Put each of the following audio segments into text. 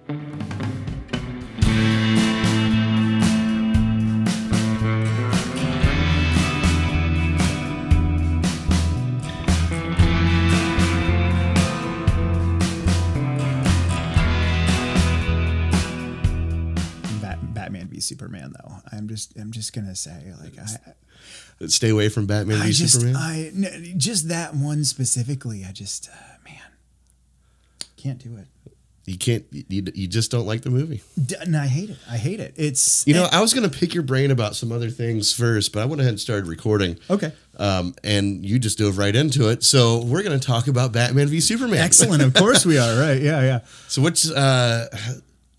Batman v Superman, though. I'm just gonna say, like, stay away from Batman v Superman. Just that one specifically. I just, man, can't do it. You can't. You just don't like the movie. And I hate it. I hate it. It's I was gonna pick your brain about some other things first, but I went ahead and started recording. Okay. And you just dove right into it. So we're gonna talk about Batman v Superman. Excellent. Of course we are. Right. Yeah. So what's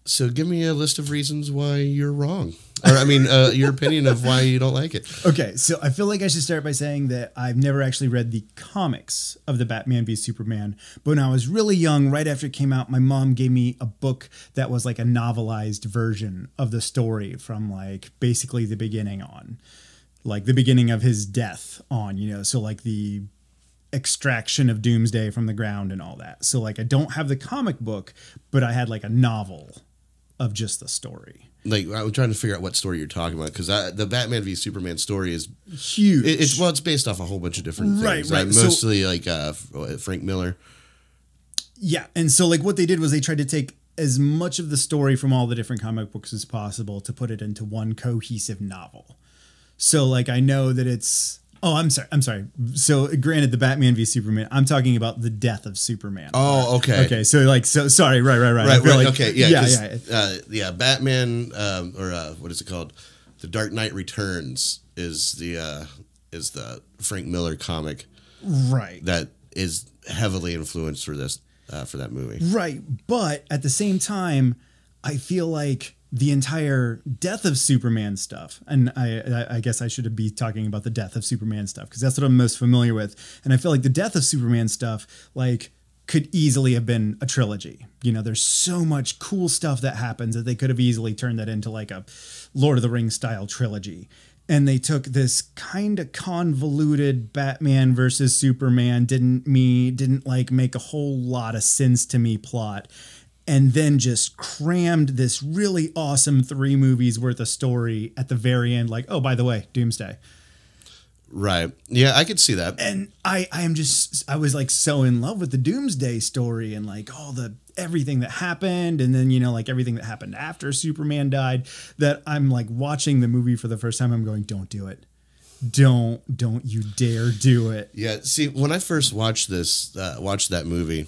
So give me a list of reasons why you're wrong. Or, I mean, your opinion of why you don't like it. Okay, so I feel like I should start by saying that I've never actually read the comics of the Batman v Superman. But when I was really young, right after it came out, my mom gave me a book that was like a novelized version of the story from like basically the beginning on. Like the beginning of his death on, so like the extraction of Doomsday from the ground and all that. So like I don't have the comic book, but I had like a novel of just the story. Like I'm trying to figure out what story you're talking about, because the Batman v Superman story is huge. It's based off a whole bunch of different things. Right. Mostly Frank Miller. Yeah, and so like what they did was they tried to take as much of the story from all the different comic books as possible to put it into one cohesive novel. So like I know that it's I'm sorry. So granted, the Batman v Superman, I'm talking about the death of Superman. Oh, okay. Okay. So like, sorry. Right. Right. Okay. Yeah. Batman, what is it called? The Dark Knight Returns is the Frank Miller comic. Right. That is heavily influenced for that movie. Right. But at the same time, I feel like the entire death of Superman stuff, and I guess I should be talking about the death of Superman stuff because that's what I'm most familiar with. And I feel like the death of Superman stuff, like, could easily have been a trilogy. There's so much cool stuff that happens that they could have easily turned that into like a Lord of the Rings style trilogy. And they took this kind of convoluted Batman versus Superman, didn't like make a whole lot of sense to me plot, and then just crammed this really awesome 3 movies worth of story at the very end. Like, oh, by the way, Doomsday. Right. Yeah, I could see that. And I was like so in love with the Doomsday story and like everything that happened. And then, like everything that happened after Superman died, that I'm like watching the movie for the first time. I'm going, don't do it. Don't you dare do it. Yeah. See, when I first watched that movie,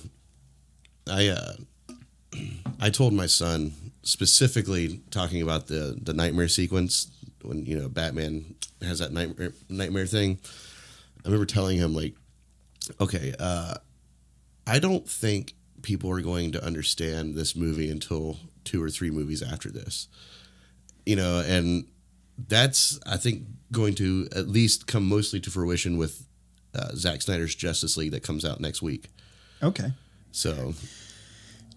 I told my son, specifically talking about the nightmare sequence when Batman has that nightmare thing. I remember telling him like, okay, I don't think people are going to understand this movie until 2 or 3 movies after this, and that's I think going to at least come mostly to fruition with Zack Snyder's Justice League that comes out next week. Okay, so.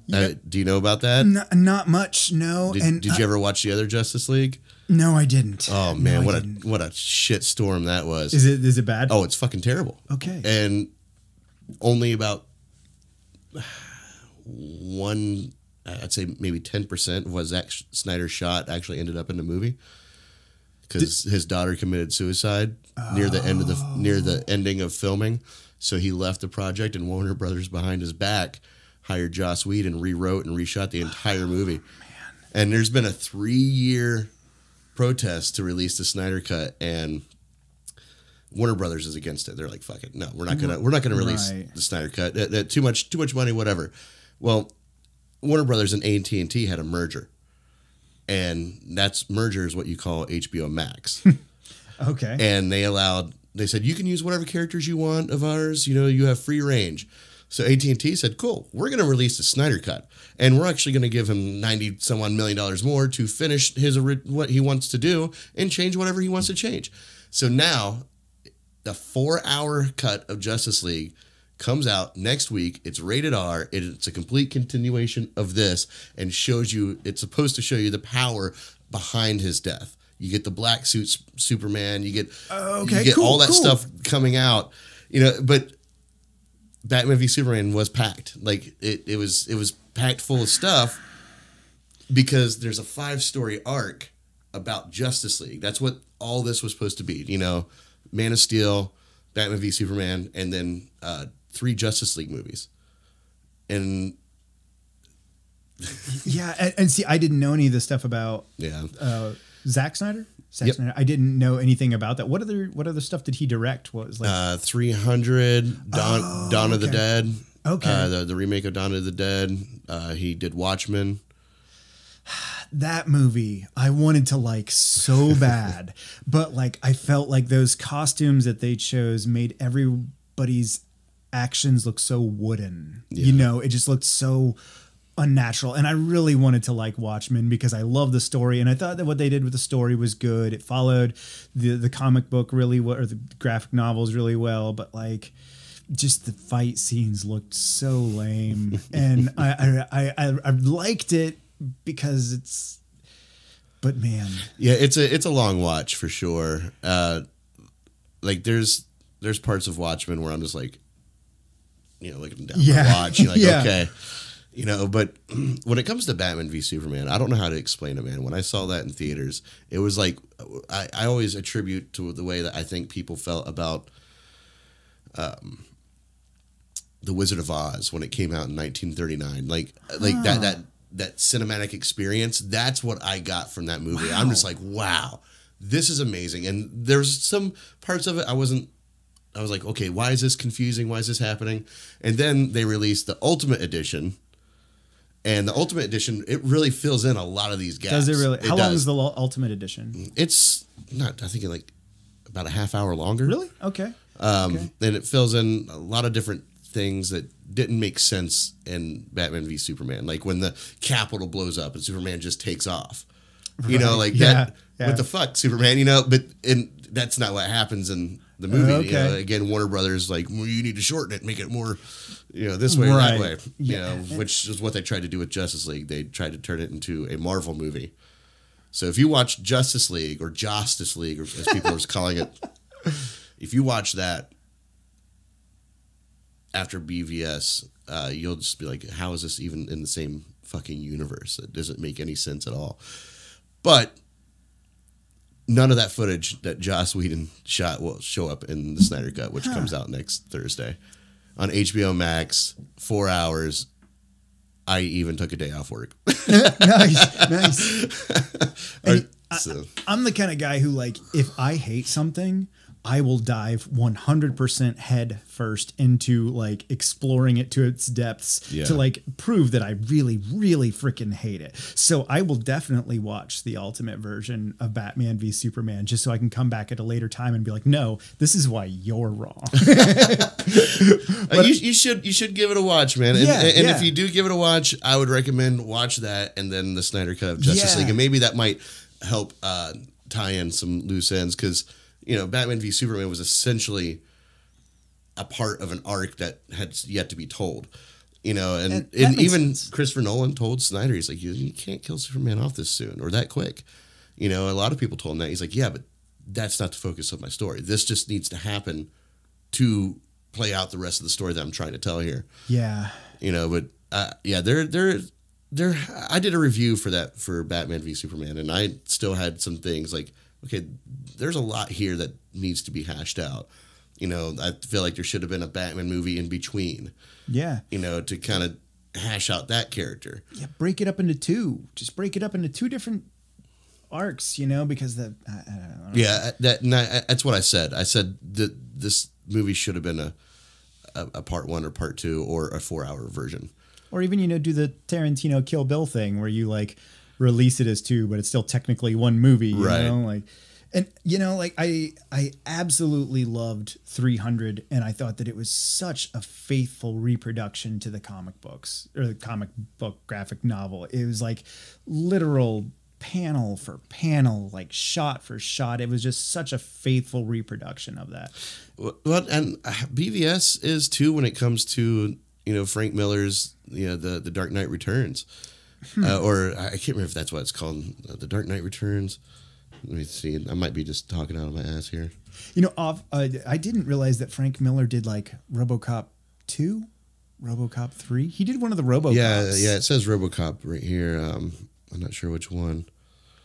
Do you know about that? Not much, no. Did you ever watch the other Justice League? No, I didn't. Oh man, what a shit storm that was. Is it bad? Oh, it's fucking terrible. Okay. And only about I'd say maybe 10% of what Zack Snyder shot actually ended up in the movie, because his daughter committed suicide near the ending of filming. So he left the project, and Warner Brothers behind his back hired Joss Whedon and rewrote and reshot the entire movie. Man. And there's been a 3-year protest to release the Snyder Cut, and Warner Brothers is against it. They're like, "Fuck it, no, we're not gonna release the Snyder Cut. Too much money, whatever." Well, Warner Brothers and AT&T had a merger, and merger is what you call HBO Max. Okay. And they said you can use whatever characters you want of ours. You have free range. So AT&T said, cool, we're going to release the Snyder Cut, and we're actually going to give him $90-some-odd million more to finish what he wants to do and change whatever he wants to change. So now the 4-hour cut of Justice League comes out next week. It's rated R. It's a complete continuation of this, and it's supposed to show you the power behind his death. You get the black suit Superman. You get all that stuff coming out, but Batman v Superman was packed. Like it was packed full of stuff, because there's a 5-story arc about Justice League. That's what all this was supposed to be. You know, Man of Steel, Batman v Superman, and then 3 Justice League movies. And yeah, and see, I didn't know any of this stuff about Zack Snyder. Snyder. I didn't know anything about that. What other stuff did he direct? What was like 300, Dawn of the Dead. Okay, the remake of Dawn of the Dead. He did Watchmen. That movie I wanted to like so bad, but like I felt like those costumes that they chose made everybody's actions look so wooden. Yeah. You know, it just looked so unnatural, and I really wanted to like Watchmen because I love the story, and I thought that what they did with the story was good. It followed the comic book really well, or the graphic novels really well, but like just the fight scenes looked so lame, and I liked it because it's, but man, yeah, it's a long watch for sure. Like there's parts of Watchmen where I'm just like, you know, looking down my watch, you're like, okay. You know, but when it comes to Batman v Superman, I don't know how to explain it, man. When I saw that in theaters, it was like, I always attribute to the way that I think people felt about The Wizard of Oz when it came out in 1939. Like that cinematic experience, that's what I got from that movie. Wow. I'm just like, wow, this is amazing. And there's some parts of it I was like, okay, why is this confusing? Why is this happening? And then they released the Ultimate Edition. And the Ultimate Edition, it really fills in a lot of these gaps. Does it really? How long is the Ultimate Edition? It's not, I think like about a half hour longer. Really? Okay. And it fills in a lot of different things that didn't make sense in Batman v Superman. Like when the Capitol blows up and Superman just takes off. You know, like that. What the fuck, Superman? You know, but that's not what happens in the movie. Okay. You know, again, Warner Brothers like, well, you need to shorten it, make it more, you know, this way or that way. You know, which is what they tried to do with Justice League. They tried to turn it into a Marvel movie. So if you watch Justice League or Justice League, or as people are calling it, if you watch that after BVS, you'll just be like, how is this even in the same fucking universe? It doesn't make any sense at all. But none of that footage that Joss Whedon shot will show up in the Snyder Cut, which comes out next Thursday on HBO Max. 4 hours. I even took a day off work. Nice. I'm the kind of guy who, like, if I hate something, I will dive 100% head first into like exploring it to its depths to like prove that I really, really freaking hate it. So I will definitely watch the ultimate version of Batman v Superman just so I can come back at a later time and be like, no, this is why you're wrong. But you should give it a watch, man. And, if you do give it a watch, I would recommend watch that and then the Snyder Cut of Justice League, and maybe that might help tie in some loose ends, because you know, Batman v Superman was essentially a part of an arc that had yet to be told. You know, and even sense. Christopher Nolan told Snyder, he's like, you can't kill Superman off this soon or that quick. You know, a lot of people told him that. He's like, yeah, but that's not the focus of my story. This just needs to happen to play out the rest of the story that I'm trying to tell here. Yeah. You know, but I did a review for Batman v Superman, and I still had some things like, okay, there's a lot here that needs to be hashed out. You know, I feel like there should have been a Batman movie in between. Yeah. You know, to kind of hash out that character. Yeah, break it up into two. Just break it up into two different arcs, you know, because I don't know. Yeah, that's what I said. I said that this movie should have been a part 1 or part 2 or a 4-hour version. Or even, you know, do the Tarantino Kill Bill thing where you like release it as 2, but it's still technically 1 movie, you know, like, and you know, like I absolutely loved 300, and I thought that it was such a faithful reproduction to the comic books or the comic book graphic novel. It was like literal panel for panel, like shot for shot. It was just such a faithful reproduction of that. Well, and BVS is too when it comes to, you know, Frank Miller's, you know, the Dark Knight Returns. Or I can't remember if that's what it's called, The Dark Knight Returns. Let me see. I might be just talking out of my ass here. You know, I didn't realize that Frank Miller did like RoboCop 2, RoboCop 3. He did one of the RoboCops. Yeah, it says RoboCop right here. I'm not sure which one.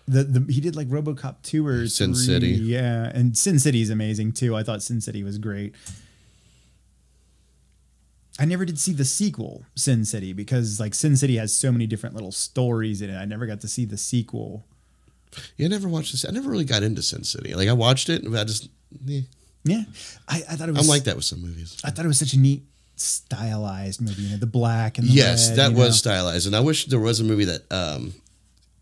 He did like RoboCop 2 or Sin 3. City. Yeah, and Sin City is amazing too. I thought Sin City was great. I never did see the sequel, Sin City, because like Sin City has so many different little stories in it. I never got to see the sequel. Yeah, I never watched this. I never really got into Sin City. Like I watched it, but I just Yeah, I thought it was. I'm like that with some movies. I thought it was such a neat stylized movie. You know, the black and the yes, red, that you was know. stylized, and I wish there was a movie that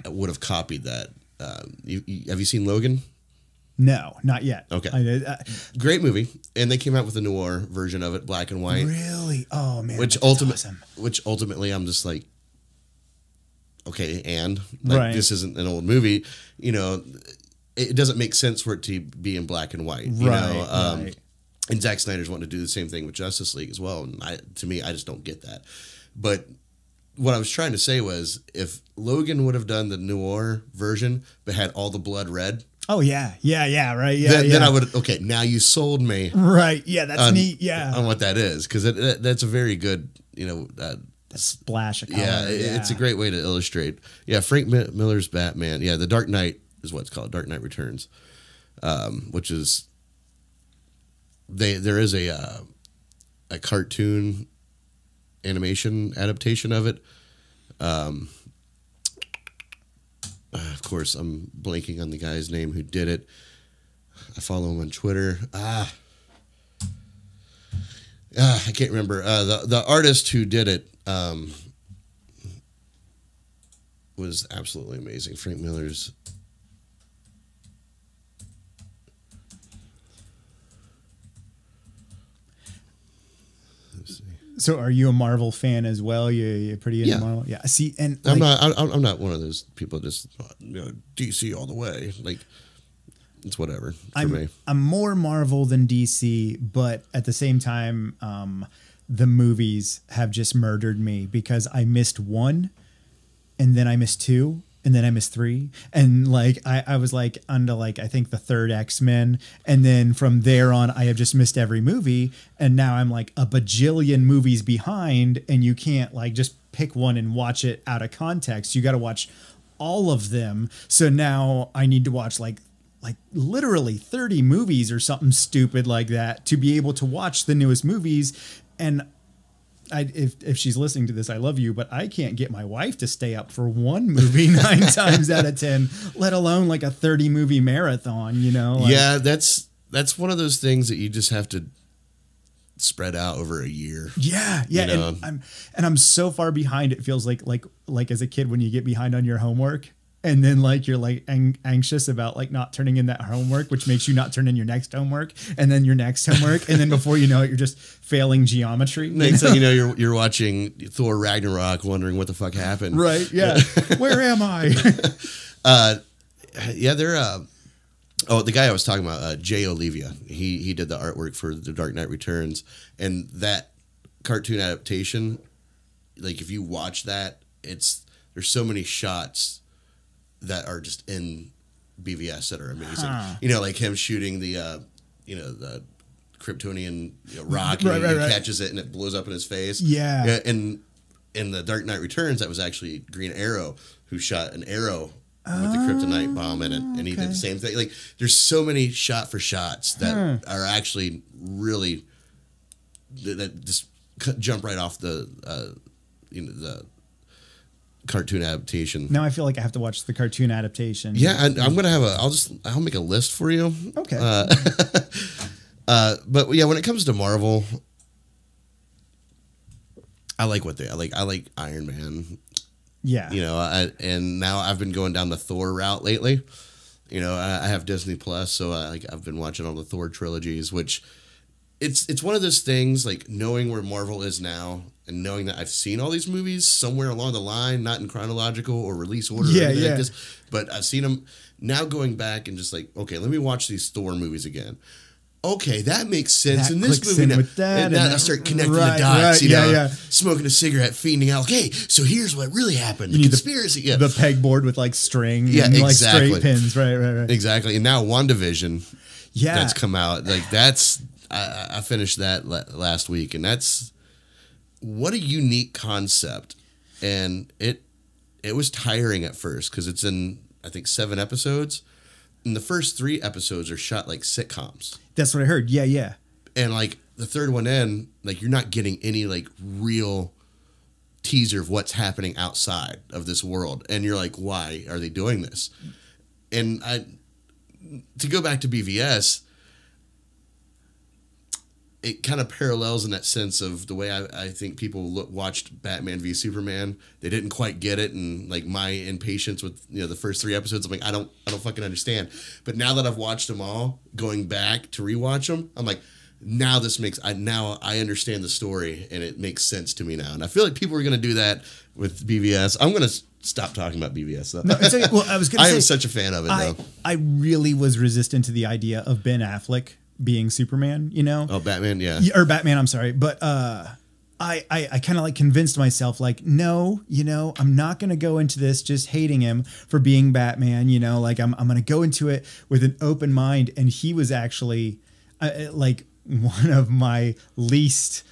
would have copied that. Have you seen Logan? No, not yet. Okay. Great movie, and they came out with a noir version of it, black and white. Really? Oh man, Which ultimately, I'm just like, okay, and like, Right. this isn't an old movie. You know, it doesn't make sense for it to be in black and white. You know, Right. and Zack Snyder's wanting to do the same thing with Justice League as well. And to me, I just don't get that. But what I was trying to say was, if Logan would have done the noir version but had all the blood red. Oh yeah, right, Then I would. Okay, now you sold me. Right, yeah, that's neat. Yeah, on what that is, because that's a very good, you know, a splash of color. yeah, it's a great way to illustrate. Yeah, Frank Miller's Batman. Yeah, The Dark Knight is what it's called, Dark Knight Returns, which is there is a cartoon animation adaptation of it. Of course, I'm blanking on the guy's name who did it. I follow him on Twitter. I can't remember. The artist who did it was absolutely amazing. Frank Miller's. Let's see. So, are you a Marvel fan as well? You're pretty into Marvel. Yeah. See, and I'm not one of those people just DC all the way. Like, it's whatever for me. I'm more Marvel than DC, but at the same time, the movies have just murdered me because I missed 1, and then I missed 2, and then I missed 3, and like I was like under like I think the 3rd X-Men, and then from there on I have just missed every movie, and now I'm like a bajillion movies behind, and you can't like just pick one and watch it out of context. You got to watch all of them. So now I need to watch like literally 30 movies or something stupid like that to be able to watch the newest movies. And if she's listening to this, I love you, but I can't get my wife to stay up for one movie 9 times out of 10, let alone like a 30 movie marathon, you know? Like, yeah, that's one of those things that you just have to spread out over a year. Yeah. You know? And I'm so far behind. It feels like as a kid when you get behind on your homework. And then like you're like anxious about like not turning in that homework, which makes you not turn in your next homework, and then your next homework, and then before you know it, you're just failing geometry. Next thing you know, you're watching Thor Ragnarok, wondering what the fuck happened. Right? Yeah. Where am I? Yeah, they're. The guy I was talking about, Jay Olivia. He did the artwork for The Dark Knight Returns, and that cartoon adaptation. Like if you watch that, there's so many shots that are just in BVS that are amazing. You know, like him shooting the Kryptonian rock, and he catches it and it blows up in his face. Yeah. And in the Dark Knight Returns, that was actually Green Arrow who shot an arrow with the kryptonite bomb in it, and he did the same thing. Like, there's so many shot for shots that are actually really that just jump right off the the cartoon adaptation. Now I feel like I have to watch the cartoon adaptation. Yeah, I'm gonna have I'll make a list for you. Okay. But yeah, when it comes to Marvel, I like I like Iron Man. Yeah. You know, and now I've been going down the Thor route lately. You know, I have Disney Plus, so I've been watching all the Thor trilogies, which it's one of those things, like knowing where Marvel is now and knowing that I've seen all these movies somewhere along the line, not in chronological or release order or anything like this, but I've seen them. Now going back and just like, okay, let me watch these Thor movies again. Okay, that makes sense. That in this clicks movie in now, with that, and now and I start connecting the right, dots. You know, yeah. smoking a cigarette, fiending out. Okay, so here's what really happened. You The need conspiracy. the pegboard with like string and like exactly. straight pins. Right. Exactly. And now WandaVision. Yeah. That's come out. Like I finished that last week, and that's what a unique concept, and it it was tiring at first because it's in, I think, 7 episodes. And the first 3 episodes are shot like sitcoms. That's what I heard. Yeah, yeah. And like the third one in, like you're not getting any like real teaser of what's happening outside of this world. And you're like, why are they doing this? And to go back to BVS, it kind of parallels in that sense of the way I think people watched Batman v Superman. They didn't quite get it, and like my impatience with the first 3 episodes, I'm like, I don't fucking understand. But now that I've watched them all, going back to rewatch them, I'm like, now I understand the story, and it makes sense to me now. And I feel like people are gonna do that with BVS. I'm gonna stop talking about BVS though. No, it's okay. Well, I was gonna say, I am such a fan of it though. I really was resistant to the idea of Ben Affleck being Superman, Oh, Batman, yeah. Or Batman, I'm sorry. But I kind of like convinced myself, like, no, I'm not going to go into this just hating him for being Batman, like I'm going to go into it with an open mind. And he was actually like one of my least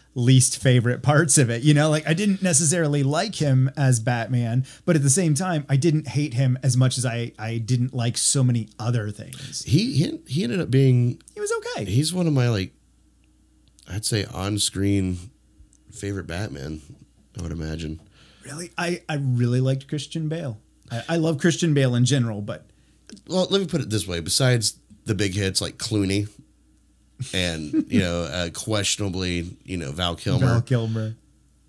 favorite parts of it, like I didn't necessarily like him as Batman, but at the same time, I didn't hate him as much as I didn't like so many other things. He ended up being, he was okay. He's one of my, like, I'd say on-screen favorite Batman, I would imagine. Really? I really liked Christian Bale. I love Christian Bale in general, but... Well, let me put it this way. Besides the big hits like Clooney and, questionably, Val Kilmer.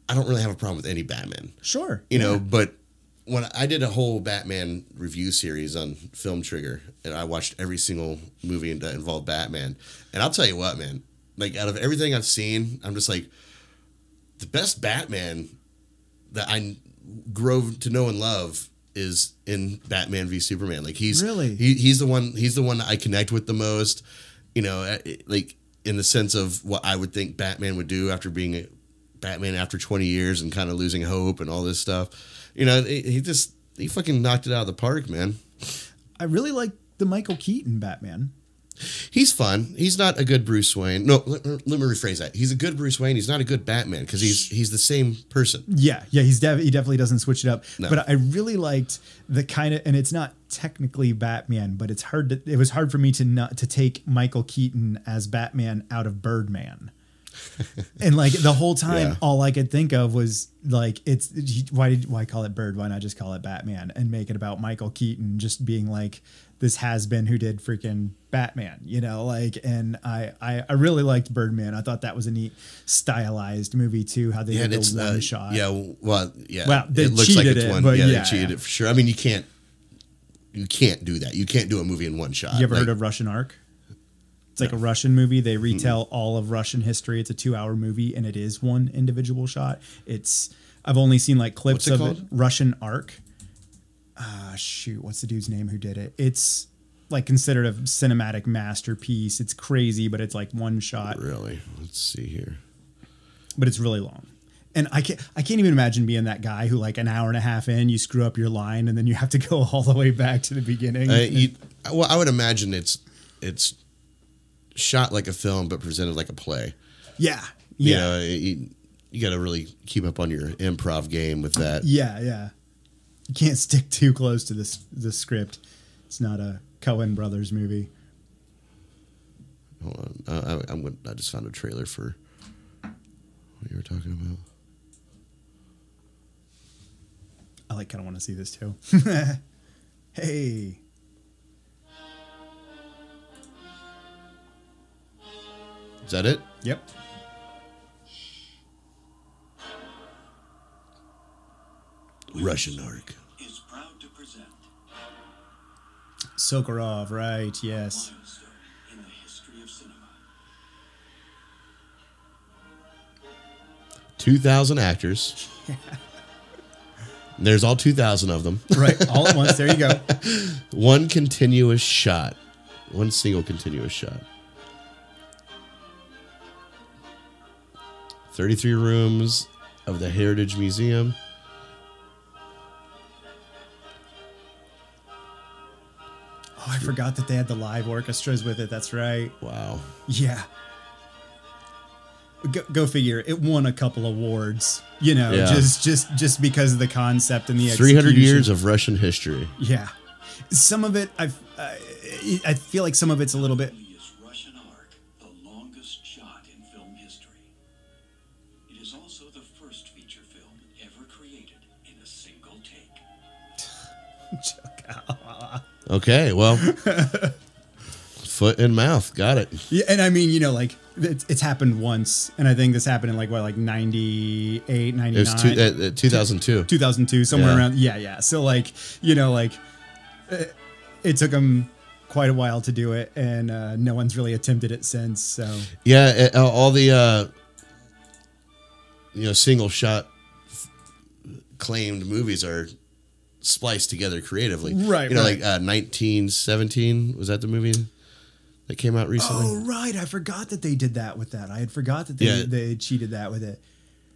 I don't really have a problem with any Batman. Sure. But when I did a whole Batman review series on Film Trigger, and I watched every single movie that involved Batman, and I'll tell you what, man, like out of everything I've seen, I'm just like, the best Batman that I grew to know and love is in Batman v Superman. Like he's the one that I connect with the most. Like in the sense of what I would think Batman would do after being a Batman after 20 years and kind of losing hope and all this stuff. He fucking knocked it out of the park, man. I really like the Michael Keaton Batman. He's fun. He's not a good Bruce Wayne. No, let me rephrase that. He's a good Bruce Wayne. He's not a good Batman because he's the same person. Yeah. He definitely doesn't switch it up. No. But I really liked the kind of, and it's not technically Batman, but it was hard for me to take Michael Keaton as Batman out of Birdman. And like the whole time, all I could think of was like, why call it Bird? Why not just call it Batman and make it about Michael Keaton just being like this has-been who did freaking Batman, and I really liked Birdman. I thought that was a neat stylized movie too, how they did the one shot. Yeah, well, yeah. Well, they it looks cheated like it's one. They cheated it for sure. I mean, you can't do that. You can't do a movie in one shot. You ever heard of Russian Ark? It's like a Russian movie. They retell all of Russian history. It's a 2-hour movie, and it is one individual shot. I've only seen like clips of it. Russian Ark. What's the dude's name who did it? It's like considered a cinematic masterpiece. It's crazy, but it's like one shot. Really? Let's see here. But it's really long. And I can't even imagine being that guy who like an hour and a half in, you screw up your line, and then you have to go all the way back to the beginning. I would imagine it's shot like a film but presented like a play. Yeah. You got to really keep up on your improv game with that. Yeah. You can't stick too close to the script. It's not a Coen Brothers movie. Hold on. I just found a trailer for what you were talking about. I kind of want to see this too. Hey. Is that it? Yep. Russian Ark is proud to present Sokurov, right? Yes. milestone in the history of cinema. 2,000 actors. There's all 2,000 of them. Right, all at once. There you go. One continuous shot. One single continuous shot. 33 rooms of the Heritage Museum. Oh, I forgot that they had the live orchestras with it. That's right. Wow. Yeah. go figure. It won a couple awards, you know, Yeah. just because of the concept and the 300 execution. years of Russian history. Yeah, some of it I feel like some of it's a little bit. Is Russian Ark the longest shot in film history? It is also the first feature film ever created in a single take. Okay, well, foot and mouth, got it. Yeah, and I mean, you know, like it's happened once, and I think this happened in like 98, 99. It was 2002. 2002, somewhere Yeah. around. Yeah. So like, you know, like it took them quite a while to do it, and no one's really attempted it since. So Yeah, all the single shot claimed movies are spliced together creatively. Right, You know, right. like 1917, was that the movie that came out recently? oh right, I forgot that they did that with that. I had forgot that they cheated that with it.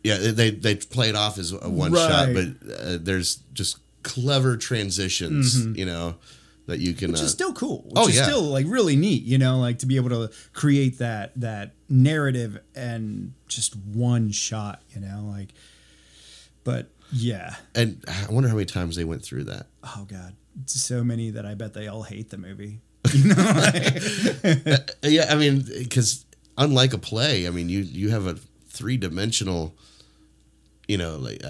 Yeah, they play it off as a one Right. shot, but there's just clever transitions, you know, that you can. Which is still cool. Which Oh, is yeah. still like really neat, you know, like to be able to create that narrative and just one shot, you know, like. But yeah, And I wonder how many times they went through that. oh god, so many that I bet they all hate the movie. You know, like, Yeah, I mean, because unlike a play, I mean, you have a 3-dimensional, you know, like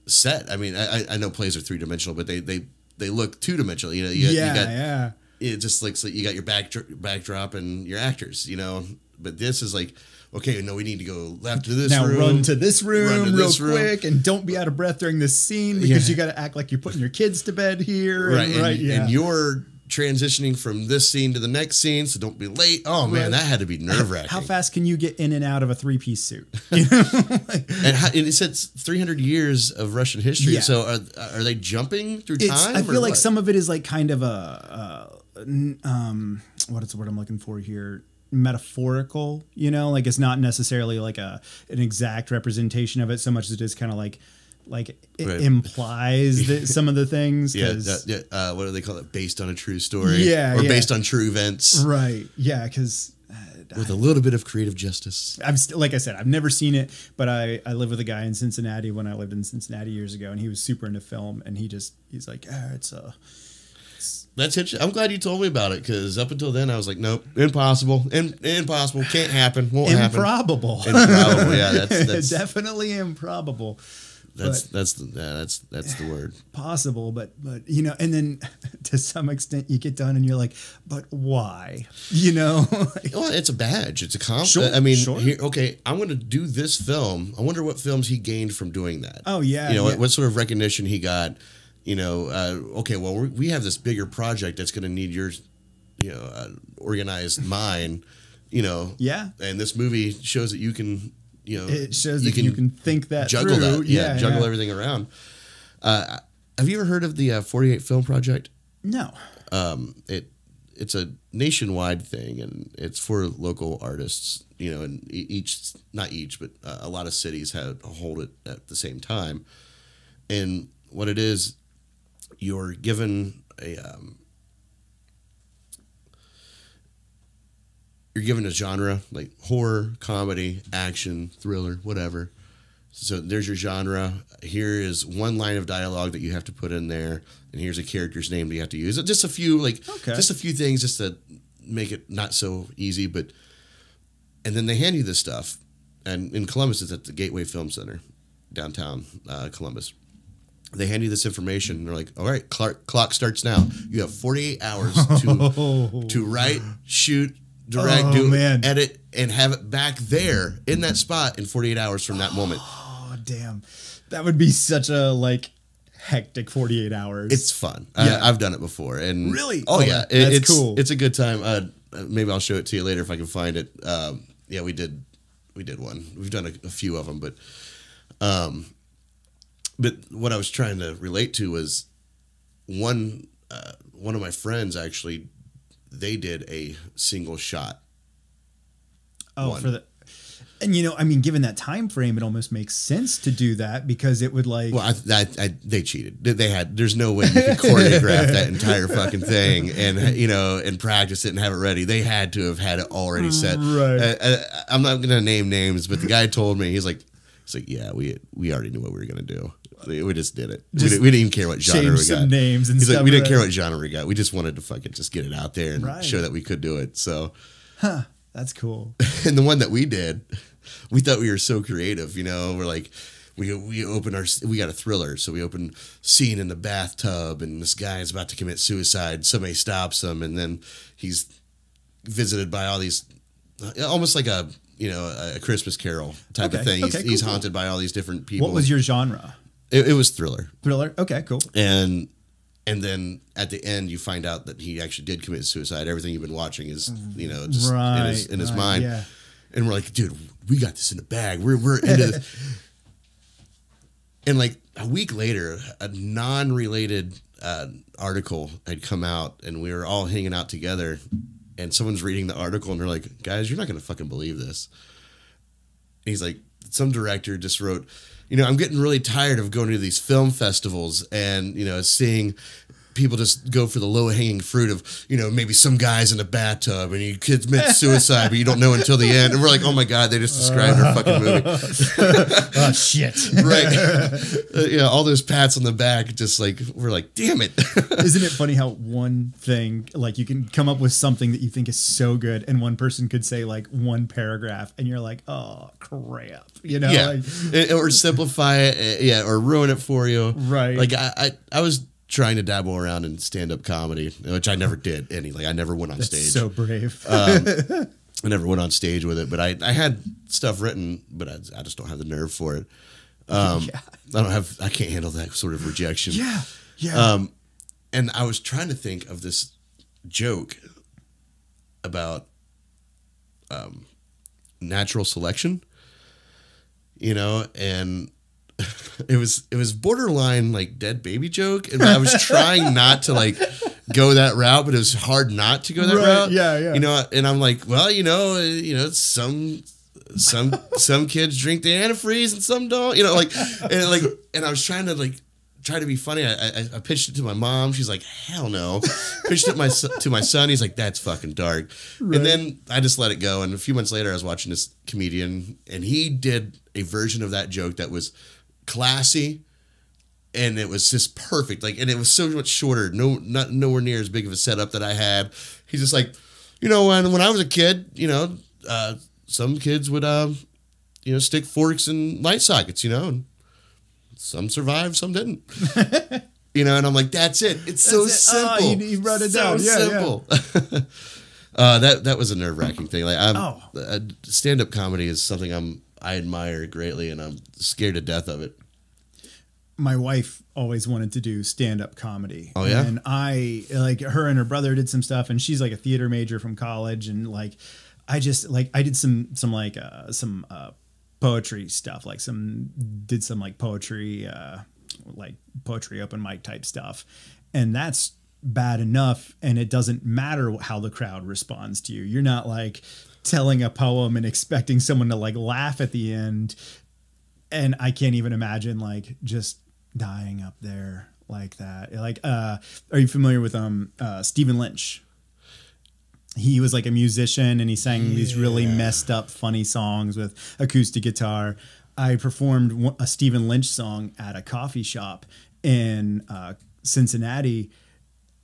set. I mean, I know plays are 3-dimensional, but they look 2-dimensional. You know, you got yeah. it just looks like you got your backdrop and your actors. You know, but this is like, okay, no, we need to go left to this Now room. run to this room run to real this room. quick, and don't be out of breath during this scene because Yeah. you got to act like you're putting your kids to bed here. Right, right. Yeah. And you're transitioning from this scene to the next scene, so don't be late. Oh man, Right. that had to be nerve wracking. How fast can you get in and out of a 3-piece suit? You know? And it said 300 years of Russian history. Yeah. So are they jumping through time? I feel or like what? some of it is like kind of what is the word I'm looking for here? Metaphorical, you know, like it's not necessarily like an exact representation of it so much as it is kind of like it Right. implies that some of the things. Yeah, 'Cause- what do they call it? Based on a true story. Yeah, Or yeah. based on true events right. Yeah. Because with a little bit of creative justice. like I said, I've never seen it, but I lived with a guy in Cincinnati when I lived in Cincinnati years ago, and he was super into film, and he's like, it's a. That's interesting. I'm glad you told me about it because up until then I was like, nope, impossible, impossible, can't happen, won't happen. Improbable. Improbable. Yeah, that's Definitely improbable. that's the word. Possible, but you know, and then to some extent you get done and you're like, but why? You know? Well, it's a badge. It's a comp. Sure, I mean, sure. here, okay, I'm going to do this film. I wonder what films he gained from doing that. Oh, yeah, You know, yeah. what sort of recognition he got. You know, okay, well, we have this bigger project that's going to need your, you know, organized mind. You know, Yeah. And this movie shows that you can, you know, It shows that you can think that juggle through. that. Yeah, juggle yeah. everything around. Have you ever heard of the 48 Film Project? No. It's a nationwide thing, and it's for local artists. You know, and not each, but a lot of cities hold it at the same time. And what it is, you're given a genre like horror, comedy, action, thriller, whatever. So there's your genre. Here is one line of dialogue that you have to put in there, and here's a character's name that you have to use. Just a few, just a few things, just to make it not so easy. And then they hand you this stuff, and in Columbus, it's at the Gateway Film Center, downtown Columbus. They hand you this information, and they're like, "All right, clock starts now. You have 48 hours to write, shoot, direct, edit, and have it back there in that spot in 48 hours from that moment." Oh, damn. That would be such a hectic 48 hours. It's fun. Yeah. I've done it before, and Really? oh yeah, that's it's cool. It's a good time. Maybe I'll show it to you later if I can find it. Yeah, we did one. We've done a few of them, but what I was trying to relate to was one of my friends actually, they did a single shot. Oh, one. for the And I mean, given that time frame, it almost makes sense to do that because it would like. Well, they cheated. There's no way you could choreograph that entire fucking thing and and practice it and have it ready. They had to have had it already set. Right. I'm not gonna name names, but the guy told me he's like, yeah, we already knew what we were gonna do. We just did it. We didn't even care what genre we got. Some names and he's stuff. Like, we didn't care what genre we got. We just wanted to fucking just get it out there and show that we could do it. So. Huh. That's cool. And the one that we did, we thought we were so creative, We're like, we got a thriller, so we open scene in the bathtub, and this guy is about to commit suicide. Somebody stops him, and then he's visited by all these, almost like a Christmas Carol type of thing. He's haunted by all these different people. What was your genre? It was thriller. Thriller. Okay, cool. And then at the end, you find out that he actually did commit suicide. Everything you've been watching is, just in his mind. Yeah. And we're like, dude, we got this in the bag. We're into this. And like a week later, a non-related article had come out, and we were all hanging out together. And someone's reading the article, and they're like, guys, you're not going to fucking believe this. And he's like, some director just wrote, I'm getting really tired of going to these film festivals and, seeing people just go for the low-hanging fruit of, maybe some guy's in a bathtub and he commits suicide, but you don't know until the end. And we're like, oh my God, they just described our fucking movie. Oh, shit. Right. All those pats on the back, just like, we're like, damn it. Isn't it funny how one thing, like you can come up with something that you think is so good and one person could say like one paragraph and you're like, oh, crap. Yeah. Or simplify it, or ruin it for you. Right. Like I was trying to dabble around in stand-up comedy, which I never did I never went on stage. So brave. I never went on stage with it, but I had stuff written, but I just don't have the nerve for it. I can't handle that sort of rejection. Yeah. And I was trying to think of this joke about natural selection, and it was borderline like dead baby joke, and I was trying not to like go that route, but it was hard not to go that route. Yeah. And I'm like, well, some kids drink the antifreeze and some don't, and I was trying to try to be funny. I pitched it to my mom. She's like, hell no. Pitched it to my son. He's like, that's fucking dark. Right. And then I just let it go. And a few months later, I was watching this comedian, and he did a version of that joke that was classy, and it was just perfect. And it was so much shorter. Nowhere near as big of a setup that I had. He's just like, when I was a kid, some kids would, stick forks in light sockets, and some survived, some didn't. And I'm like, that's it. It's so simple. Oh, you wrote it down. So simple. That was a nerve-wracking thing. Stand-up comedy is something I admire greatly, and I'm scared to death of it. My wife always wanted to do stand-up comedy. Oh yeah. And her and her brother did some stuff, and she's like a theater major from college, and I did some poetry stuff, did some poetry, poetry open mic type stuff. And that's bad enough. And it doesn't matter how the crowd responds to you. You're not telling a poem and expecting someone to laugh at the end. And I can't even imagine just dying up there like that. Are you familiar with Stephen Lynch? He was a musician, and he sang these really messed up, funny songs with acoustic guitar. I performed a Stephen Lynch song at a coffee shop in Cincinnati,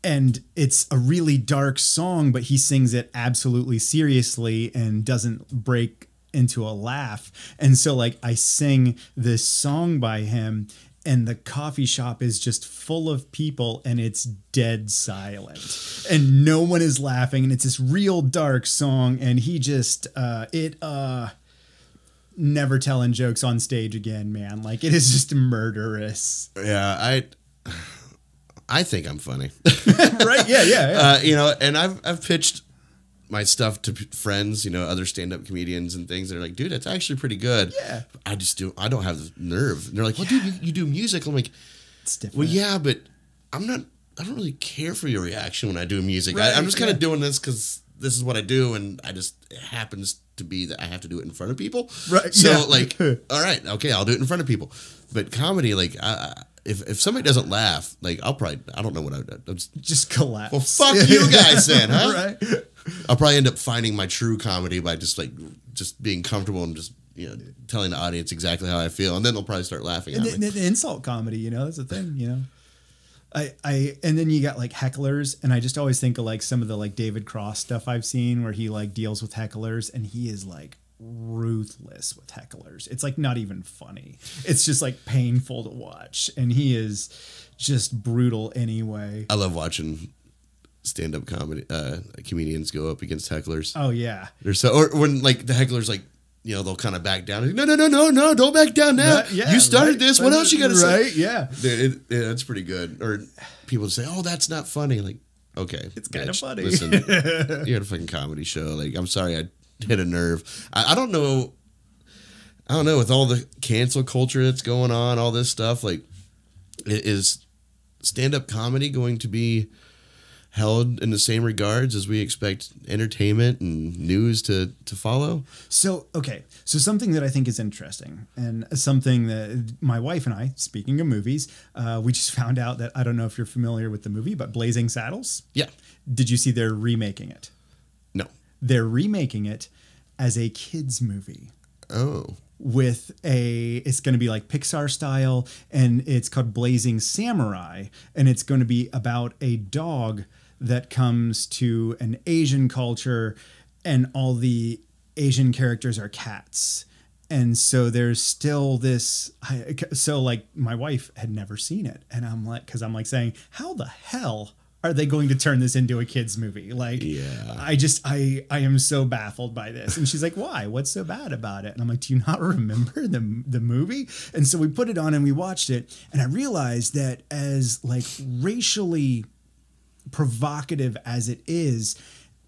and it's a really dark song, but he sings it absolutely seriously and doesn't break into a laugh. And so I sing this song by him, and the coffee shop is just full of people, and it's dead silent, and no one is laughing, and it's this real dark song, and he just never telling jokes on stage again, man. It is just murderous. Yeah, I think I'm funny. Right? Yeah. And I've pitched my stuff to friends, other stand-up comedians and things. They're like, dude, that's actually pretty good. Yeah. I don't have the nerve. And they're like, well, dude, you do music. I'm like, it's different. Well, yeah, but I don't really care for your reaction when I do music. Right, I'm just kind of doing this because this is what I do, and I just it happens to be that I have to do it in front of people. Right. So Yeah. like, all right, okay, I'll do it in front of people. But comedy, like, if somebody doesn't laugh, like, I don't know what I would do. Just collapse. Well, fuck you guys then, huh? Right. I'll probably end up finding my true comedy by just being comfortable and just, telling the audience exactly how I feel, and then they'll probably start laughing at me. The insult comedy, that's the thing, and then you got like hecklers, and I just always think of like some of the like David Cross stuff I've seen where he like deals with hecklers, and he is like ruthless with hecklers. It's like not even funny. It's just like painful to watch, and he is just brutal anyway. I love watching stand-up comedy comedians go up against hecklers. Oh yeah, They're or when like the hecklers like they'll kind of back down. No, don't back down now. You started this. What else you got to say? Right? Yeah, that's pretty good. Or people say, "Oh, that's not funny." Like, okay, it's kind of funny. Listen, you had a fucking comedy show. Like, I'm sorry, I hit a nerve. I don't know. With all the cancel culture that's going on, all this stuff, like, is stand-up comedy going to be held in the same regards as we expect entertainment and news to follow? So something that I think is interesting, and something that my wife and I, speaking of movies, we just found out that, I don't know if you're familiar with the movie, but Blazing Saddles. Yeah. Did you see they're remaking it? No. They're remaking it as a kids movie. Oh. It's going to be like Pixar style, and it's called Blazing Samurai, and it's going to be about a dog that comes to an Asian culture, and all the Asian characters are cats. And so there's still this, so like my wife had never seen it, and I'm like saying, how the hell are they going to turn this into a kids movie? Like, yeah, I am so baffled by this. And she's like, why? What's so bad about it? And I'm like, do you not remember the movie? And so we put it on and we watched it, and I realized that as like racially provocative as it is,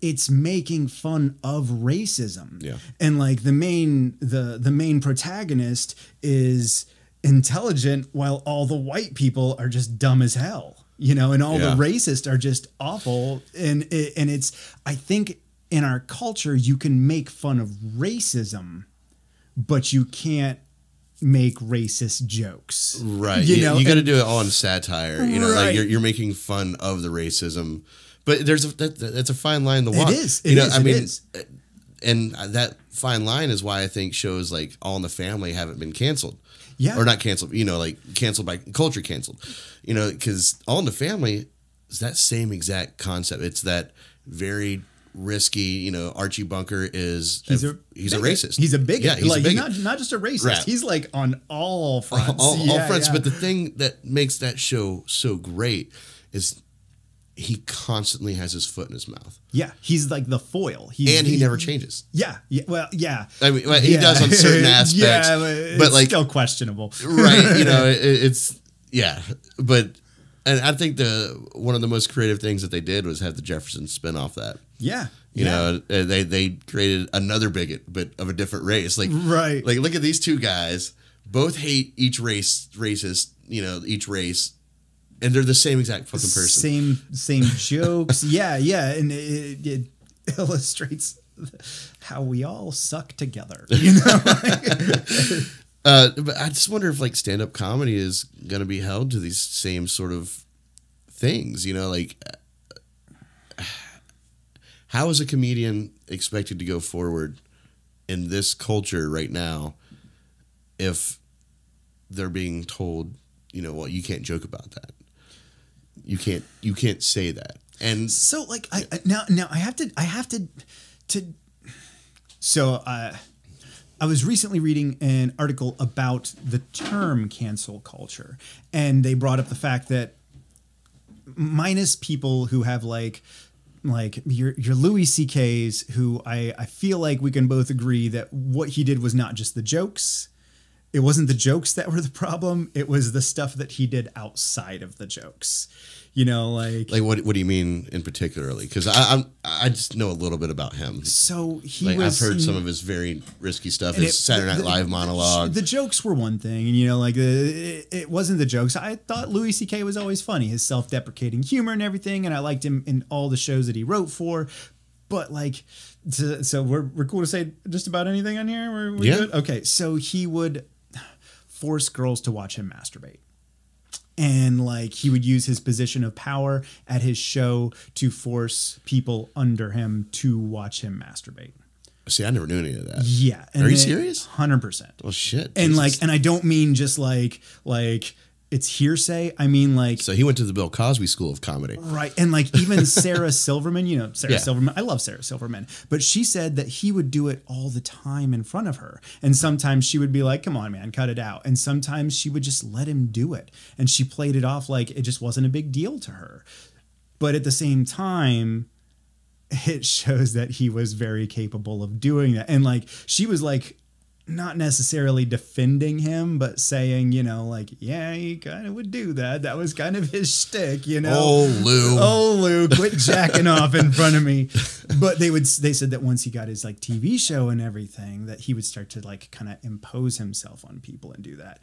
it's making fun of racism. Yeah. And like the main protagonist is intelligent while all the white people are just dumb as hell. And all the racists are just awful. And it's, I think in our culture, you can make fun of racism, but you can't make racist jokes. Right. You got to do it all in satire. Like you're making fun of the racism, but that's a fine line to walk. It is. It is. And that fine line is why I think shows like All in the Family haven't been canceled. Yeah. Or not canceled, like canceled by culture canceled. Because All in the Family is that same exact concept. It's that very risky, Archie Bunker is he's a racist. He's a bigot. Yeah, he's a bigot. He's not just a racist. Right. He's like on all fronts. All fronts. Yeah. But the thing that makes that show so great is he constantly has his foot in his mouth. Yeah, he's like the foil. He never changes. Yeah. Well, yeah. I mean, he does on certain aspects, but like still questionable, right? It's but and I think one of the most creative things that they did was have the Jeffersons spin off that. Yeah. They created another bigot, but of a different race. Like right. Like look at these two guys, both hate each racist. Each race. And they're the same exact fucking person. Same jokes. Yeah, and it illustrates how we all suck together. But I just wonder if like stand-up comedy is going to be held to these same sort of things. Like how is a comedian expected to go forward in this culture right now if they're being told, well, you can't joke about that. You can't say that. And so like now I have to so I was recently reading an article about the term cancel culture, and they brought up the fact that minus people who have like your Louis C.K.'s, who I feel like we can both agree that what he did was not just the jokes. It wasn't the jokes that were the problem. It was the stuff that he did outside of the jokes. Like what do you mean in particularly? Because I just know a little bit about him. So I've heard some of his very risky stuff. His Saturday Night Live monologue. The jokes were one thing, and it wasn't the jokes. I thought Louis C.K. was always funny, his self-deprecating humor and everything, and I liked him in all the shows that he wrote for. But like, so we're cool to say just about anything on here. We're good? Okay, so he would force girls to watch him masturbate. And like he would use his position of power at his show to force people under him to watch him masturbate. See, I never knew any of that. Yeah. Are you serious? 100%. Well, shit. And Jesus. like, and I don't mean just like it's hearsay. I mean like. So he went to the Bill Cosby School of Comedy. Right. And like even Sarah Silverman, you know, Sarah Yeah. Silverman. I love Sarah Silverman. But she said that he would do it all the time in front of her. And sometimes she would be like, come on, man, cut it out. And sometimes she would just let him do it. And she played it off like it just wasn't a big deal to her. But at the same time, it shows that he was very capable of doing that. And like she was like not necessarily defending him, but saying, you know, like, yeah, he kind of would do that. That was kind of his shtick, you know. Oh, Lou, quit jacking off in front of me. But they said that once he got his like TV show and everything, that he would start to like kind of impose himself on people and do that.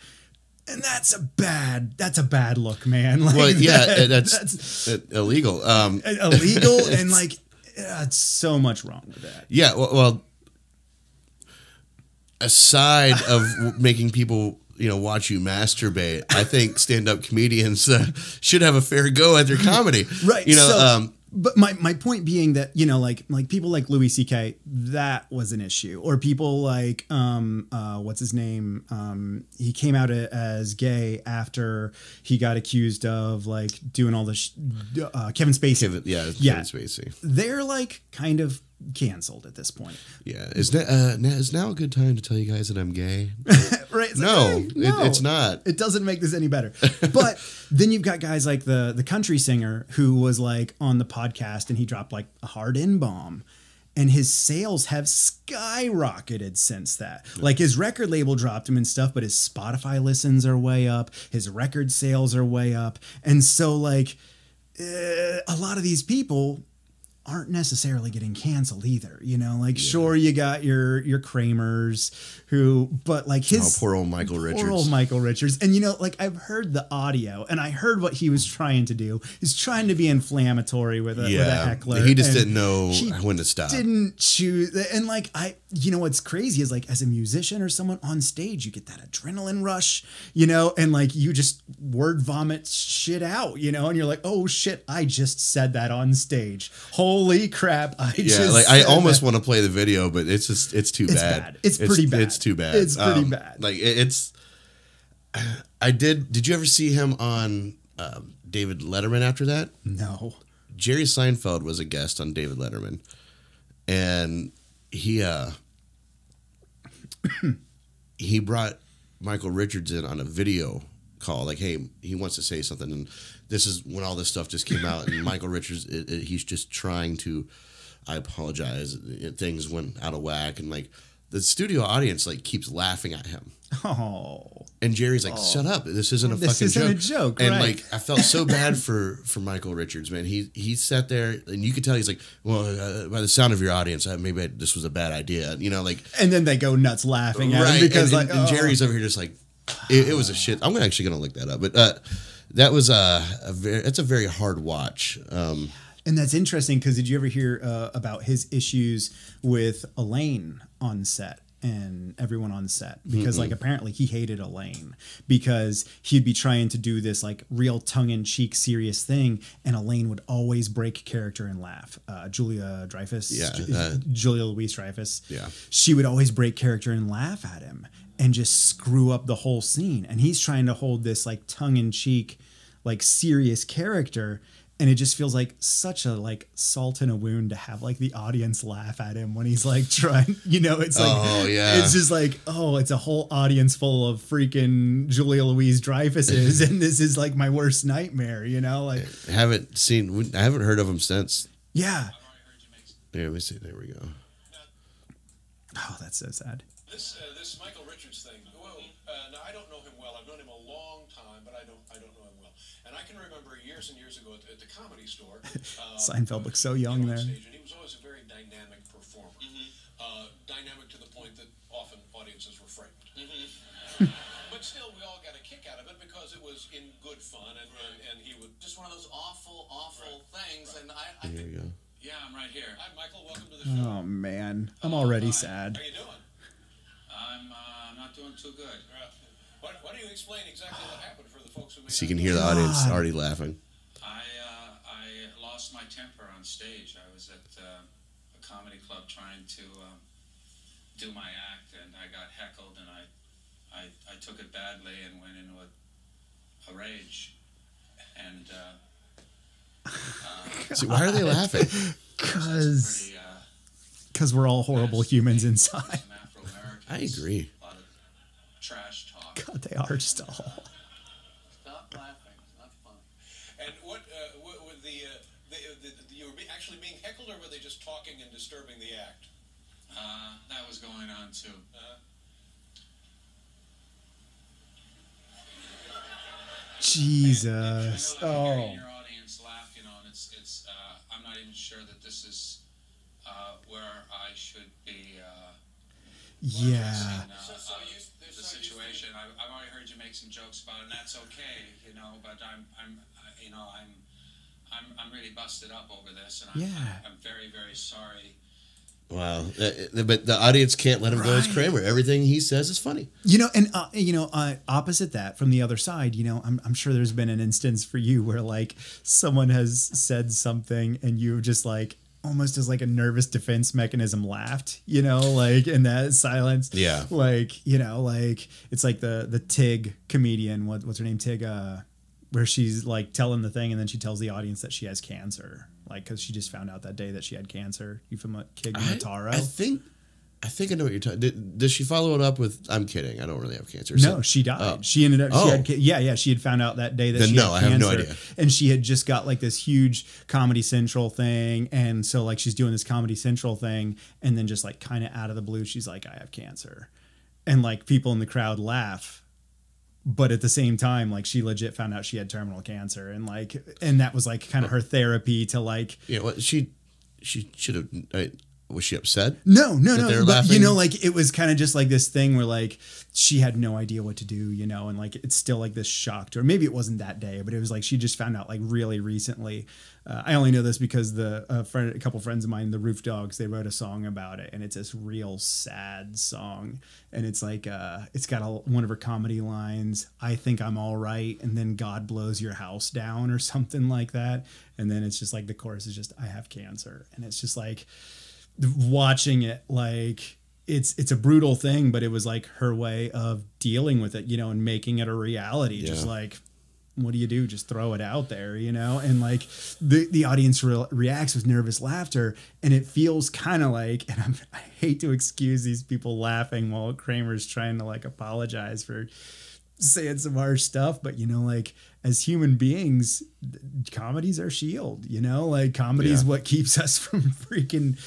And that's a bad look, man. Like, well, yeah, that's illegal. Illegal and like, it's so much wrong with that. Yeah, well, aside of making people, you know, watch you masturbate, I think stand-up comedians should have a fair go at their comedy. Right. You know, so, but my point being that, you know, like people like Louis C.K., that was an issue. Or people like, what's his name? He came out as gay after he got accused of like doing all this, Kevin Spacey. Kevin Spacey. They're like kind of canceled at this point. Yeah. Is now a good time to tell you guys that I'm gay? Right? It's No, like, hey, it's not. It doesn't make this any better. But then you've got guys like the country singer who was like on the podcast and he dropped like a hard N-bomb. And his sales have skyrocketed since that. Like his record label dropped him and stuff, but his Spotify listens are way up. His record sales are way up. And so like a lot of these people aren't necessarily getting canceled either, you know, like sure you got your Kramers who, but like his poor old Michael Richards. And you know, like I've heard the audio and I heard what he was trying to do. He's trying to be inflammatory with a heckler. He just didn't know when to stop. Didn't choose. And like you know what's crazy is like as a musician or someone on stage, you get that adrenaline rush, you know, and like you just word vomit shit out, you know, and you're like, oh shit, I just said that on stage. Holy crap! I almost want to play the video, but it's too bad. It's pretty bad. It's too bad. It's pretty bad. Like it's. Did you ever see him on David Letterman after that? No. Jerry Seinfeld was a guest on David Letterman, and he brought Michael Richards in on a video call, like, hey, he wants to say something, and this is when all this stuff just came out, and Michael Richards, he's just trying to, I apologize, things went out of whack, and like the studio audience like keeps laughing at him. Oh. And Jerry's like, shut up, this isn't a fucking joke. A joke, and right. like I felt so bad for Michael Richards, man. He sat there, and you could tell he's like, well, by the sound of your audience, maybe this was a bad idea, you know, like. And then they go nuts laughing at him because and Jerry's over here just like, it was a shit. I'm actually gonna look that up, but that was it's a very hard watch. And that's interesting because did you ever hear about his issues with Elaine on set and everyone on set? Because like apparently he hated Elaine because he'd be trying to do this like real tongue-in-cheek serious thing, and Elaine would always break character and laugh. Julia Louis-Dreyfus. Yeah, she would always break character and laugh at him and just screw up the whole scene. And he's trying to hold this like tongue-in-cheek, like serious character. And it just feels like such a like salt in a wound to have like the audience laugh at him when he's like trying, you know, it's like, it's just like, oh, it's a whole audience full of freaking Julia Louis-Dreyfuses. And this is like my worst nightmare, you know, like. I haven't heard of him since. Yeah. Yeah, let me see. There we go. Oh, that's so sad. This Michael Richards thing. Well, now I don't know him well. I've known him a long time, but I don't know him well. And I can remember years and years ago at the Comedy Store. Seinfeld looks so young there. Stage, and he was always a very dynamic performer. Dynamic to the point that often audiences were frightened. But still, we all got a kick out of it because it was in good fun, and he would just one of those awful things. And I There you go. yeah, I'm right here. Hi, Michael. Welcome to the show. Oh man, I'm already sad. How you doing? I'm not doing too good. Why don't you explain exactly what happened for the folks who may So you can not hear the know? audience already laughing. I lost my temper on stage. I was at a comedy club trying to do my act, and I got heckled, and I took it badly and went into a rage. And See, why are they laughing? Because we're all horrible humans inside. some Afro-Americans, I agree. A lot of trash talk. God, they are just all. Stop laughing. It's not funny. And what with you were actually being heckled, or were they just talking and disturbing the act? That was going on too. Jesus. I know that Oh. hearing your audience laugh, you know, and it's I'm not even sure that this is where I should be Yeah. addressing, the situation. I've already heard you make some jokes about it, and that's okay, you know. But I'm really busted up over this, and I'm very, very sorry. Wow. But the audience can't let him go as Kramer. Everything he says is funny. You know, and opposite that, from the other side, you know, I'm sure there's been an instance for you where like someone has said something and you just like almost as like a nervous defense mechanism laughed, you know, like in that silence. Yeah. Like, you know, like it's like the Tig comedian, what's her name, Tig, where she's like telling the thing and then she tells the audience that she has cancer. Like, because she just found out that day that she had cancer. You from Tig Notaro? I think I know what you're talking. Does she follow it up with? I'm kidding. I don't really have cancer. No, she died. Oh. She ended up. Oh. She had. She had found out that day that Then she no, had I have cancer. no idea. And she had just got like this huge Comedy Central thing, and so like she's doing this Comedy Central thing, and then just like kind of out of the blue, she's like, "I have cancer," and like people in the crowd laugh. But at the same time, like she legit found out she had terminal cancer, and that was like kind of her therapy to like. Yeah, well, she should have. Was she upset? No. They're But laughing? you know, like it was kind of just like this thing where like she had no idea what to do, you know, and like it's still like this shock to her. Maybe it wasn't that day, but it was like she just found out like really recently. I only know this because a couple friends of mine, the Roof Dogs, they wrote a song about it, and it's this real sad song, and it's like it's got one of her comedy lines, "I think I'm all right," and then "God blows your house down" or something like that, and then it's just like the chorus is just "I have cancer," and it's just like. Watching it, like it's a brutal thing, but it was like her way of dealing with it, you know, and making it a reality. Yeah. Just like, what do you do? Just throw it out there, you know? And like the audience reacts with nervous laughter, and it feels kind of like, and I hate to excuse these people laughing while Kramer's trying to like apologize for saying some harsh stuff, but you know, like as human beings, comedy's our shield, you know, like comedy is what keeps us from freaking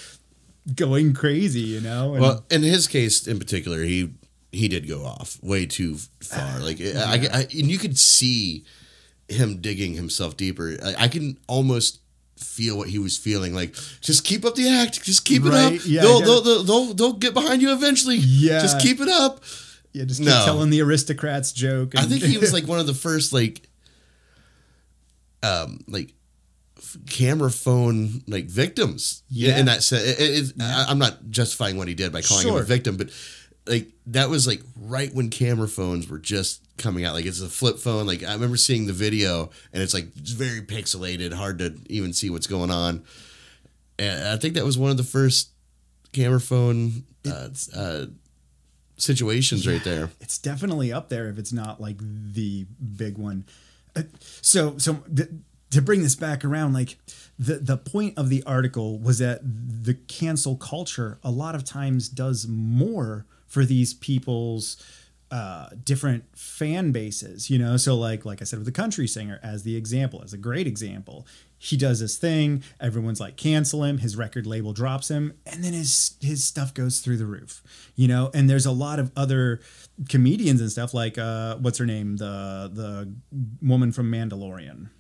going crazy, you know. And Well, in his case in particular, he did go off way too far. Like, and you could see him digging himself deeper. I can almost feel what he was feeling. Like, just keep up the act. Just keep it Right, up. yeah, They'll get behind you eventually. Yeah. Just keep it up. yeah, just keep telling the aristocrats joke. And I think he was like one of the first like camera phone like victims. Yeah. In that sense, I'm not justifying what he did by calling him a victim, but like that was like right when camera phones were just coming out. Like it's a flip phone. Like I remember seeing the video, and it's like very pixelated, hard to even see what's going on. And I think that was one of the first camera phone situations right there. It's definitely up there if it's not like the big one. To bring this back around, like the point of the article was that the cancel culture a lot of times does more for these people's different fan bases, you know? So like I said, with the country singer as the example, as a great example, he does this thing. Everyone's like, cancel him. His record label drops him. And then his stuff goes through the roof, you know? And there's a lot of other comedians and stuff like, what's her name? The woman from Mandalorian.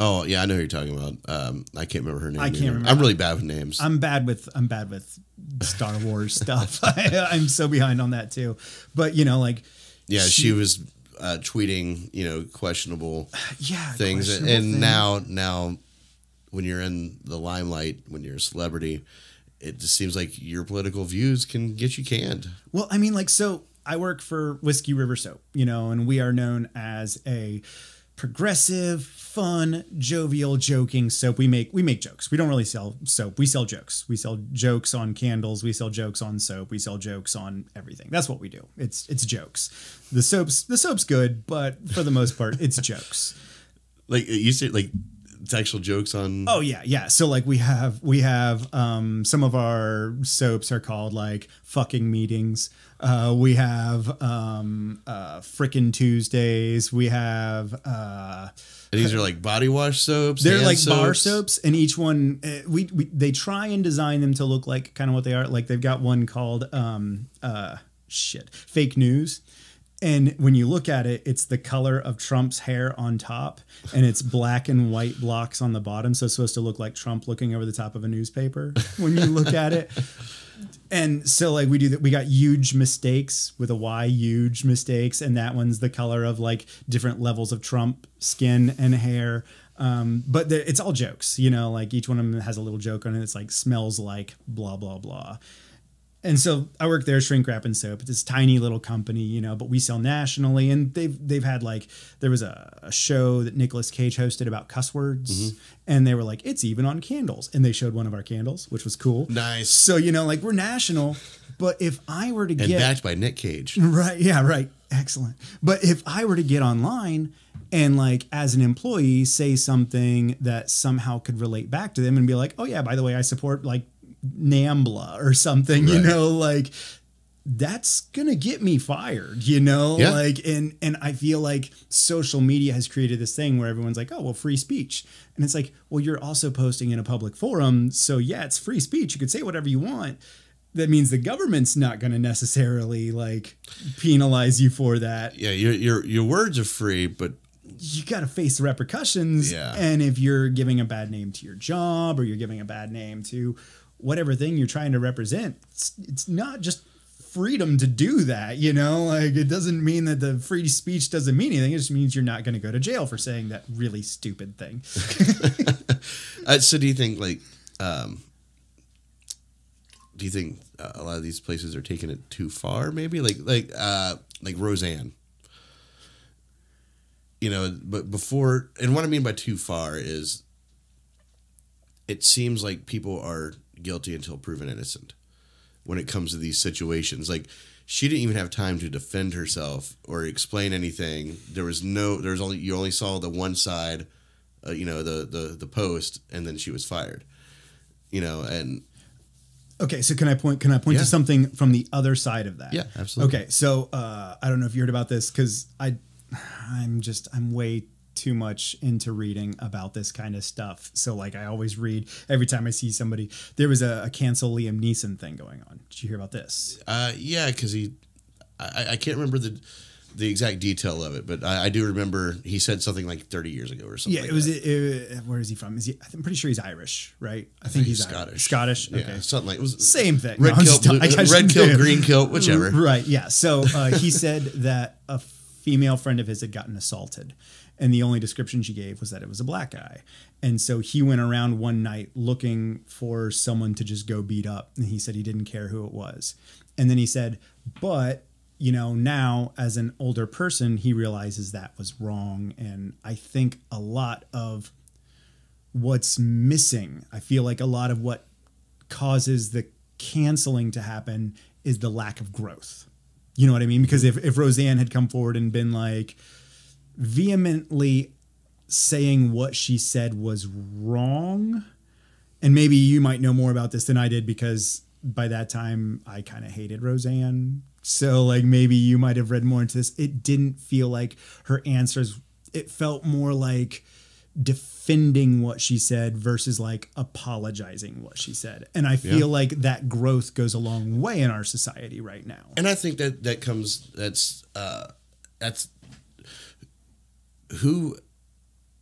Oh yeah, I know who you're talking about. I can't remember her name. I can't remember. I'm really bad with names. I'm bad with Star Wars stuff. I'm so behind on that too. But you know, like she was tweeting, you know, questionable things, questionable and thing. now when you're in the limelight, when you're a celebrity, it just seems like your political views can get you canned. Well, I mean, like, so I work for Whiskey River Soap, you know, and we are known as a progressive, fun, jovial, joking soap. We make jokes. We don't really sell soap. We sell jokes. We sell jokes on candles. We sell jokes on soap. We sell jokes on everything. That's what we do. It's jokes. The soap's good, but for the most part, it's jokes. Like you said, like it's actual jokes on. Oh yeah. So like we have some of our soaps are called like fucking meetings. We have frickin' Tuesdays. We have and these are like body wash soaps. They're like bar soaps, and each one they try and design them to look like kind of what they are. Like they've got one called fake news. And when you look at it, it's the color of Trump's hair on top, and it's black and white blocks on the bottom. So it's supposed to look like Trump looking over the top of a newspaper when you look at it. And so like we do that. We got huge mistakes with a Y, huge mistakes. And that one's the color of like different levels of Trump skin and hair. But it's all jokes, you know, like each one of them has a little joke on it. It's like smells like blah, blah, blah. And so I work there, Shrink Wrap and Soap. It's this tiny little company, you know, but we sell nationally. And they've had like, there was a show that Nicolas Cage hosted about cuss words. Mm-hmm. And they were like, it's even on candles. And they showed one of our candles, which was cool. Nice. So, you know, like we're national. But if I were to and backed by Nick Cage. Right. Yeah, right. Excellent. But if I were to get online and like as an employee say something that somehow could relate back to them and be like, oh yeah, by the way, I support like NAMBLA or something, right. You know, like that's gonna get me fired, you know, yeah. Like and I feel like social media has created this thing where everyone's like, oh well, free speech, and it's like, well, you're also posting in a public forum, so yeah, it's free speech, you could say whatever you want. That means the government's not going to necessarily like penalize you for that. Yeah, your words are free, but you got to face the repercussions. Yeah. And if you're giving a bad name to your job or you're giving a bad name to whatever thing you're trying to represent, it's not just freedom to do that, you know, like it doesn't mean that the free speech doesn't mean anything. It just means you're not going to go to jail for saying that really stupid thing. So do you think like, do you think a lot of these places are taking it too far? Maybe like Roseanne, you know, but before, and what I mean by too far is it seems like people are guilty until proven innocent when it comes to these situations. Like she didn't even have time to defend herself or explain anything. You only saw the one side, you know, the post, and then she was fired, you know, and. Okay, so can I point yeah. to something from the other side of that? Yeah, absolutely. Okay, so I don't know if you heard about this because I'm way too much into reading about this kind of stuff. So like I always read every time I see somebody. There was a cancel Liam Neeson thing going on. Did you hear about this? Yeah, because I can't remember the exact detail of it, but I do remember he said something like 30 years ago or something. Yeah, where is he from? I'm pretty sure he's Irish, right? I think he's Scottish. Scottish? Okay. Yeah, something like it was same thing. Red kilt, green kilt, whichever. Right, yeah. So he said that a female friend of his had gotten assaulted, and the only description she gave was that it was a black guy. And so he went around one night looking for someone to just go beat up, and he said he didn't care who it was. And then he said, but you know, now as an older person, he realizes that was wrong. And I think a lot of what's missing, I feel like a lot of what causes the canceling to happen is the lack of growth. You know what I mean? Because if Roseanne had come forward and been like vehemently saying what she said was wrong, and maybe you might know more about this than I did because by that time I kind of hated Roseanne. So like maybe you might have read more into this. It didn't feel like her answers. It felt more like defending what she said versus like apologizing what she said. And I feel like that growth goes a long way in our society right now. And I think that's who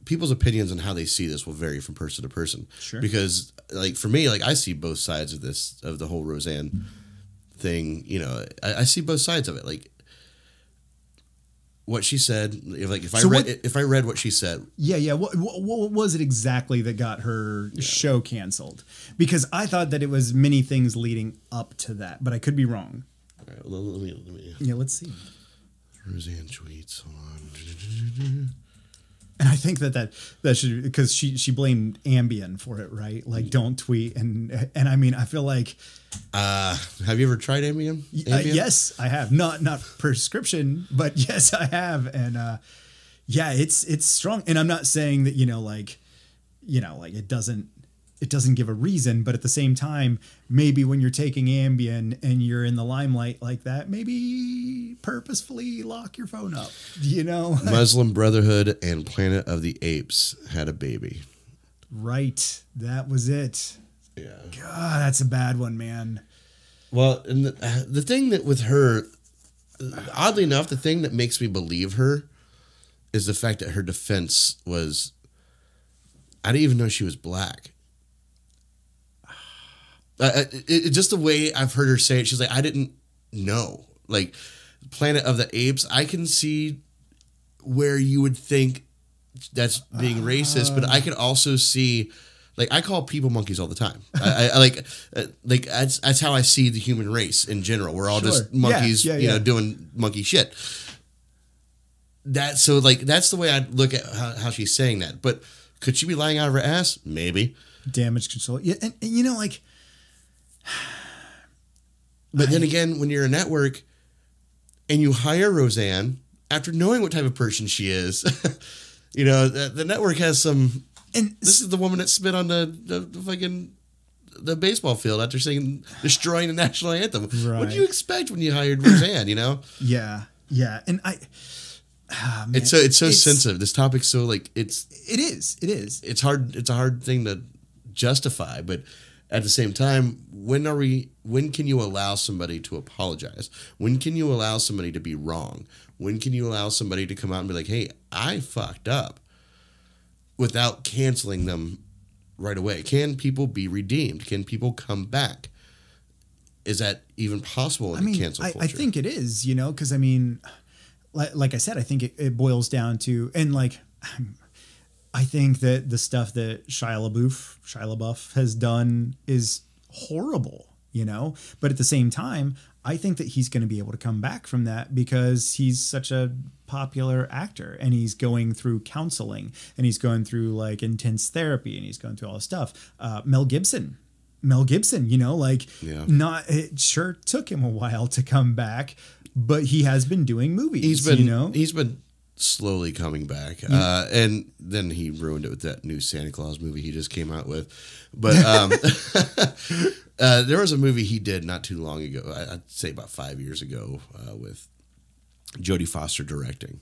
people's opinions on how they see this will vary from person to person. Sure. Because like for me, like I see both sides of this, of the whole Roseanne thing, you know, I see both sides of it. Like what she said. If I read what she said. Yeah. What was it exactly that got her show canceled? Because I thought that it was many things leading up to that, but I could be wrong. All right, let me. Yeah, let's see. Roseanne tweets. Hold on. And I think that should, because she blamed Ambien for it, right? Like, don't tweet, and I mean, I feel like. Have you ever tried Ambien? Yes, I have. Not prescription, but yes, I have, and yeah, it's strong. And I'm not saying that like it doesn't give a reason, but at the same time, maybe when you're taking Ambien and you're in the limelight like that, maybe purposefully lock your phone up, Muslim Brotherhood and Planet of the Apes had a baby. Right. That was it. Yeah. God, that's a bad one, man. Well, and the thing that with her, oddly enough, the thing that makes me believe her is the fact that her defense was, I didn't even know she was black. Just the way I've heard her say it, she's like, I didn't know. Like, Planet of the Apes, I can see where you would think that's being racist, but I could also see, like, I call people monkeys all the time. I like that's how I see the human race in general. We're all just monkeys, doing monkey shit. That's the way I look at how she's saying that. But could she be lying out of her ass? Maybe. Damage control. Yeah, and like. But then again, when you're a network and you hire Roseanne after knowing what type of person she is, the network has some. And this is the woman that spit on the fucking the baseball field after destroying the national anthem. Right. What do you expect when you hired Roseanne? Yeah, and man, it's so sensitive. This topic's so like it is. It's hard. It's a hard thing to justify, but. At the same time, when can you allow somebody to apologize? When can you allow somebody to be wrong? When can you allow somebody to come out and be like, hey, I fucked up, without canceling them right away? Can people be redeemed? Can people come back? Is that even possible in the cancel culture? I think it is, because I mean, like I said, I think it boils down to, and like, I think that the stuff that Shia LaBeouf has done is horrible, but at the same time, I think that he's going to be able to come back from that because he's such a popular actor and he's going through counseling and he's going through like intense therapy and he's going through all this stuff. Mel Gibson, it sure took him a while to come back, but he has been doing movies. He's been slowly coming back, and then he ruined it with that new Santa Claus movie he just came out with. But there was a movie he did not too long ago, I'd say about 5 years ago, with Jodie Foster directing.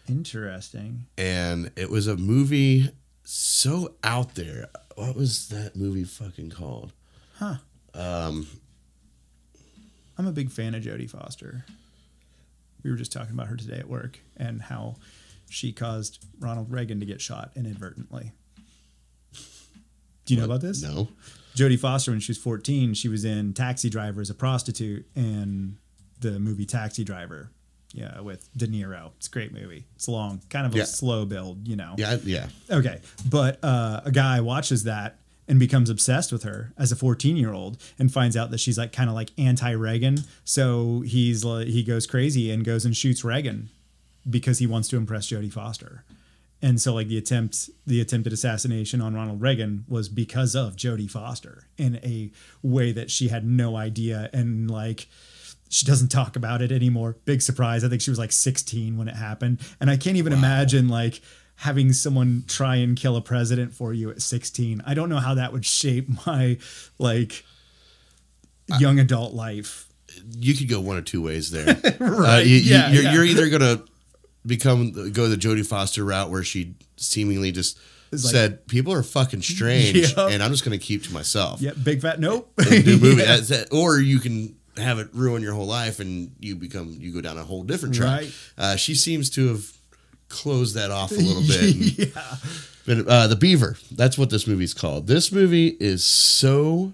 Interesting. And it was a movie so out there. What was that movie fucking called? Huh. I'm a big fan of Jodie Foster. We were just talking about her today at work and how she caused Ronald Reagan to get shot inadvertently. Do you know about this? No. Jodie Foster, when she was 14, she was in Taxi Driver as a prostitute in the movie Taxi Driver. Yeah, with De Niro. It's a great movie. It's long, kind of a slow build, Yeah. Okay, but a guy watches that and becomes obsessed with her as a 14-year-old and finds out that she's like kind of like anti-Reagan. So he goes crazy and goes and shoots Reagan because he wants to impress Jodie Foster. And so like the attempted assassination on Ronald Reagan was because of Jodie Foster in a way that she had no idea. And like, she doesn't talk about it anymore. Big surprise. I think she was like 16 when it happened. And I can't even imagine like having someone try and kill a president for you at 16. I don't know how that would shape my like young adult life. You could go one or two ways there. Right. You're either going to go the Jodie Foster route where she seemingly just said, people are fucking strange and I'm just going to keep to myself. Yeah. Big fat nope. And do movie. Or you can have it ruin your whole life and you go down a whole different track. Right. She seems to have closed that off a little bit. But The Beaver, that's what this movie's called. This movie is so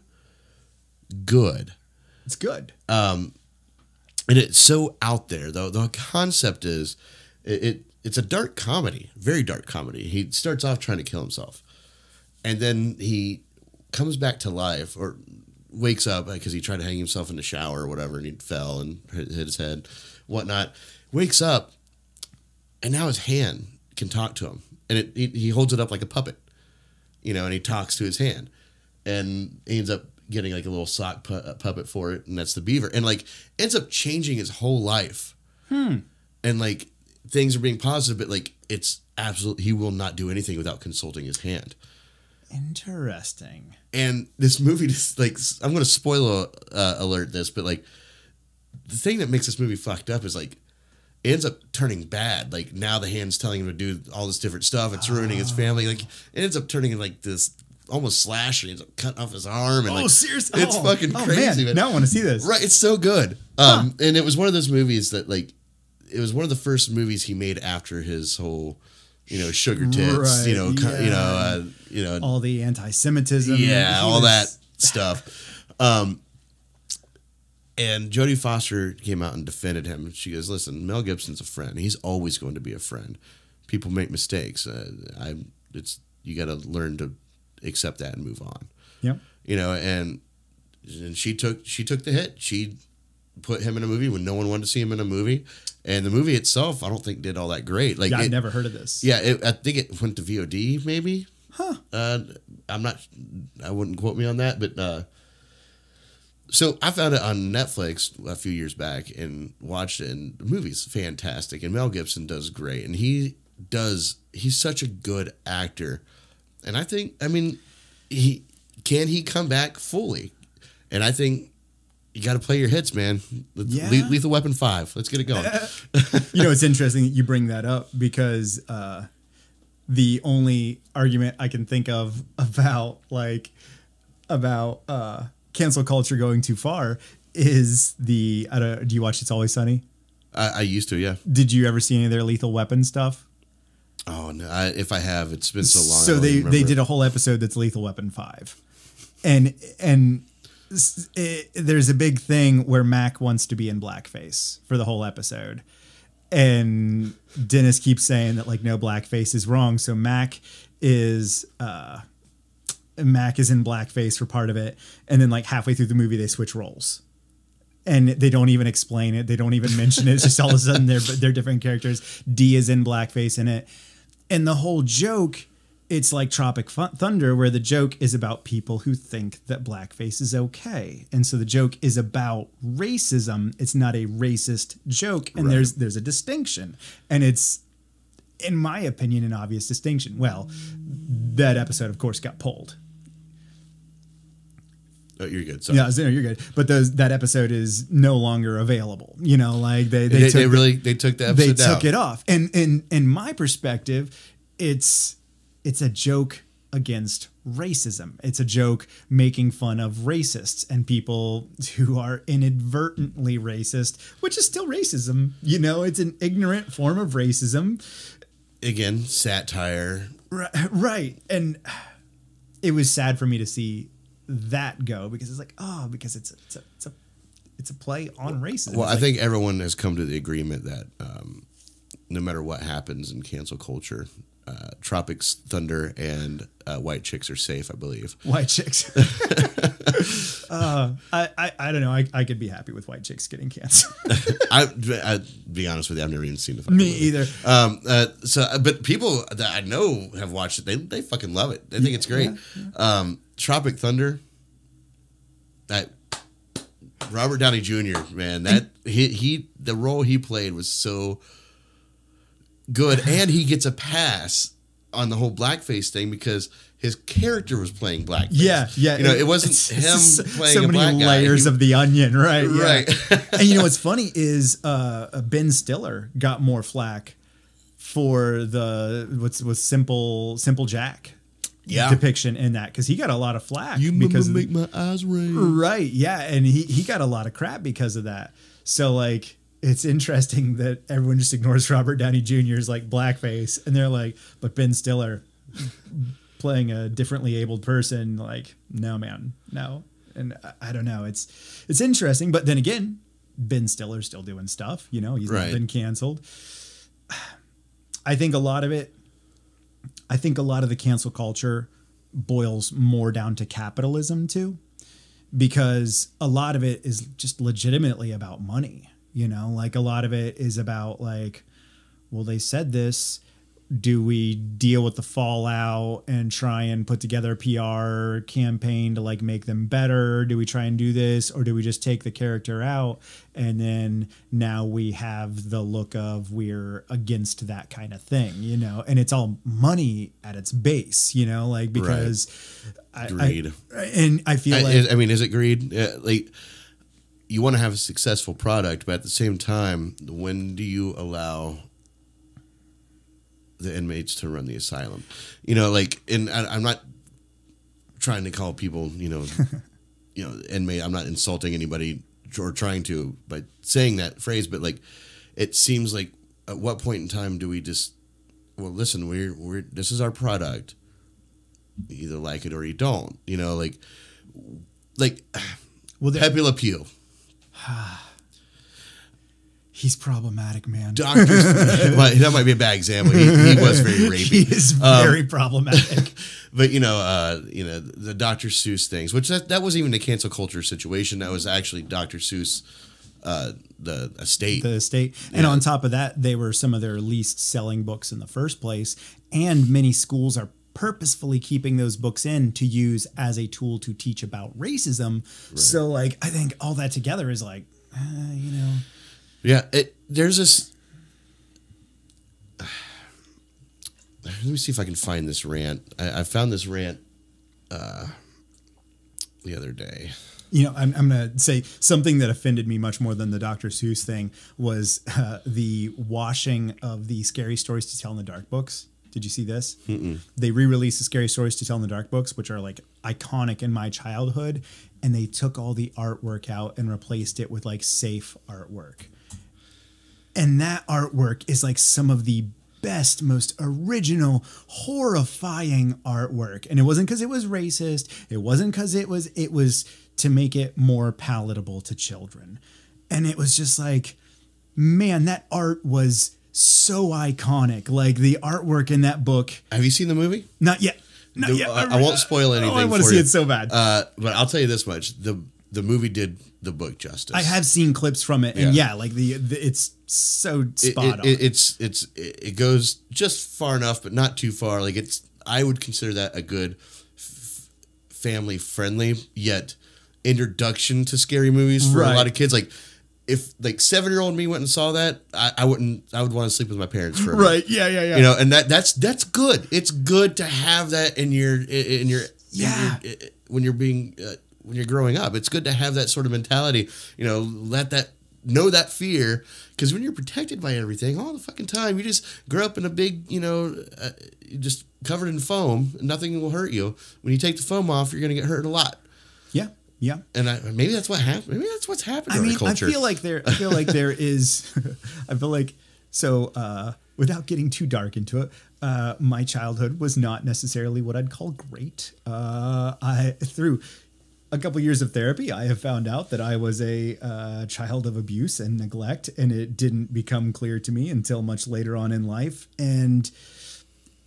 good. It's good. And it's so out there, though. The concept is it's a dark comedy, very dark comedy. He starts off trying to kill himself, and then he comes back to life or wakes up because he tried to hang himself in the shower or whatever, and he fell and hit his head, whatnot. Wakes up, and now his hand can talk to him, and he holds it up like a puppet, and he talks to his hand, and he ends up getting like a little sock puppet for it, and that's the beaver, and like ends up changing his whole life. And like things are being positive, but like it's absolutely, he will not do anything without consulting his hand. Interesting. And this movie just like, I'm going to spoiler alert this, but like the thing that makes this movie fucked up is like it ends up turning bad. Like now the hand's telling him to do all this different stuff. It's ruining his family. Like it ends up turning like this almost slasher. He ends up cutting off his arm. And Seriously? It's fucking crazy. Man. Now I want to see this. Right. It's so good. And it was one of those movies that like, it was one of the first movies he made after his whole, sugar tits, right, all the anti-Semitism. Yeah. All that stuff. And Jodie Foster came out and defended him. She goes, listen, Mel Gibson's a friend. He's always going to be a friend. People make mistakes. You got to learn to accept that and move on. Yep. And she took the hit. She put him in a movie when no one wanted to see him in a movie. And the movie itself, I don't think did all that great. Like, I've never heard of this. Yeah, I think it went to VOD maybe. Huh. I wouldn't quote me on that, but so I found it on Netflix a few years back and watched it, and the movie's fantastic, and Mel Gibson does great, and he's such a good actor, and I think, he come back fully, and I think you got to play your hits, man. Yeah. Lethal Weapon 5. Let's get it going. It's interesting that you bring that up because the only argument I can think of about cancel culture going too far is do you watch It's Always Sunny? I used to, yeah. Did you ever see any of their Lethal Weapon stuff? Oh no! If I have, it's been so long. So they did a whole episode that's Lethal Weapon 5, and there's a big thing where Mac wants to be in blackface for the whole episode, and Dennis keeps saying that like no, blackface is wrong. So Mac is in blackface for part of it, and then like halfway through the movie they switch roles. And they don't even explain it. They don't even mention it. It's just all of a sudden they're different characters. D is in blackface in it. And the whole joke, it's like Tropic Thunder, where the joke is about people who think that blackface is okay. And so the joke is about racism. It's not a racist joke. And Right. there's a distinction. And it's, in my opinion, an obvious distinction. Well, that episode, of course, got pulled. Oh, you're good. Sorry. Yeah, no, you're good. But that episode is no longer available. Like they They took the episode they down. took it off. And in my perspective, it's a joke against racism. It's a joke making fun of racists and people who are inadvertently racist, which is still racism. It's an ignorant form of racism. Again, satire. Right. And it was sad for me to see that go because it's like, because it's a play on racism. Well, I think everyone has come to the agreement that no matter what happens in cancel culture, Tropic Thunder and White Chicks are safe, I believe. White Chicks. I don't know. I could be happy with White Chicks getting canceled. I'd be honest with you, I've never even seen the fucking Me movie. either. But people that I know have watched it. They fucking love it. They think it's great. Yeah. Tropic Thunder. Robert Downey Jr. Man, the role he played was so good, and he gets a pass on the whole blackface thing because his character was playing blackface. Yeah. It wasn't him playing so a black many guy. layers of the onion, right? Right. Yeah. And what's funny is Ben Stiller got more flack for the what's Simple Jack. Depiction in that because he got a lot of flack because make my eyes rain. Right, yeah, and he got a lot of crap because of that. So like it's interesting that everyone just ignores Robert Downey Jr.'s like blackface, and they're like, but Ben Stiller playing a differently abled person, like, no, man, no. And I don't know, it's interesting, but then again, Ben Stiller's still doing stuff. He's not Right. been canceled. I think a lot of the cancel culture boils more down to capitalism too, because a lot of it is just legitimately about money. You know, like a lot of it is about like, well, they said this. Do we deal with the fallout and try and put together a PR campaign to like make them better? Do we try and do this, or do we just take the character out and then now we have the look of we're against that kind of thing, you know? And it's all money at its base, you know, like because greed. I feel like I mean, is it greed? Like you want to have a successful product, but at the same time, when do you allow the inmates to run the asylum? You know, like, and I'm not trying to call people, you know, inmate. I'm not insulting anybody or trying to by saying that phrase, but like, it seems like at what point in time do we just, well, listen, we're this is our product. You either like it or you don't. You know, like well, Pepe Le Pew. He's problematic, man. Doctors, well, that might be a bad example. He was very rapey. He is very problematic. But the Dr. Seuss things, which that wasn't even a cancel culture situation. That was actually Dr. Seuss, the estate. The estate. And on top of that, they were some of their least selling books in the first place. And many schools are purposefully keeping those books in to use as a tool to teach about racism. Right. So like, I think all that together is like, you know. Yeah, there's this. Let me see if I can find this rant. I found this rant the other day. You know, I'm going to say something that offended me much more than the Dr. Seuss thing was the washing of the Scary Stories to Tell in the Dark books. Did you see this? Mm-mm. They re-released the Scary Stories to Tell in the Dark books, which are like iconic in my childhood, and they took all the artwork out and replaced it with like safe artwork. And that artwork is like some of the best, most original, horrifying artwork. And it wasn't because it was racist. It wasn't because it was to make it more palatable to children. And it was just like, man, that art was so iconic. Like the artwork in that book. Have you seen the movie? Not yet. Not yet. I won't spoil anything. I want to see it so bad. But I'll tell you this much: the movie did the book justice. I have seen clips from it, and like it's so spot on. It goes just far enough, but not too far. Like I would consider that a good family friendly yet introduction to scary movies for a lot of kids. Like if like 7-year-old me went and saw that, I would want to sleep with my parents for a minute. Right. Yeah. You know, and that's good. It's good to have that in your when you're being when you're growing up. It's good to have that sort of mentality. You know, know that fear, because when you're protected by everything all the fucking time, you just grow up in a big, just covered in foam. Nothing will hurt you. When you take the foam off, you're going to get hurt a lot. Yeah. Yeah. And maybe that's what happened. Maybe that's what's happened to our culture. I feel like there is, without getting too dark into it, my childhood was not necessarily what I'd call great. Through a couple years of therapy, I have found out that I was a child of abuse and neglect, and it didn't become clear to me until much later on in life. And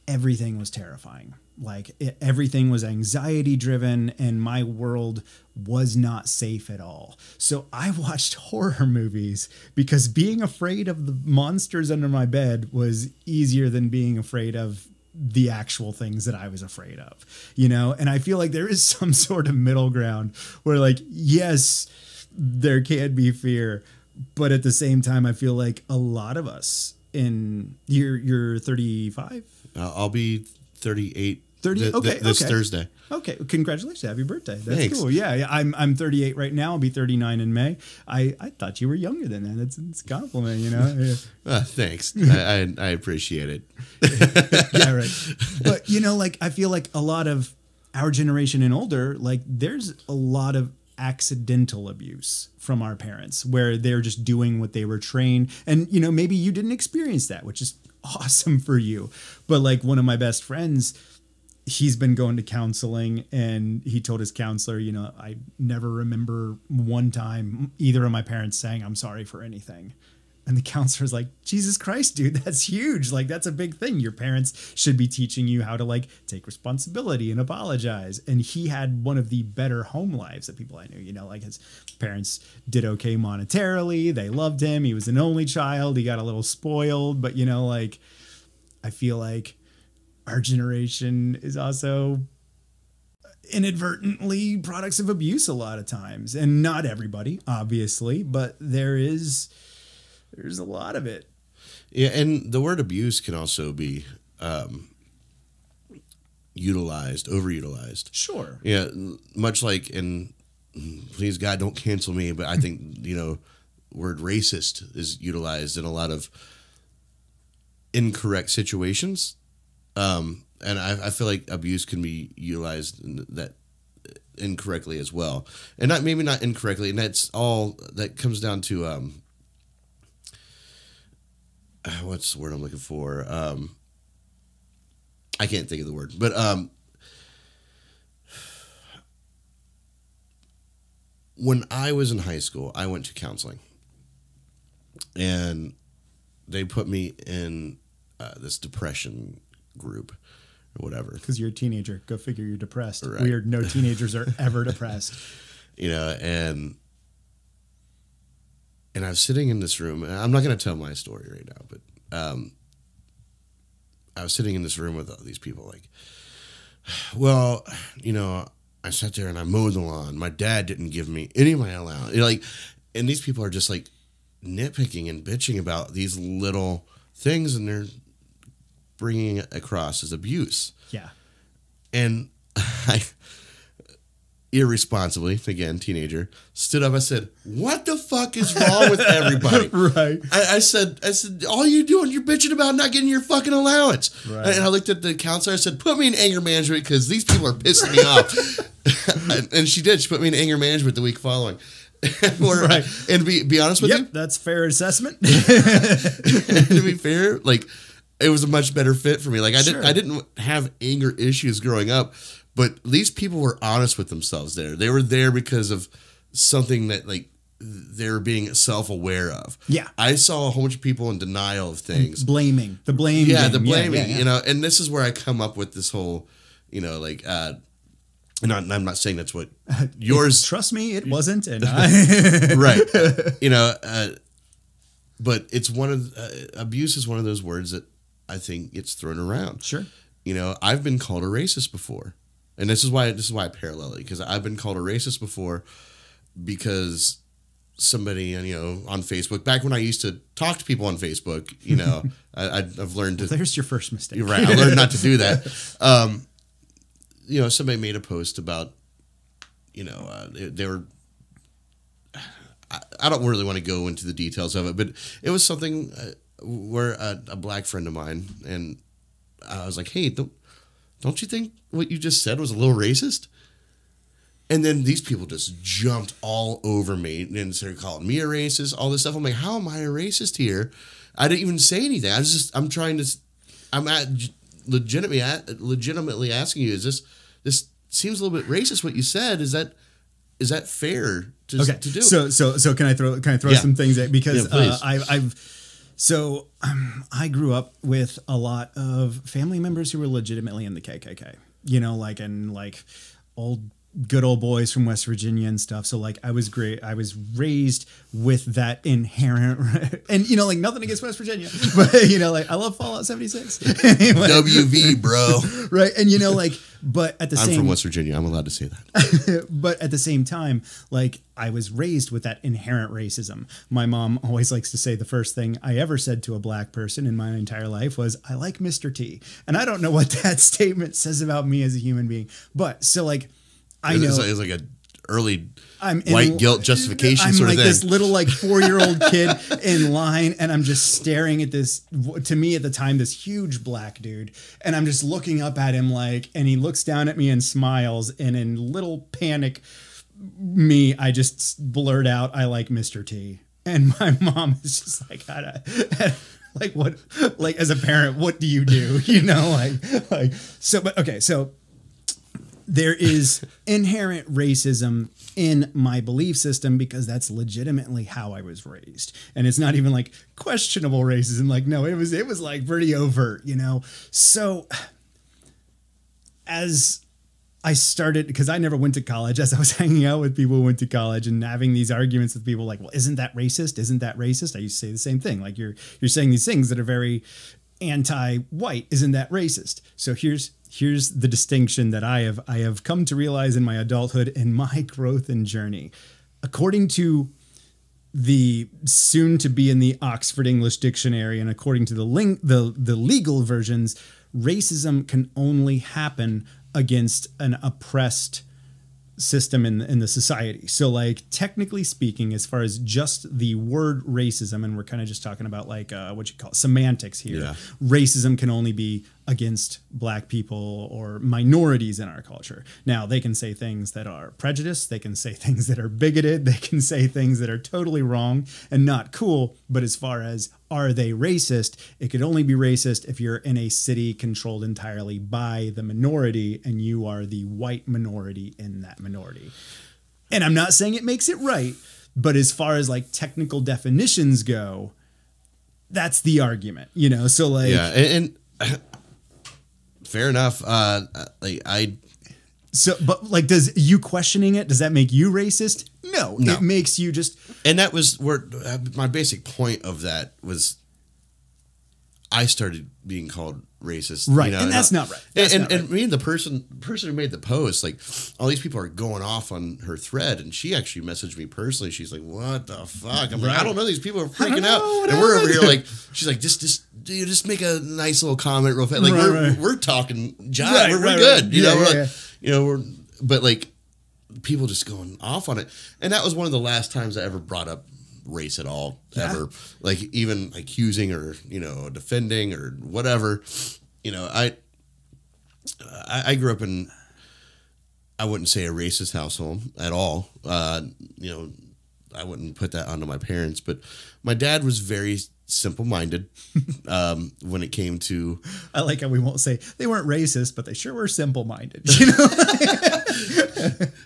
everything was terrifying. Like everything was anxiety driven, and my world was not safe at all. So I watched horror movies because being afraid of the monsters under my bed was easier than being afraid of the actual things that I was afraid of, you know? And I feel like there is some sort of middle ground where, like, yes, there can be fear, but at the same time, I feel like a lot of us you're 35? I'll be 38 this Thursday. Okay, congratulations! Happy birthday! That's Thanks. Cool. Yeah, I'm 38 right now. I'll be 39 in May. I thought you were younger than that. It's a compliment, you know. Yeah. Thanks. I appreciate it. Yeah, right. But like I feel like a lot of our generation and older, like there's a lot of accidental abuse from our parents where they're just doing what they were trained, and maybe you didn't experience that, which is awesome for you. But like one of my best friends, he's been going to counseling, and he told his counselor, I never remember one time either of my parents saying I'm sorry for anything. And the counselor's like, Jesus Christ, dude, that's huge. Like, that's a big thing. Your parents should be teaching you how to like take responsibility and apologize. And he had one of the better home lives that people I knew, you know, like his parents did okay monetarily. They loved him. He was an only child. He got a little spoiled, but you know, like, I feel like our generation is also inadvertently products of abuse a lot of times, and not everybody, obviously, but there's a lot of it. Yeah, and the word abuse can also be overutilized. Sure. Yeah, much like in, please God, don't cancel me, but I think, you know, word racist is utilized in a lot of incorrect situations. And I feel like abuse can be utilized in that incorrectly as well. And maybe not incorrectly, and that comes down to what's the word I'm looking for? I can't think of the word, but when I was in high school, I went to counseling, and they put me in this depression group or whatever. Because you're a teenager. Go figure, you're depressed. Right. Weird. No teenagers are ever depressed. You know, and I was sitting in this room, and I'm not going to tell my story right now, but I was sitting in this room with all these people like, well, you know, I sat there and I mowed the lawn. My dad didn't give me any of my allowance. You know, like, and these people are just like nitpicking and bitching about these little things, and they're bringing it across as abuse. Yeah. And I irresponsibly, again, teenager, stood up. I said, what the fuck is wrong with everybody? Right. I said, all you doing, you're bitching about not getting your fucking allowance. Right. And I looked at the counselor. I said, put me in anger management because these people are pissing me off. And she did. She put me in anger management the week following. Right. And to be honest with you, that's fair assessment. to be fair, like, it was a much better fit for me. Like, I didn't have anger issues growing up, but these people were honest with themselves there. They were there because of something that, like, they were being self-aware of. Yeah. I saw a whole bunch of people in denial of things. The blaming. Yeah, the blaming, you know, and this is where I come up with this whole, you know, like, and I'm not saying that's what yours... Trust me, it wasn't. And Right. You know, but it's one of... abuse is one of those words that I think gets thrown around. Sure. You know, I've been called a racist before. And this is why I parallel it, because I've been called a racist before because somebody, you know, on Facebook, back when I used to talk to people on Facebook, you know, I've learned to... There's your first mistake. Right. I learned not to do that. You know, somebody made a post about, you know, they were... I don't really want to go into the details of it, but it was something where a black friend of mine, and I was like, hey, don't you think what you just said was a little racist? And then these people just jumped all over me and started calling me a racist, all this stuff. I'm like, how am I a racist here? I didn't even say anything. I'm legitimately asking you, this seems a little bit racist what you said. Is that fair to do? So can I throw some things at, because I grew up with a lot of family members who were legitimately in the KKK, you know, like, and like good old boys from West Virginia and stuff. So like I was raised with that inherent, and you know, like, nothing against West Virginia, but you know, like, I love Fallout 76. Anyway. WV, bro. Right. And you know, like, but at the I'm from West Virginia. I'm allowed to say that. But at the same time, like, I was raised with that inherent racism. My mom always likes to say the first thing I ever said to a black person in my entire life was, I like Mr. T. And I don't know what that statement says about me as a human being. But so like, I know it's like a early white guilt justification I'm sort like of thing. This little like 4-year-old kid in line, and I'm just staring at this, to me at the time, this huge black dude, and I'm just looking up at him like, and he looks down at me and smiles, and in little panic I just blurt out, I like Mr. T. And my mom is just like, like, what, like, as a parent, what do? You know, like, so, but okay, so there is inherent racism in my belief system because that's legitimately how I was raised. And it's not even like questionable racism. Like, no, it was like pretty overt, you know? So as I started, because I never went to college, as I was hanging out with people who went to college and having these arguments with people like, well, isn't that racist? Isn't that racist? I used to say the same thing. Like, you're saying these things that are very anti-white. Isn't that racist? So here's the distinction that I have come to realize in my adulthood and my growth and journey. According to the soon to be in the Oxford English Dictionary, and according to the legal versions, racism can only happen against an oppressed system in the society. So, like, technically speaking, as far as just the word racism, and we're kind of just talking about like what you call it, semantics here, Yeah. racism can only be against black people or minorities in our culture. Now, they can say things that are prejudiced, they can say things that are bigoted, they can say things that are totally wrong and not cool, but as far as are they racist, it could only be racist if you're in a city controlled entirely by the minority and you are the white minority in that minority. And I'm not saying it makes it right, but as far as like technical definitions go, that's the argument, you know? So like, Yeah. And fair enough. So, but like, does you questioning it, does that make you racist? No. It makes you just. And that was where my basic point of that was I started being called racist. Right. You know, and that's not right. That's not right. And me and the person who made the post, like, all these people are going off on her thread, and she actually messaged me personally. She's like, what the fuck? I'm like, I don't know. These people are freaking out. And we're over here like, she's like, just make a nice little comment real fast. Like, we're talking jive. We're good. You know, we're like, you know, but like, people just going off on it. And that was one of the last times I ever brought up race at all, ever. Like, even accusing or, you know, defending or whatever. You know, I grew up in, I wouldn't say a racist household at all. You know, I wouldn't put that onto my parents, but my dad was very simple-minded when it came to. I like how we won't say they weren't racist, but they sure were simple-minded. You know,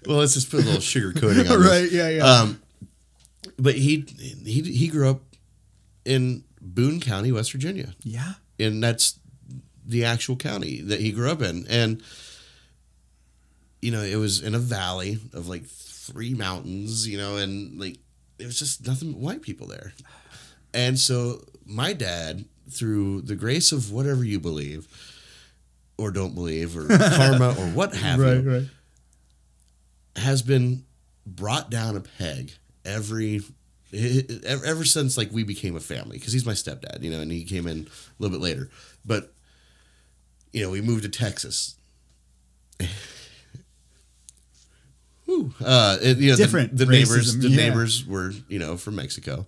well, let's just put a little sugar coating on right? this. Yeah. But he grew up in Boone County, West Virginia. Yeah, and that's the actual county that he grew up in, and you know, it was in a valley of like 3 mountains, you know, and like it was just nothing but white people there. And so my dad, through the grace of whatever you believe or don't believe or karma or what have you, has been brought down a peg ever since like we became a family, because he's my stepdad, you know, and he came in a little bit later. But, you know, we moved to Texas. You know, different the neighbors, racism, neighbors were, you know, from Mexico.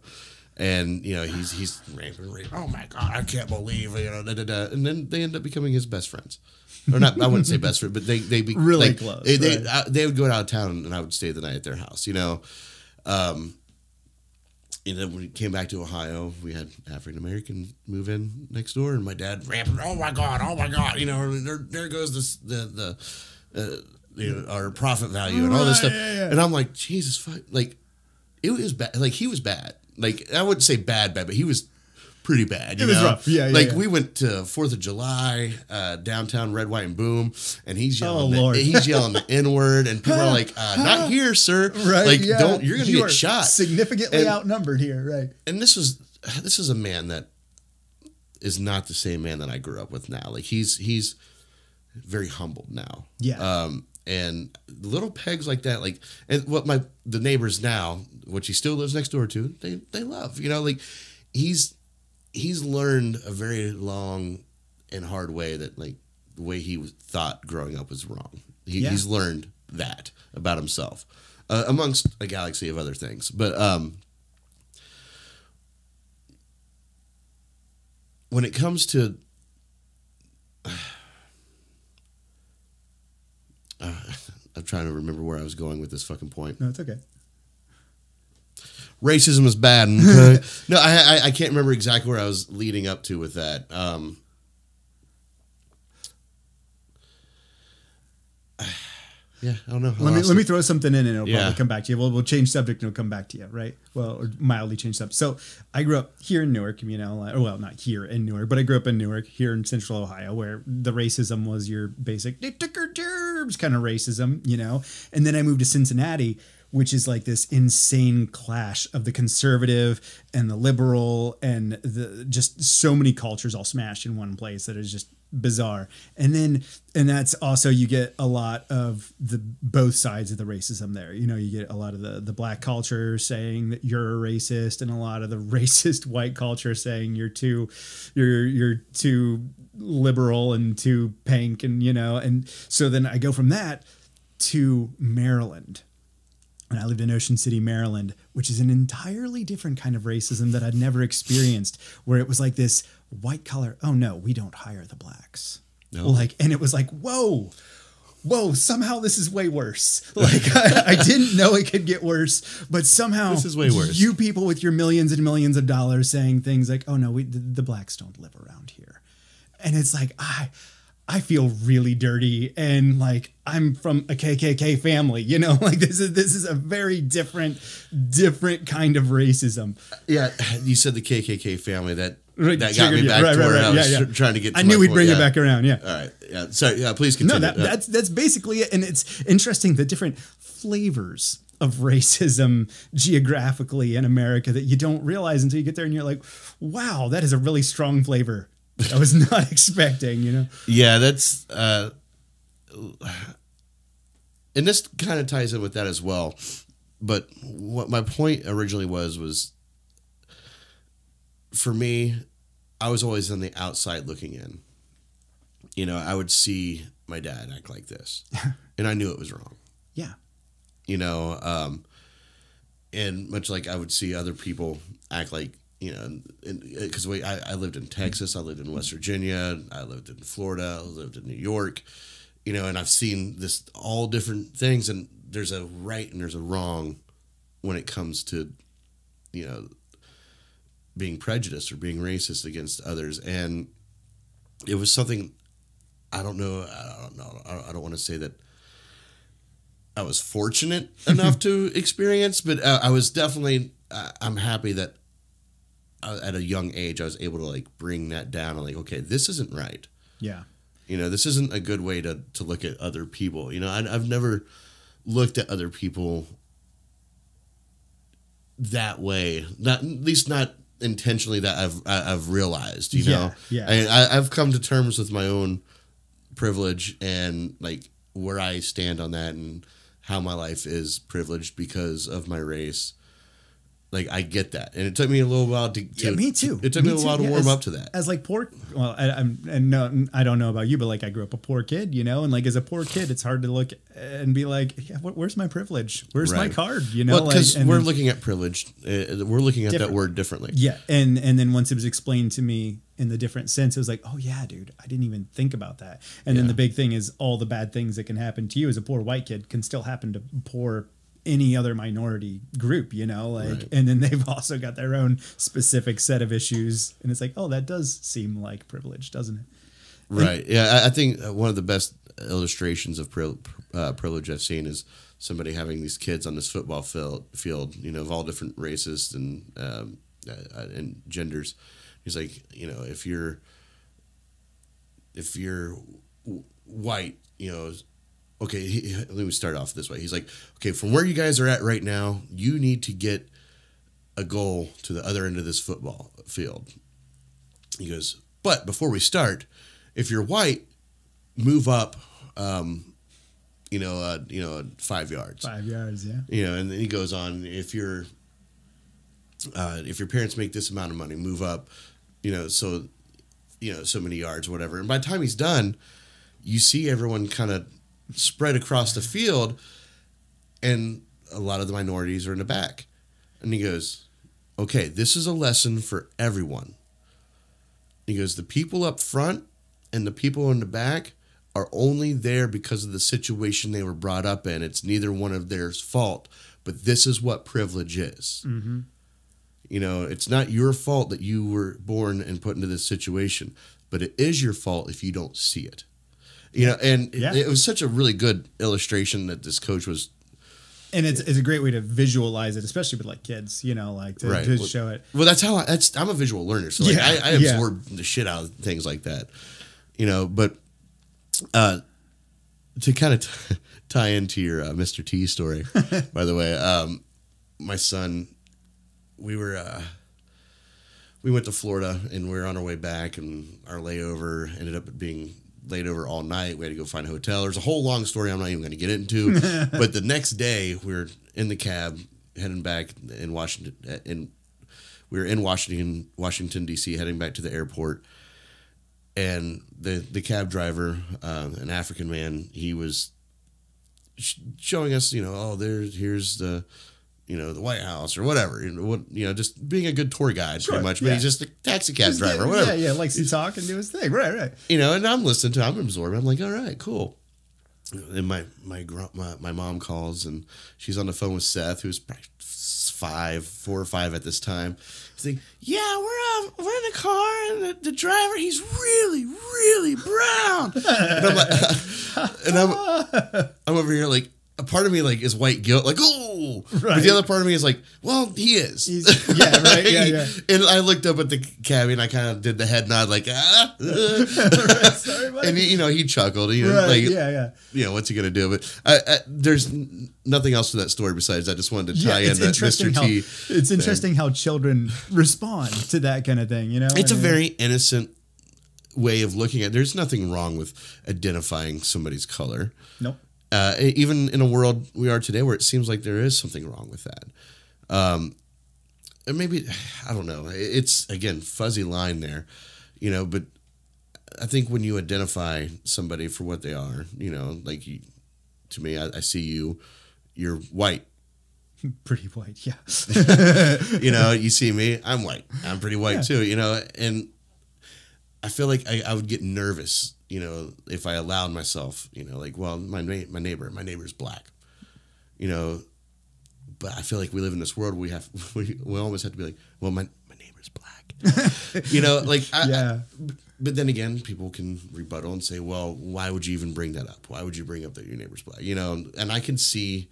And, you know, he's raping. Oh my God, I can't believe, you know, and then they end up becoming his best friends. Or not, I wouldn't say best friend, but they be really like, close. They would go out of town and I would stay the night at their house, you know. You know, when we came back to Ohio, we had African American move in next door, and my dad ramping, oh my God, you know, there goes this you know, our profit value and all this stuff. And I'm like, Jesus, fuck, like, it was bad. Like, he was bad. Like, I wouldn't say bad, but he was pretty bad. You know? Was rough. Yeah. We went to 4th of July, downtown Red, White, and Boom, and he's yelling, Lord. he's yelling the N-word, and people are like, not here, sir. Right. Like, you're going to get shot. Significantly outnumbered here. Right. And this is a man that is not the same man that I grew up with now. Like, he's very humbled now. Yeah. And little pegs like that, like, and what the neighbors now, which he still lives next door to, they love, you know, like, he's learned a very long and hard way that, like, the way he thought growing up was wrong. He's learned that about himself, amongst a galaxy of other things. But when it comes to I'm trying to remember where I was going with this fucking point. No, it's okay. Racism is bad. Okay? No, I can't remember exactly where I was leading up to with that. Yeah, I don't know. Let me throw something in and it'll Yeah. probably come back to you. We'll change subject and it'll come back to you, right? Well, or mildly change subject. So I grew up here in Newark, well, not here in Newark, but I grew up in Newark, here in Central Ohio, where the racism was your basic they took her gerbs kind of racism, And then I moved to Cincinnati, which is like this insane clash of the conservative and the liberal and the just so many cultures all smashed in one place that is just bizarre. And that's also, you get a lot of the both sides of the racism there. You get a lot of the black culture saying that you're a racist, and a lot of the racist white culture saying you're too liberal and too pink, and so then I go from that to Maryland. And I lived in Ocean City, Maryland, which is an entirely different kind of racism that I'd never experienced, where it was like this white collar, oh no, we don't hire the blacks. No. And it was like, whoa, somehow this is way worse. I didn't know it could get worse, but somehow this is way worse. You people with your millions and millions of dollars saying things like, oh no, the blacks don't live around here. And it's like, I feel really dirty, and like I'm from a KKK family, this is a very different kind of racism. Yeah, you said the KKK family that Right, got me back to where I was trying to get. I knew we'd bring it back around. Yeah. All right. Yeah. Sorry. Yeah. Please continue. No, that's basically it, and it's interesting the different flavors of racism geographically in America that you don't realize until you get there, and you're like, wow, that is a really strong flavor. I was not expecting, Yeah, that's and this kind of ties in with that as well. But what my point originally was for me, I was always on the outside looking in. I would see my dad act like this, and I knew it was wrong. Yeah. And much like I would see other people act like, because I lived in Texas, I lived in West Virginia, I lived in Florida, I lived in New York, and I've seen this all different things, and there's a right and there's a wrong when it comes to, being prejudiced or being racist against others. And it was something, I don't know. I don't want to say that I was fortunate enough to experience, but I was definitely, I'm happy that at a young age, I was able to bring that down and okay, this isn't right. Yeah. This isn't a good way to look at other people. I've never looked at other people that way, at least not intentionally that I've realized, Yeah. I've come to terms with my own privilege and where I stand on that and how my life is privileged because of my race. I get that, and it took me a little while to me too. It took me a while to warm up to that. As poor, well, I don't know about you, but I grew up a poor kid, and as a poor kid, it's hard to look and be like, yeah, where's my privilege? Where's my card? Well, because we're looking at privilege, we're looking at that word differently. Yeah, and then once it was explained to me in the different sense, it was like, oh yeah, dude, I didn't even think about that. And then the big thing is all the bad things that can happen to you as a poor white kid can still happen to poor any other minority group, right. And then they've also got their own specific set of issues, and it's like, oh, that does seem like privilege, doesn't it? Right. Yeah, I think one of the best illustrations of privilege I've seen is somebody having these kids on this football field, of all different races and genders. He's like, if you're white, okay, let me start off this way. He's like, okay, from where you guys are at right now, you need to get a goal to the other end of this football field. He goes, but before we start, if you're white, move up, 5 yards. 5 yards, yeah. And then he goes on, if your parents make this amount of money, move up, so many yards, whatever. And by the time he's done, you see everyone kind of spread across the field, and a lot of the minorities are in the back. And he goes, okay, this is a lesson for everyone. He goes, the people up front and the people in the back are only there because of the situation they were brought up in. It's neither one of theirs fault, but this is what privilege is. Mm-hmm. It's not your fault that you were born and put into this situation, but it is your fault if you don't see it. You know, and it was such a really good illustration that this coach was. And it's a great way to visualize it, especially with like kids, you know, like to show it. Well, that's how I'm a visual learner. So like I absorb the shit out of things like that, you know, but to kind of tie into your Mr. T story, by the way, my son, we went to Florida and we were on our way back, and our layover ended up being laid over all night. We had to go find a hotel. There's a whole long story I'm not even going to get into. But the next day, we were in the cab heading back in Washington, and we were in Washington D.C. heading back to the airport. And the cab driver, an African man, he was showing us, you know, here's the, you know, the White House or whatever, you know, just being a good tour guide pretty much. But he's just a taxi cab driver or whatever. Yeah, likes to talk and do his thing. Right. You know, and I'm listening to, I'm absorbing. I'm like, all right, cool. And my mom calls, and she's on the phone with Seth, who's probably 4 or 5 at this time. He's like, yeah, we're in the car, and the driver, he's really, really brown. And I'm like, I'm over here like, a part of me like is white guilt, like, oh, right. But the other part of me is like, well, he is. Yeah. And I looked up at the cabbie and I kind of did the head nod, like, Sorry, buddy. And you know, he chuckled. You know, what's he gonna do? But there's nothing else to that story besides I just wanted to tie in that Mr. T. It's interesting how children respond to that kind of thing. You know, it's a very innocent way of looking at it. There's nothing wrong with identifying somebody's color. Nope. Even in a world we are today where it seems like there is something wrong with that. And maybe, I don't know. It's, again, fuzzy line there, you know, but I think when you identify somebody for what they are, you know, like to me, I see you're white. Pretty white, yeah. You know, you see me, I'm white. I'm pretty white too, you know, and I feel like I would get nervous, you know, if I allowed myself, you know, like, well, my neighbor's black, you know, but I feel like we live in this world where we almost have to be like, well, my neighbor's black, you know, like, but then again, people can rebuttal and say, well, why would you even bring that up? Why would you bring up that your neighbor's black? You know, and I can see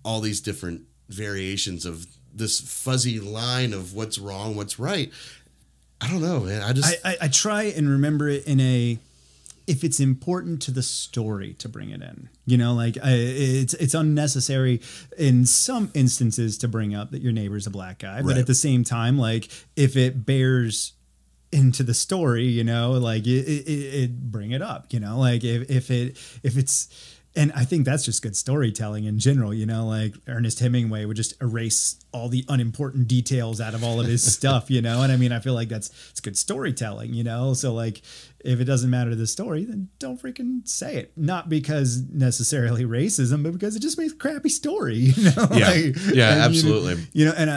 all these different variations of this fuzzy line of what's wrong, what's right. I don't know, man. I try and remember it in if it's important to the story to bring it in, you know, like it's unnecessary in some instances to bring up that your neighbor's a black guy, but at the same time, like if it bears into the story, you know, like it bring it up, you know, like if it's. And I think that's just good storytelling in general, you know, like Ernest Hemingway would just erase all the unimportant details out of all of his stuff, you know? And I mean, I feel like it's good storytelling, you know? So like, if it doesn't matter to the story, then don't freaking say it. Not because necessarily racism, but because it just makes a crappy story, you know? Yeah, like, absolutely. You know, and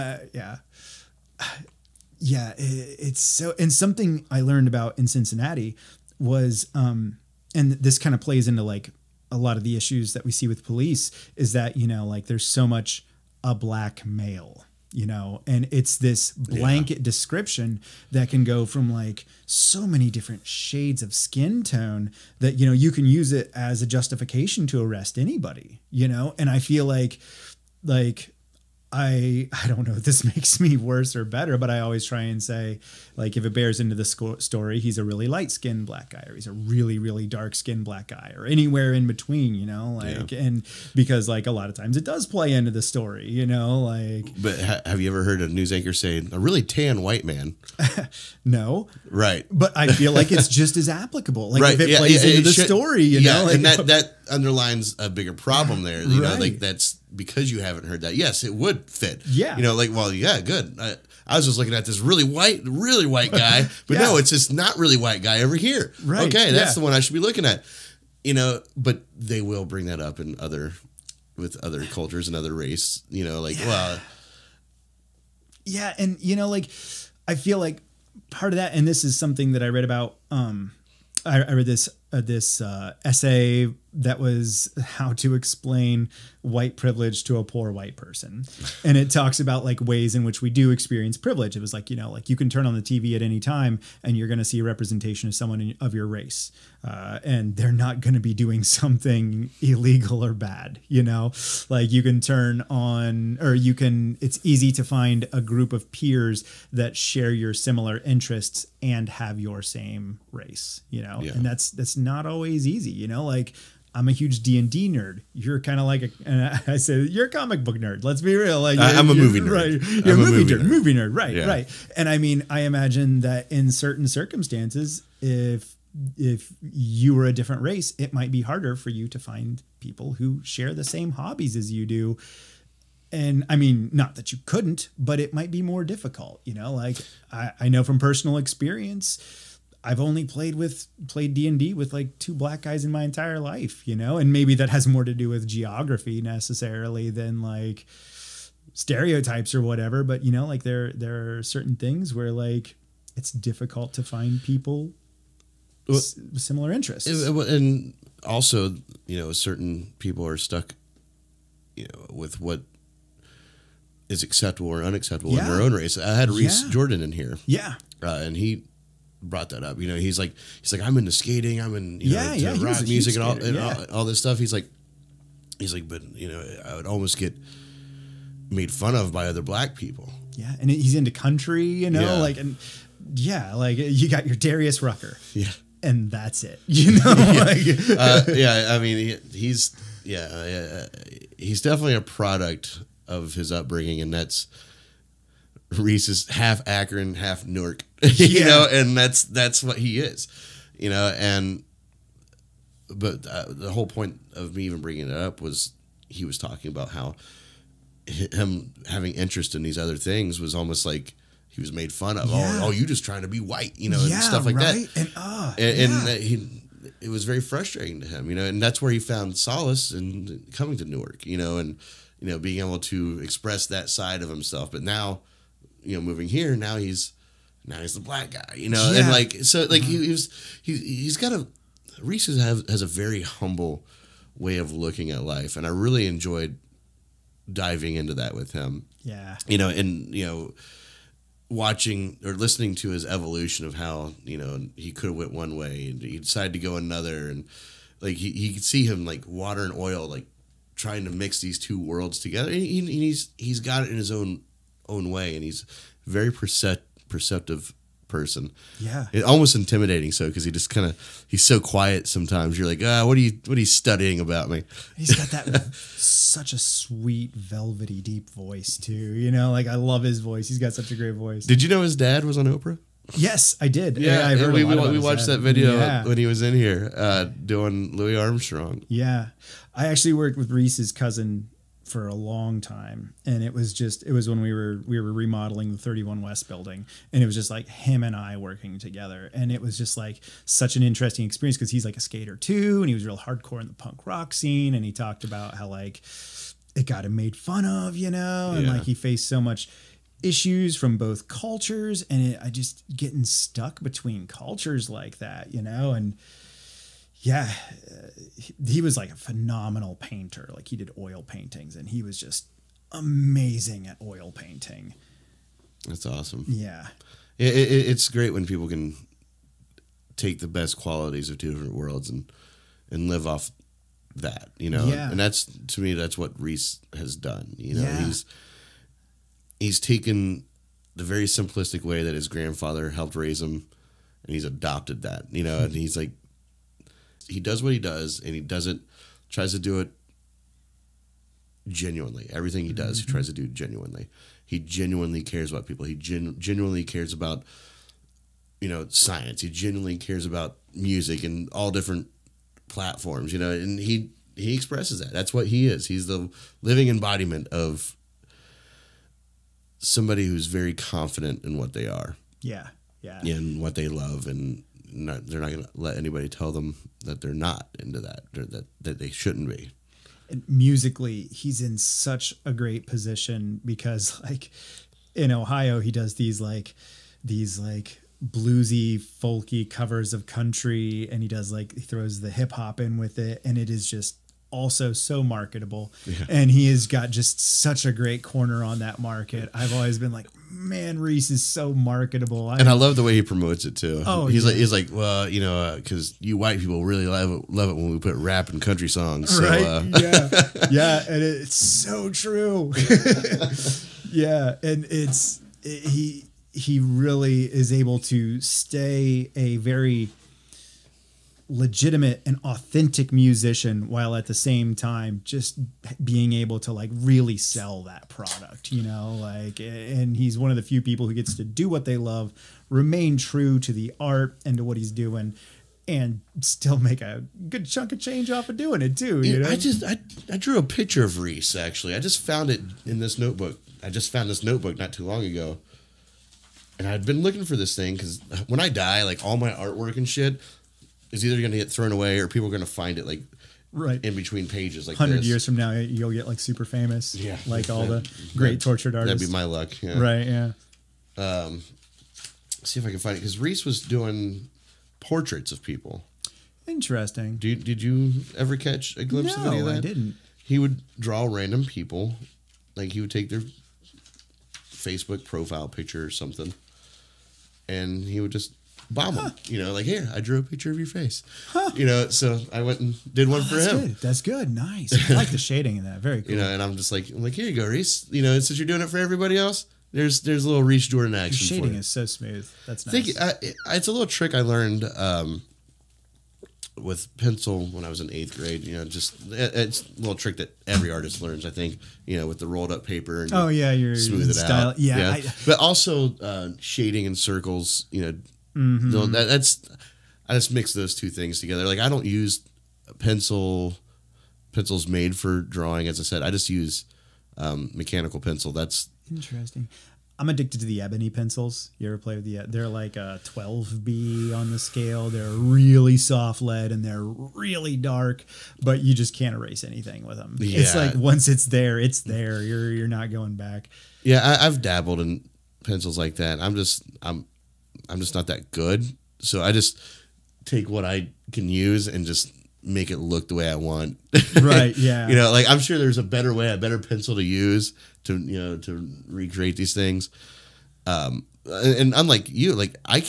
it's so, and something I learned about in Cincinnati was, and this kind of plays into like, a lot of the issues that we see with police is that, you know, like there's so much a black male, you know, and it's this blanket description that can go from like so many different shades of skin tone that, you know, you can use it as a justification to arrest anybody, you know? And I feel like I don't know if this makes me worse or better, but I always try and say, like, if it bears into the story, he's a really light-skinned black guy, or he's a really, really dark-skinned black guy, or anywhere in between, you know, like, and because, like, a lot of times it does play into the story, you know, like. But have you ever heard a news anchor say, a really tan white man? No. Right. But I feel like it's just as applicable. Like, if it plays into the story, you know. Like, and that underlines a bigger problem there, you know, like, that's because you haven't heard that. Yes, it would fit. Yeah. You know, like, well, yeah, good. I was just looking at this really white guy, but no, it's just not really white guy over here. Right. Okay, that's the one I should be looking at. You know, but they will bring that up with other cultures and other race, you know, like, well. Yeah, and, you know, like, I feel like part of that, and this is something that I read about, I read this this essay that was how to explain white privilege to a poor white person. And it talks about like ways in which we do experience privilege. It was like, you know, like you can turn on the TV at any time and you're going to see a representation of someone of your race. And they're not going to be doing something illegal or bad, you know, like you can turn on, or it's easy to find a group of peers that share your similar interests and have your same race, you know, and that's not always easy, you know, like I'm a huge D&D nerd. You're kind of like and I say you're a comic book nerd. Let's be real. Like I'm a movie nerd. Right. You're a movie nerd. Right. Yeah. Right. And I mean, I imagine that in certain circumstances, if you were a different race, it might be harder for you to find people who share the same hobbies as you do. And I mean, not that you couldn't, but it might be more difficult, you know, like I know from personal experience, I've only played D&D with like 2 black guys in my entire life, you know, and maybe that has more to do with geography necessarily than like stereotypes or whatever. But, you know, like there are certain things where like it's difficult to find people with similar interests. And also, you know, certain people are stuck, you know, with what is acceptable or unacceptable in their own race. I had Reese Jordan in here. Yeah. And he brought that up. You know, he's like, I'm into skating. I'm in, you know, rock music and all this stuff. He's like, but you know, I would almost get made fun of by other black people. Yeah. And he's into country, you know, like, and like you got your Darius Rucker. Yeah. And that's it, you know? I mean, he's definitely a product of his upbringing, and that's Reese is half Akron, half Newark, you know, and that's what he is, you know, but the whole point of me even bringing it up was he was talking about how him having interest in these other things was almost like he was made fun of. Oh, you just trying to be white, you know, and stuff like that. And it was very frustrating to him, you know, and that's where he found solace in coming to Newark, you know, and, you know, being able to express that side of himself. But now, you know, moving here, now he's the black guy, you know, and like, so like he's got Reese has a very humble way of looking at life. And I really enjoyed diving into that with him. Yeah. You know, and, you know, watching or listening to his evolution of how, you know, he could have went one way and he decided to go another. And like, he could see him like water and oil, like trying to mix these two worlds together. And he's got it in his own way. And he's a very perceptive person. Yeah. It's almost intimidating. So, cause he's so quiet sometimes. You're like, what are you studying about me? He's got that such a sweet, velvety, deep voice too. You know, like I love his voice. He's got such a great voice. Did you know his dad was on Oprah? Yes, I did. Yeah, I've heard we a lot about watched that video when he was in here doing Louis Armstrong. Yeah. I actually worked with Reese's cousin for a long time, and it was when we were remodeling the 31 West building, and it was just like him and I working together, and it was just like such an interesting experience because he's like a skater too, and he was real hardcore in the punk rock scene, and he talked about how like it got him made fun of, you know, and like he faced so much issues from both cultures, and I just getting stuck between cultures like that, you know. And yeah, he was like a phenomenal painter. Like he did oil paintings, and he was just amazing at oil painting. That's awesome. Yeah. It's great when people can take the best qualities of two different worlds and live off that, you know. Yeah. And that's, to me, that's what Reese has done. You know, he's taken the very simplistic way that his grandfather helped raise him, and he's adopted that, you know, and he's like, he does what he does, and he tries to do it genuinely. Everything he does, he tries to do genuinely. He genuinely cares about people. He genuinely cares about, you know, science. He genuinely cares about music and all different platforms, you know, and he expresses that. That's what he is. He's the living embodiment of somebody who's very confident in what they are. Yeah. Yeah. And what they love, and they're not going to let anybody tell them that they're not into that, or that they shouldn't be. And musically, he's in such a great position because, like, in Ohio, he does these bluesy, folky covers of country, and he throws the hip hop in with it, and it is just also so marketable. Yeah. And he has got just such a great corner on that market. I've always been like, man, Reese is so marketable. And I love the way he promotes it too. Oh, he's like, well, you know, because you white people really love it when we put rap and country songs. So, right? Yeah, and it's so true. Yeah, and he really is able to stay a very legitimate and authentic musician while at the same time just being able to like really sell that product, you know, like, and he's one of the few people who gets to do what they love, remain true to the art and to what he's doing, and still make a good chunk of change off of doing it too. You know? I drew a picture of Reese, actually. I just found it in this notebook. I just found this notebook not too long ago. And I'd been looking for this thing because when I die, like all my artwork and shit is either going to get thrown away or people are going to find it like right in between pages. Like 100 years from now, you'll get like super famous. Yeah. Like all the great tortured artists. That'd be my luck. Yeah. Right. Yeah. See if I can find it because Reese was doing portraits of people. Interesting. Did you ever catch a glimpse of any of that? No, I didn't. He would draw random people. Like he would take their Facebook profile picture or something, and he would just bomb them. You know, like, here, I drew a picture of your face. You know, so I went and did one for him. Good. That's good. Nice. I like the shading in that. Very cool. You know, and I'm like, here you go, Reese. You know, and since you're doing it for everybody else, there's a little Reese Jordan action. Your shading is so smooth. That's nice. It's a little trick I learned with pencil when I was in 8th grade. You know, just it's a little trick that every artist learns, I think. You know, with the rolled up paper and you're smooth it style. out. Yeah. But also shading in circles. You know, I just mix those two things together. Like I don't use pencils made for drawing. As I said, I just use mechanical pencil. That's interesting. I'm addicted to the ebony pencils. You ever play with they're like a 12B on the scale. They're really soft lead and they're really dark, but you just can't erase anything with them. Yeah. It's like once it's there, it's there. You're not going back. Yeah, I've dabbled in pencils like that. I'm just not that good. So I just take what I can use and just make it look the way I want. Right. Yeah. You know, like I'm sure there's a better way, a better pencil to use to recreate these things. And unlike you, like I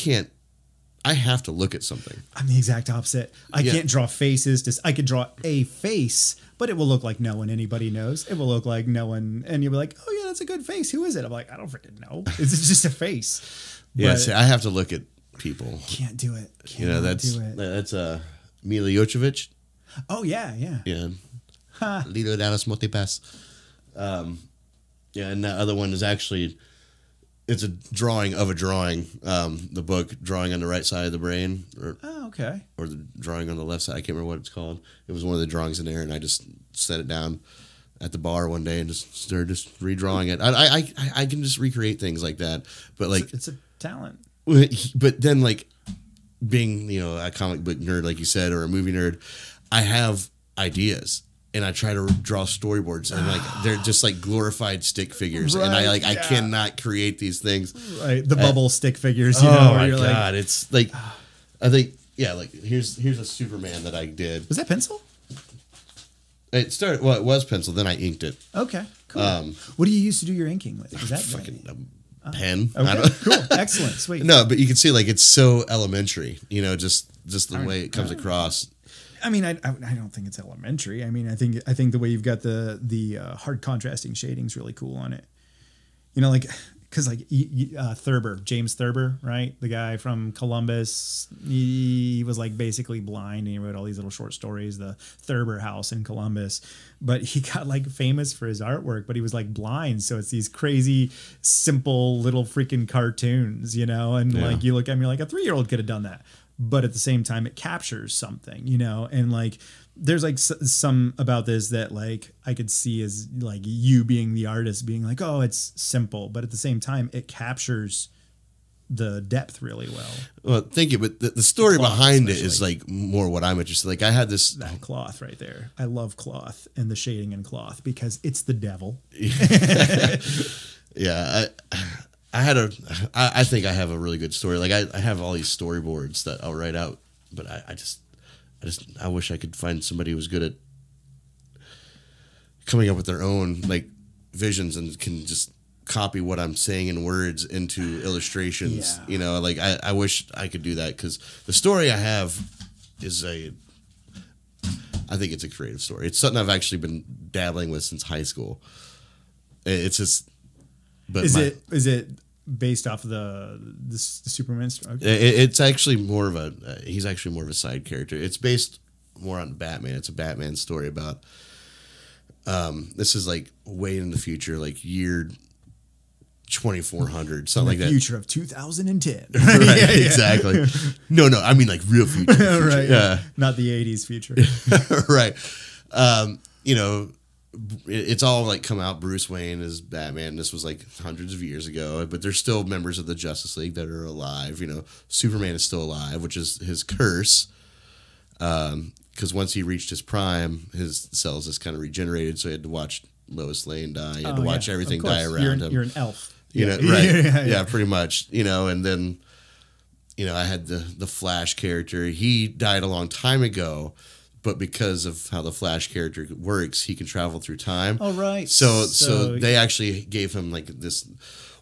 have to look at something. I'm the exact opposite. I can't draw faces. I could draw a face, but it will look like no one anybody knows. It will look like no one, and you'll be like, oh yeah, that's a good face. Who is it? I'm like, I don't freaking know. It's just a face. Yeah, see, I have to look at people. Can't do it. That's Mila Jovovich. Oh yeah. Lido Dallas Motepas. Yeah, and the other one is actually it's a drawing of a drawing. The book Drawing on the Right Side of the Brain. Okay. Or the drawing on the left side. I can't remember what it's called. It was one of the drawings in there, and I just set it down at the bar one day and just started redrawing it. I can just recreate things like that, but like it's a talent. But then, like being a comic book nerd, like you said, or a movie nerd, I have ideas. And I try to draw storyboards, and like they're just like glorified stick figures, and I cannot create these things. Right, the bubble stick figures. Oh my god, it's like I think like here's a Superman that I did. Was that pencil? It started. Well, it was pencil. Then I inked it. Okay, cool. What do you use to do your inking with? Is that fucking pen? Okay, cool, excellent, sweet. No, but you can see like it's so elementary. Just the way it comes across. I mean, I don't think it's elementary. I mean, I think the way you've got the hard contrasting shading's really cool on it. Like, because like James Thurber, right? The guy from Columbus, he was like basically blind, and he wrote all these little short stories, the Thurber House in Columbus. But he got like famous for his artwork, but he was like blind, so it's these crazy, simple little freaking cartoons, And like you look at me like a 3-year-old could have done that. But at the same time, it captures something, and like there's like some about this that like I could see as like you being the artist being like, oh, it's simple, but at the same time, it captures the depth really well. Well, thank you, but the story behind it is like more what I'm interested. Like I had that cloth right there. I love cloth and the shading in cloth because it's the devil. Yeah, I think I have a really good story. Like I have all these storyboards that I'll write out, but I wish I could find somebody who was good at coming up with their own like visions and can just copy what I'm saying in words into illustrations. Yeah. You know, like I wish I could do that, because the story I have is I think it's a creative story. It's something I've actually been dabbling with since high school. It's just, but is it based off of the Superman story? Okay. It's actually more of he's actually more of a side character. It's based more on Batman. It's a Batman story about, this is like way in the future, like year 2400, something like that. Future of 2010. Right, Yeah. exactly. No, I mean like real future. Right. Yeah. Not the 80s future. Right. You know, it's all like come out. Bruce Wayne is Batman. This was like hundreds of years ago, but there's still members of the Justice League that are alive. You know, Superman is still alive, which is his curse. Because once he reached his prime, his cells just kind of regenerated. So he had to watch Lois Lane die. He had to watch everything die around him. You're an elf. You know, right? Yeah, pretty much. You know, and then, you know, I had the Flash character. He died a long time ago, but because of how the Flash character works, he can travel through time. Oh, right. So they actually gave him like this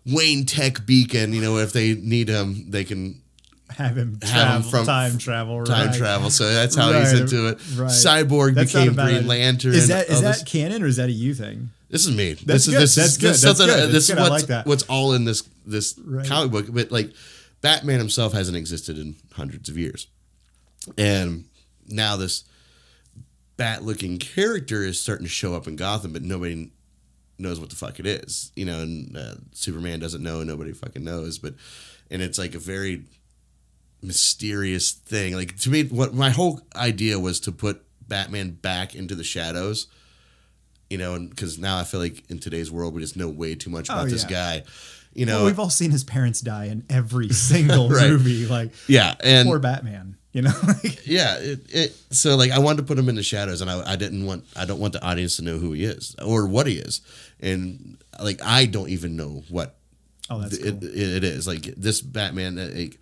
Wayne Tech beacon. You know, if they need him, they can have him time travel. So that's how he's into it. Right. Cyborg became Green Lantern. Is that canon or is that a you thing? This is me. This is what's all in this comic book. But like, Batman himself hasn't existed in hundreds of years, and now this bat-looking character is starting to show up in Gotham, but nobody knows what the fuck it is. You know, and Superman doesn't know. Nobody fucking knows. And it's like a very mysterious thing. Like, to me, what my whole idea was to put Batman back into the shadows. You know, and because now I feel like in today's world we just know way too much about this guy. You know, we've all seen his parents die in every single movie. Like, and poor Batman. You know, so like I wanted to put him in the shadows, and I don't want the audience to know who he is or what he is, and like I don't even know what. Oh, that's cool. It is like this Batman.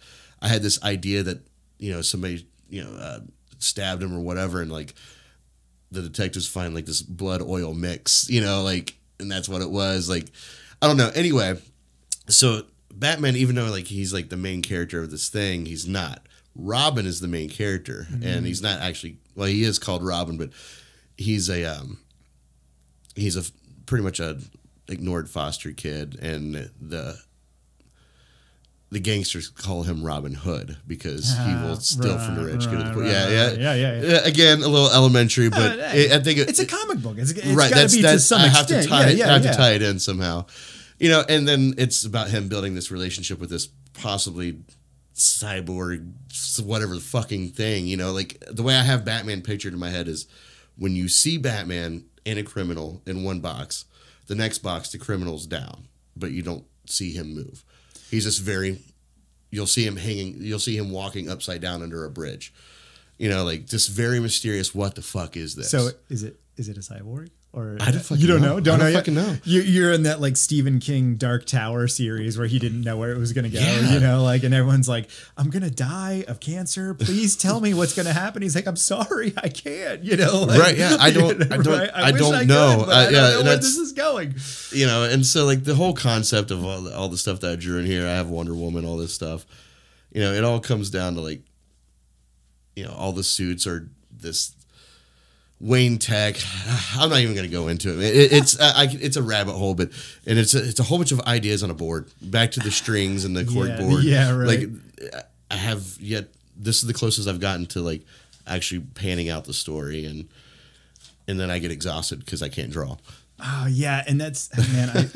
I had this idea that, you know, somebody, you know, stabbed him or whatever, and like the detectives find like this blood oil mix, you know, like, and that's what it was. Like, I don't know. Anyway, so Batman, even though like he's like the main character of this thing, he's not. Robin is the main character, and he's not actually. Well, he is called Robin, but he's a pretty much a ignored foster kid, and the gangsters call him Robin Hood because he will steal from the rich. Yeah. Again, a little elementary, but I think it's a comic book. It's right. Got to be to some extent. I have to tie it in somehow, you know. And then it's about him building this relationship with this possibly cyborg, whatever the fucking thing, you know. Like, the way I have Batman pictured in my head is when you see Batman and a criminal in one box, the next box the criminal's down, but you don't see him move. He's just you'll see him walking upside down under a bridge. You know, like, just very mysterious. What the fuck is this? So is it a cyborg? Or I don't fucking you don't know? Don't know fucking know. You're in that like Stephen King Dark Tower series where he didn't know where it was going to go, Yeah. you know, like, and everyone's like, I'm going to die of cancer. Please tell me what's going to happen. He's like, I'm sorry, I can't, you know. Like, right. Yeah. I don't know. Could, but I don't know where this is going. You know, and so like the whole concept of all the stuff that I drew in here, I have Wonder Woman, all this stuff, you know, it all comes down to like, you know, all the suits are this Wayne Tech. I'm not even going to go into it. It's a rabbit hole, but it's a whole bunch of ideas on a board. Back to the strings and the cork board. Yeah, right. Like, I have yet. This is the closest I've gotten to like actually panning out the story, and then I get exhausted because I can't draw. Oh yeah, and that's, man.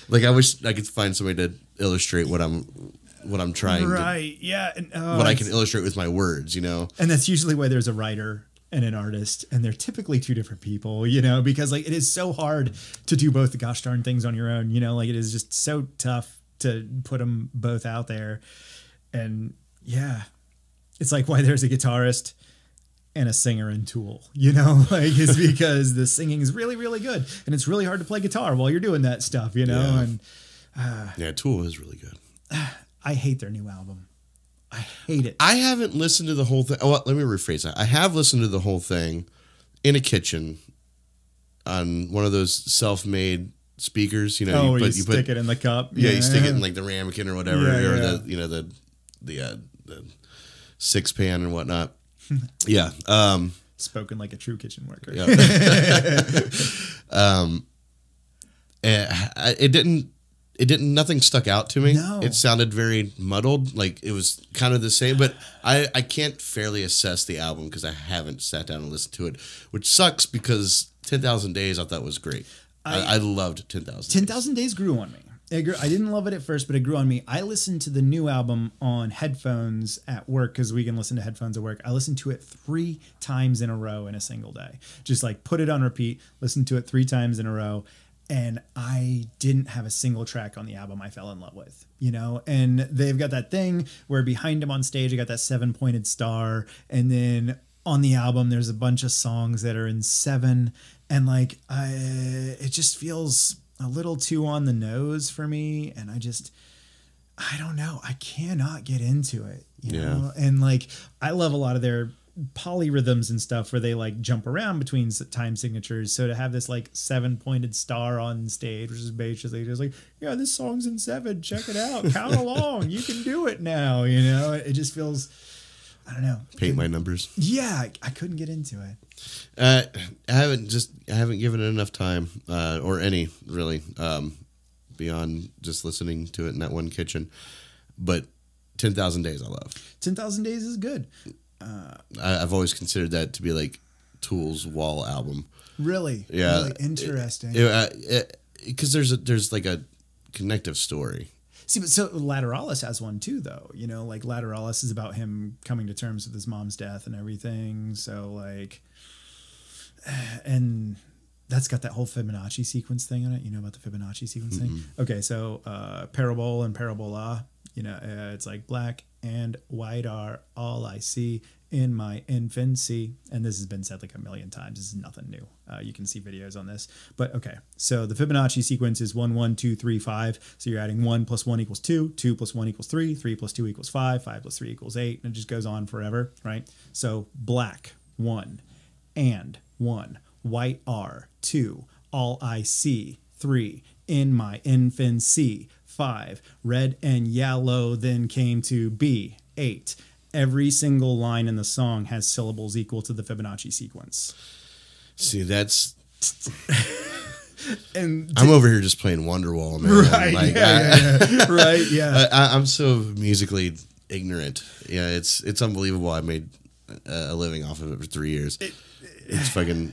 Like, I wish I could find somebody to illustrate what I'm trying. Right. Yeah. And, what I can illustrate with my words, you know. And that's usually why there's a writer and an artist, and they're typically two different people, you know, because like it is so hard to do both the gosh darn things on your own, you know, like it is just so tough to put them both out there. And yeah, it's like why there's a guitarist and a singer in Tool, you know, like it's because the singing is really, really good, and it's really hard to play guitar while you're doing that stuff, you know. Yeah. And Yeah, Tool is really good. I hate their new album. I hate it. I haven't listened to the whole thing. Oh, let me rephrase that. I have listened to the whole thing in a kitchen on one of those self-made speakers. You know, you stick it in the cup. Yeah, you stick it in like the ramekin or whatever, or the six pan and whatnot. Yeah. Spoken like a true kitchen worker. Yeah. Nothing stuck out to me. No. It sounded very muddled. Like it was kind of the same, but I can't fairly assess the album because I haven't sat down and listened to it, which sucks because 10,000 Days I thought was great. I loved 10,000 10,000 Days grew on me. I didn't love it at first, but it grew on me. I listened to the new album on headphones at work because we can listen to headphones at work. I listened to it 3 times in a row in a single day. Just like put it on repeat, listen to it 3 times in a row. And I didn't have a single track on the album I fell in love with, you know? And they've got that thing where behind him on stage, I got that 7-pointed star. And then on the album, there's a bunch of songs that are in 7. And like, it just feels a little too on the nose for me. And I don't know. I cannot get into it, you know? And like, I love a lot of their polyrhythms and stuff where they like jump around between time signatures. So to have this like 7-pointed star on stage, which is basically just like, yeah, this song's in 7, check it out, count along, you can do it now, you know? It just feels, I don't know. Paint my numbers. Yeah, I couldn't get into it. I haven't given it enough time, or any really, beyond just listening to it in that one kitchen. But 10,000 Days I love. 10,000 Days is good. I've always considered that to be like Tool's Wall album. Really? Yeah. Really interesting. Because there's like a connective story. See, but so Lateralis has one too, though. You know, like Lateralis is about him coming to terms with his mom's death and everything. So like, and that's got that whole Fibonacci sequence thing in it. You know about the Fibonacci sequence thing? Okay, so Parabole and Parabola. You know, it's like black and white are all I see in my infancy. And this has been said like a million times. This is nothing new. You can see videos on this. But okay, so the Fibonacci sequence is 1, 1, 2, 3, 5. So you're adding 1 + 1 = 2, 2 + 1 = 3, 3 + 2 = 5, 5 + 3 = 8. And it just goes on forever, right? So black, 1, and 1, white are 2, all I see 3, in my infancy 5, red and yellow then came to be 8. Every single line in the song has syllables equal to the Fibonacci sequence. See, that's and I'm over here just playing Wonderwall, man. Right? Like, right? Yeah. I'm so musically ignorant. Yeah, it's unbelievable. I made a living off of it for 3 years. It's fucking.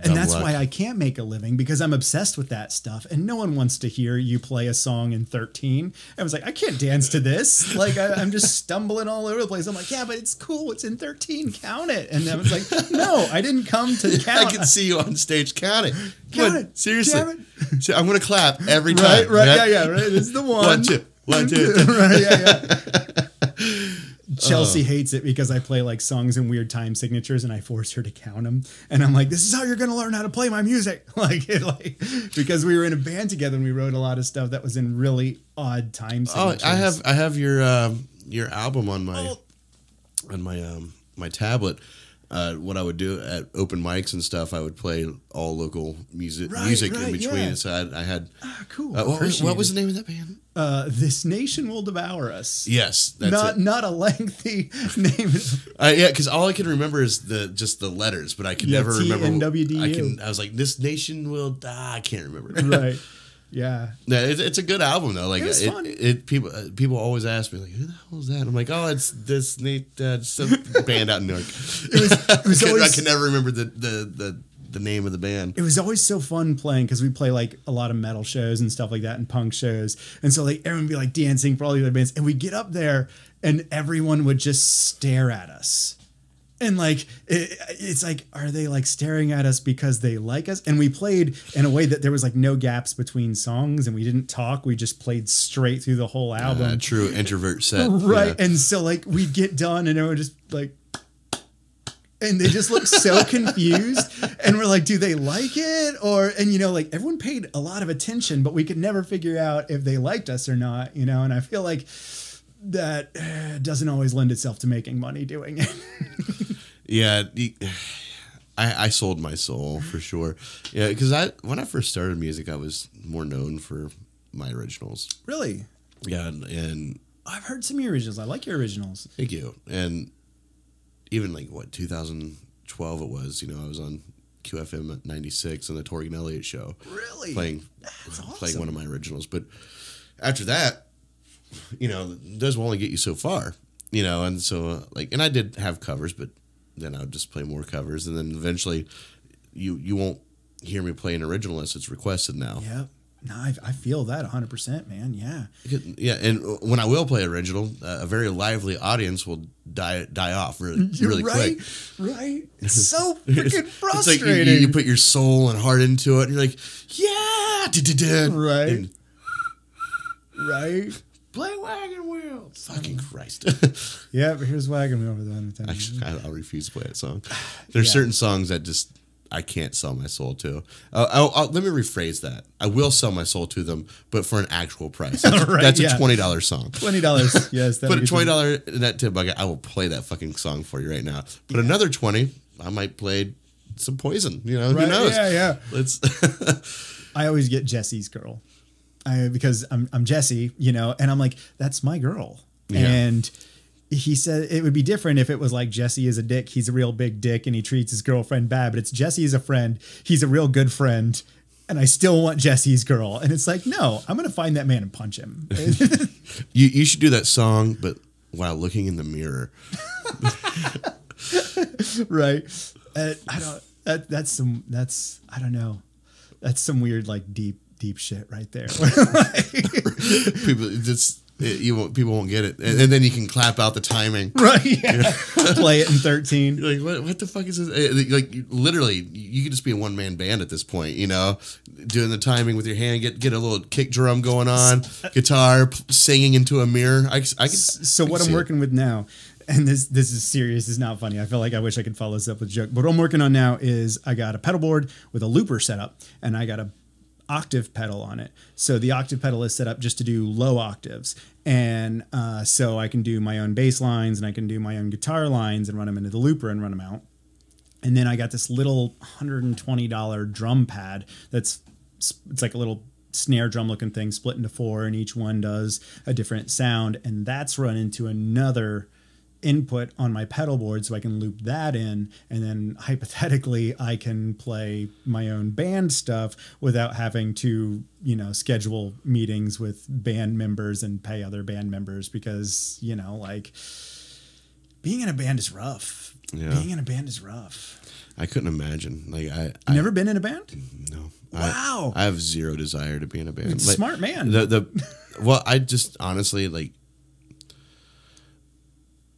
And that's why I can't make a living, because I'm obsessed with that stuff. And no one wants to hear you play a song in 13. I was like, I can't dance to this. Like, I'm just stumbling all over the place. I'm like, yeah, but it's cool. It's in 13. Count it. And I was like, no, I didn't come to count. I can see you on stage. Count it. Count it. Seriously. Damn it. I'm going to clap every time. Right. Yeah. Right. This is the one. 1, 2. Right. Yeah. Chelsea hates it because I play like songs in weird time signatures and I force her to count them. And I'm like, this is how you're going to learn how to play my music. like, because we were in a band together and we wrote a lot of stuff that was in really odd time signatures. Oh, I have your album on my tablet. What I would do at open mics and stuff, I would play all local music in between. Yeah. So I had cool. What was the name of that band? This Nation Will Devour Us. Yes, that's not a lengthy name. Yeah, because all I can remember is just the letters, but I could never remember. TNWDU. I was like, this nation will die. I can't remember. Right. Yeah. No, it's a good album though. Like it was fun. People always ask me like, who the hell is that? I'm like, oh, it's this some band out in New York. It was always, I can never remember the name of the band. It was always so fun playing because we play like a lot of metal shows and stuff like that and punk shows. And so like everyone would be like dancing for all the other bands. And we get up there and everyone would just stare at us. And like, it's like, are they like staring at us because they like us? And we played in a way that there was like no gaps between songs and we didn't talk. We just played straight through the whole album. True introvert set. Right. Yeah. And so like we'd get done and everyone would just like, And they just look so confused. And we're like, do they like it? And like everyone paid a lot of attention, but we could never figure out if they liked us or not, and I feel like that doesn't always lend itself to making money doing it. Yeah. I sold my soul for sure. Yeah. Cause when I first started music, I was more known for my originals. Really? Yeah. And I've heard some of your originals. I like your originals. Thank you. And even 2012 it was, I was on QFM at 96 on the Torg and Elliott show. Really? Playing awesome. one of my originals. But after that, those will only get you so far, and so and I did have covers, but then I would just play more covers. And then eventually you won't hear me play an original unless it's requested now. Yep. No, I feel that 100%, man. Yeah. Yeah, and when I will play original, a very lively audience will die off really quick. Right. It's so freaking frustrating. It's like you put your soul and heart into it, and you're like, yeah, right, right. Play Wagon Wheel. Fucking Christ. Yeah, but here's Wagon Wheel for the 100th time. Actually, I'll refuse to play that song. There's certain songs that just I can't sell my soul to. Let me rephrase that. I will sell my soul to them, but for an actual price. That's, that's a $20 song. $20, yes. Put a $20 in that tip bucket. I will play that fucking song for you right now. Put another $20. I might play some Poison. Who knows? Yeah. Let's. I always get Jessey's girl, because I'm Jessey, and I'm like, that's my girl, and. He said it would be different if it was like Jessey is a dick. He's a real big dick and he treats his girlfriend bad. But it's Jessey is a friend. He's a real good friend. And I still want Jessey's girl. And it's like, no, I'm going to find that man and punch him. You should do that song, but while looking in the mirror. Right. I don't know. That's some weird, deep shit right there. People won't get it, and then you can clap out the timing, right? Yeah. Play it in 13. You're like, what the fuck is this? Literally, you could just be a one-man band at this point, doing the timing with your hand, get a little kick drum going on, guitar, singing into a mirror. What I'm working with now, and this is serious, this is not funny. I feel like I wish I could follow this up with a joke, but what I'm working on now is I got a pedal board with a looper set up, and I got a octave pedal on it. So the octave pedal is set up just to do low octaves. And so I can do my own bass lines and I can do my own guitar lines and run them into the looper and run them out. And then I got this little $120 drum pad it's like a little snare drum looking thing split into 4, and each one does a different sound. And that's run into another input on my pedal board, so I can loop that in, and then hypothetically I can play my own band stuff without having to schedule meetings with band members and pay other band members, because being in a band is rough. Being in a band is rough. I couldn't imagine. I never been in a band? No. Wow. I have zero desire to be in a band. Smart man. Well, I just honestly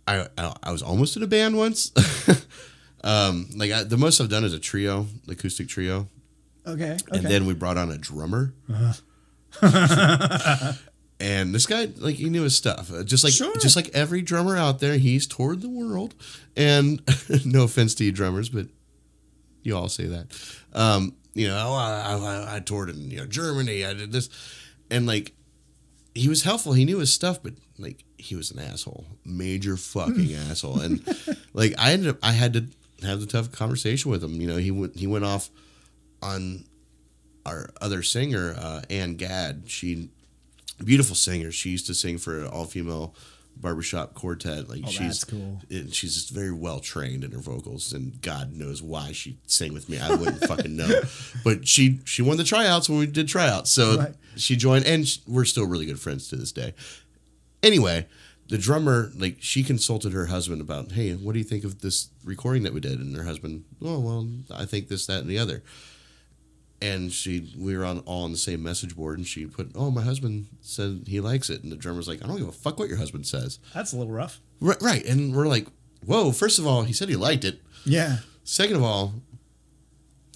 I was almost in a band once. The most I've done is a trio, acoustic trio. Okay. And then we brought on a drummer. And this guy, he knew his stuff. Just like every drummer out there, he's toured the world. And no offense to you drummers, but you all say that. I toured in Germany. I did this, and he was helpful. He knew his stuff, but he was an asshole, major fucking asshole. And I had to have the tough conversation with him. He went off on our other singer, Ann Gadd. Beautiful singer. She used to sing for an all-female barbershop quartet. That's cool. She's just very well trained in her vocals, and God knows why she sang with me. I wouldn't fucking know. But she won the tryouts when we did tryouts, so she joined, and we're still really good friends to this day. Anyway, the drummer, she consulted her husband about, hey, what do you think of this recording that we did? And her husband, oh, well, I think this, that, and the other. And we were all on the same message board, and she put, oh, my husband said he likes it. And the drummer's like, I don't give a fuck what your husband says. That's a little rough. Right. And we're like, whoa, first of all, he said he liked it. Yeah. Second of all,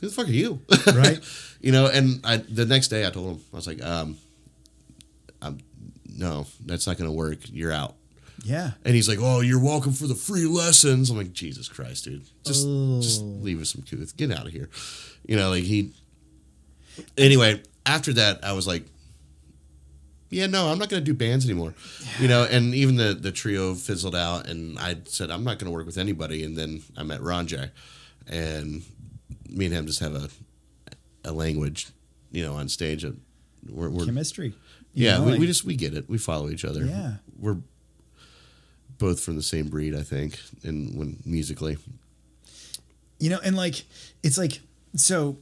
who the fuck are you? Right. And the next day I told him, I was like, no, that's not going to work. You're out. Yeah. And he's like, "Oh, you're welcome for the free lessons." I'm like, Jesus Christ, dude. Just leave us some couth. Get out of here. You know, like Anyway, after that, I was like, yeah, no, I'm not going to do bands anymore. Yeah. You know, and even the trio fizzled out, and I said, I'm not going to work with anybody. And then I met Ranjay, and me and him just have a language, you know, on stage. We're chemistry. Yeah, we get it. We follow each other. Yeah. We're both from the same breed, I think, and when musically. You know, and like, it's like, so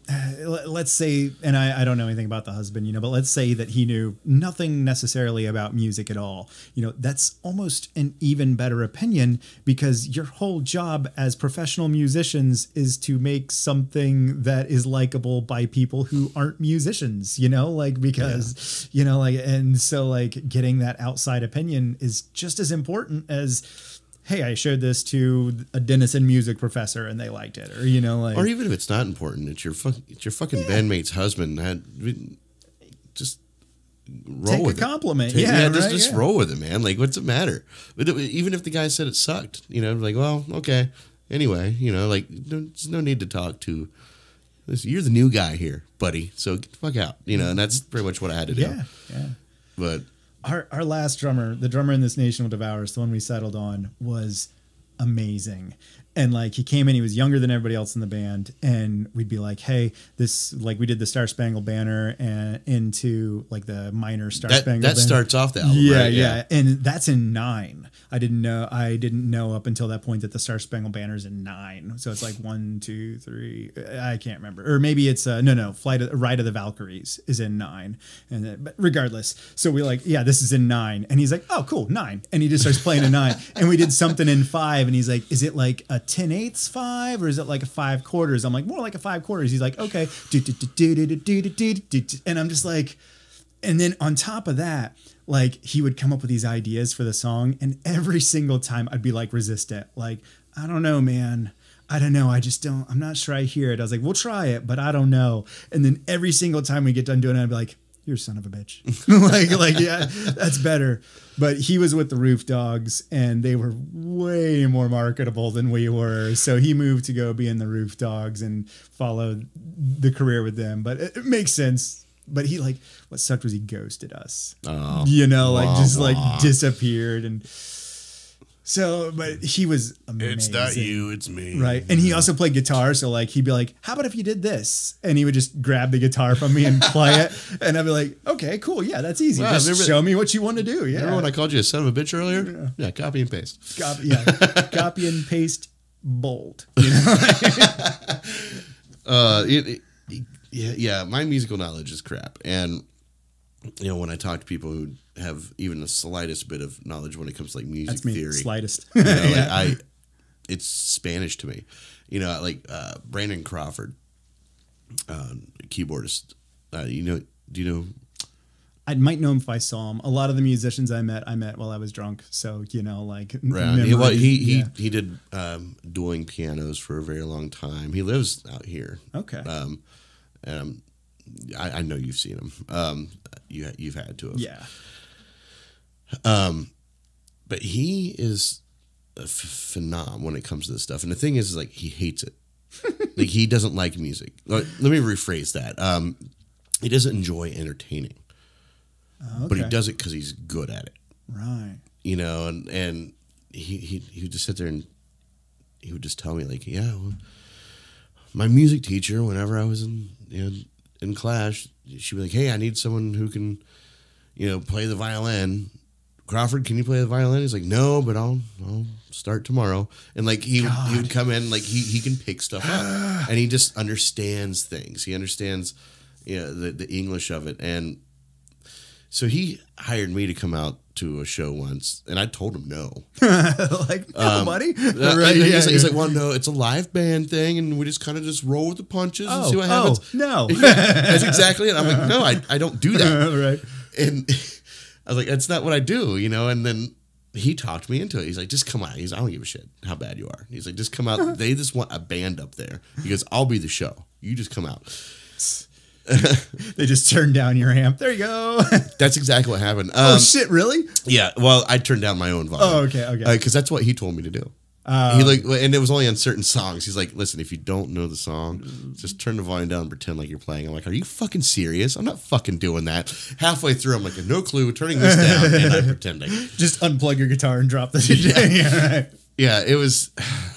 let's say, and I don't know anything about the husband, you know, but let's say that he knew nothing necessarily about music at all. You know, that's almost an even better opinion, because your whole job as professional musicians is to make something that is likable by people who aren't musicians, you know, like, because, you know, like, and so like getting that outside opinion is just as important as, hey, I showed this to a Denison music professor and they liked it, or, you know, like, or even if it's not important, it's your fucking bandmate's husband. Just roll take with a compliment. Just roll with it, man. Like, what's it matter? But even if the guy said it sucked, you know, like, well, okay. Anyway, you know, like, there's no need to talk to. You're the new guy here, buddy. So get the fuck out, you know. And that's pretty much what I had to do. Yeah. But our last drummer, the drummer in This Nation Will Devour Us, the one we settled on, was amazing. And like, he came in, he was younger than everybody else in the band, and we'd be like, hey, this, like, we did the Star Spangled Banner and into like the minor Star Spangled Banner. That starts off the album, yeah, right? Yeah. And that's in 9. I didn't know up until that point that the Star Spangled Banner's in 9. So it's like 1, 2, 3. I can't remember. Or maybe it's Ride of the Valkyries is in 9. And but regardless, so we like, yeah, this is in 9. And he's like, oh, cool, 9. And he just starts playing a 9. And we did something in 5. And he's like, is it like a 10/8 5 or is it like a 5/4? I'm like, more like a 5/4. He's like, okay. And I'm just like, and then on top of that, like, he would come up with these ideas for the song, and every single time I'd be like resistant. Like, I don't know, man. I don't know. I'm not sure I hear it. I was like, we'll try it, but I don't know. And then every single time we get done doing it, I'd be like, you're a son of a bitch. like, yeah, that's better. But he was with the Roof Dogs, and they were way more marketable than we were. So he moved to go be in the Roof Dogs and follow the career with them. But it makes sense. But he, like, what sucked was he ghosted us. Oh, you know, like, just like disappeared. And so, but he was amazing. It's not you, it's me. Right. And he also played guitar. So, like, he'd be like, how about if you did this? And he would just grab the guitar from me and play it. And I'd be like, okay, cool. Yeah, that's easy. Wow, just show me what you want to do. Yeah. Remember when I called you a son of a bitch earlier? Yeah, copy and paste. Copy and paste bold. You know? Yeah, my musical knowledge is crap. And, you know, when I talk to people who have even the slightest bit of knowledge when it comes to, like, music theory. Slightest. You know, like, it's Spanish to me. You know, like, Brandon Crawford, keyboardist. Do you know? I might know him if I saw him. A lot of the musicians I met while I was drunk. So, you know, like, right. He did dueling pianos for a very long time. He lives out here. Okay. And I know you've seen him. You've had to have. Yeah. But he is a phenom when it comes to this stuff. And the thing is like, he hates it. Like, he doesn't like music. Let me rephrase that. He doesn't enjoy entertaining. Okay. But he does it because he's good at it. Right. You know, and he would just sit there and he would just tell me, like, yeah, well, my music teacher, whenever I was in class, she'd be like, hey, I need someone who can, you know, play the violin. Crawford, can you play the violin? He's like, no, but I'll start tomorrow. And like, he would come in, like, he can pick stuff up, and he just understands things. He understands, you know, the English of it. And so he hired me to come out to a show once, and I told him no. Like, no, buddy. Right? He's like, well, no, it's a live band thing, and we just kind of just roll with the punches and see what happens. No. That's exactly it. I'm like, no, I don't do that. Right. And I was like, that's not what I do, you know? And then he talked me into it. He's like, just come out. I don't give a shit how bad you are. He's like, just come out. They just want a band up there. He goes, I'll be the show. You just come out. They just turned down your amp. There you go. That's exactly what happened. Oh shit! Really? Yeah. Well, I turned down my own volume. Oh, okay. Because that's what he told me to do. He like, and it was only on certain songs. He's like, listen, if you don't know the song, just turn the volume down and pretend like you're playing. I'm like, are you fucking serious? I'm not fucking doing that. Halfway through, I'm like, no clue, turning this down, and I'm pretending. Just unplug your guitar and drop the Yeah. right. Yeah, it was.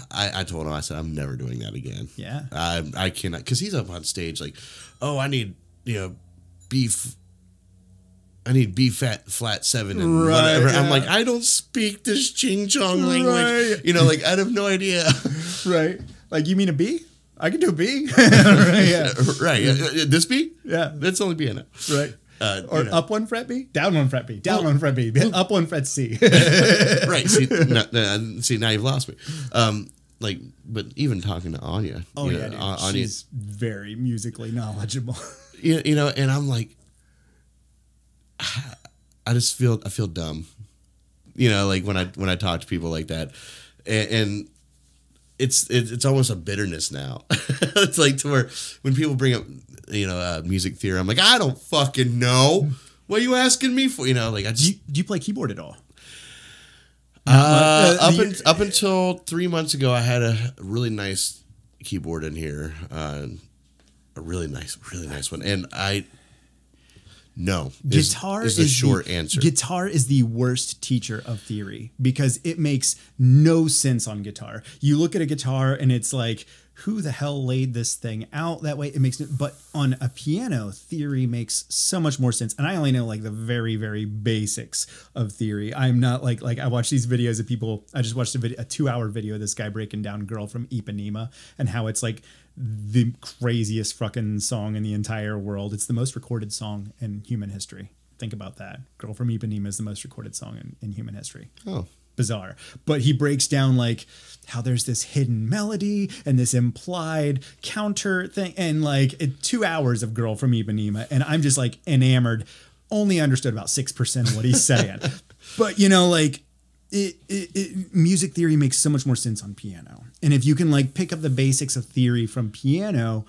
I told him, I said, I'm never doing that again. Yeah. I cannot, because he's up on stage like, oh, I need, beef. I need B flat 7 and whatever. Yeah. I'm like, I don't speak this ching chong language. Like I have no idea. Right. Like, you mean a B? I can do a B. Right. Yeah. Right. This B? Yeah. That's only B in it. Right. Or up 1 fret B, down 1 fret B, down 1 fret B, up 1 fret C. Right. See, now you've lost me. But even talking to Anya. Oh yeah, dude. Anya, she's very musically knowledgeable. And I'm like, I feel dumb, like when I talk to people like that, and it's almost a bitterness now. It's like to where when people bring up music theory, I'm like, I don't fucking know. What are you asking me for? Like do you play keyboard at all? Up until 3 months ago, I had a really nice keyboard in here, a really nice one, and No, guitar is the short answer. Guitar is the worst teacher of theory because it makes no sense on guitar. You look at a guitar and it's like, who the hell laid this thing out that way? It makes it, but on a piano, theory makes so much more sense. And I only know like the very, very basics of theory. I'm not like I watch these videos of people. I just watched a 2-hour video of this guy breaking down "Girl from Ipanema" and how it's like the craziest fucking song in the entire world. It's the most recorded song in human history. Think about that. "Girl from Ipanema" is the most recorded song in human history. Oh. Bizarre. But he breaks down like how there's this hidden melody and this implied counter thing and like 2 hours of "Girl from Ipanema." And I'm just like enamored, only understood about 6% of what he's saying. But music theory makes so much more sense on piano. And if you can like pick up the basics of theory from piano,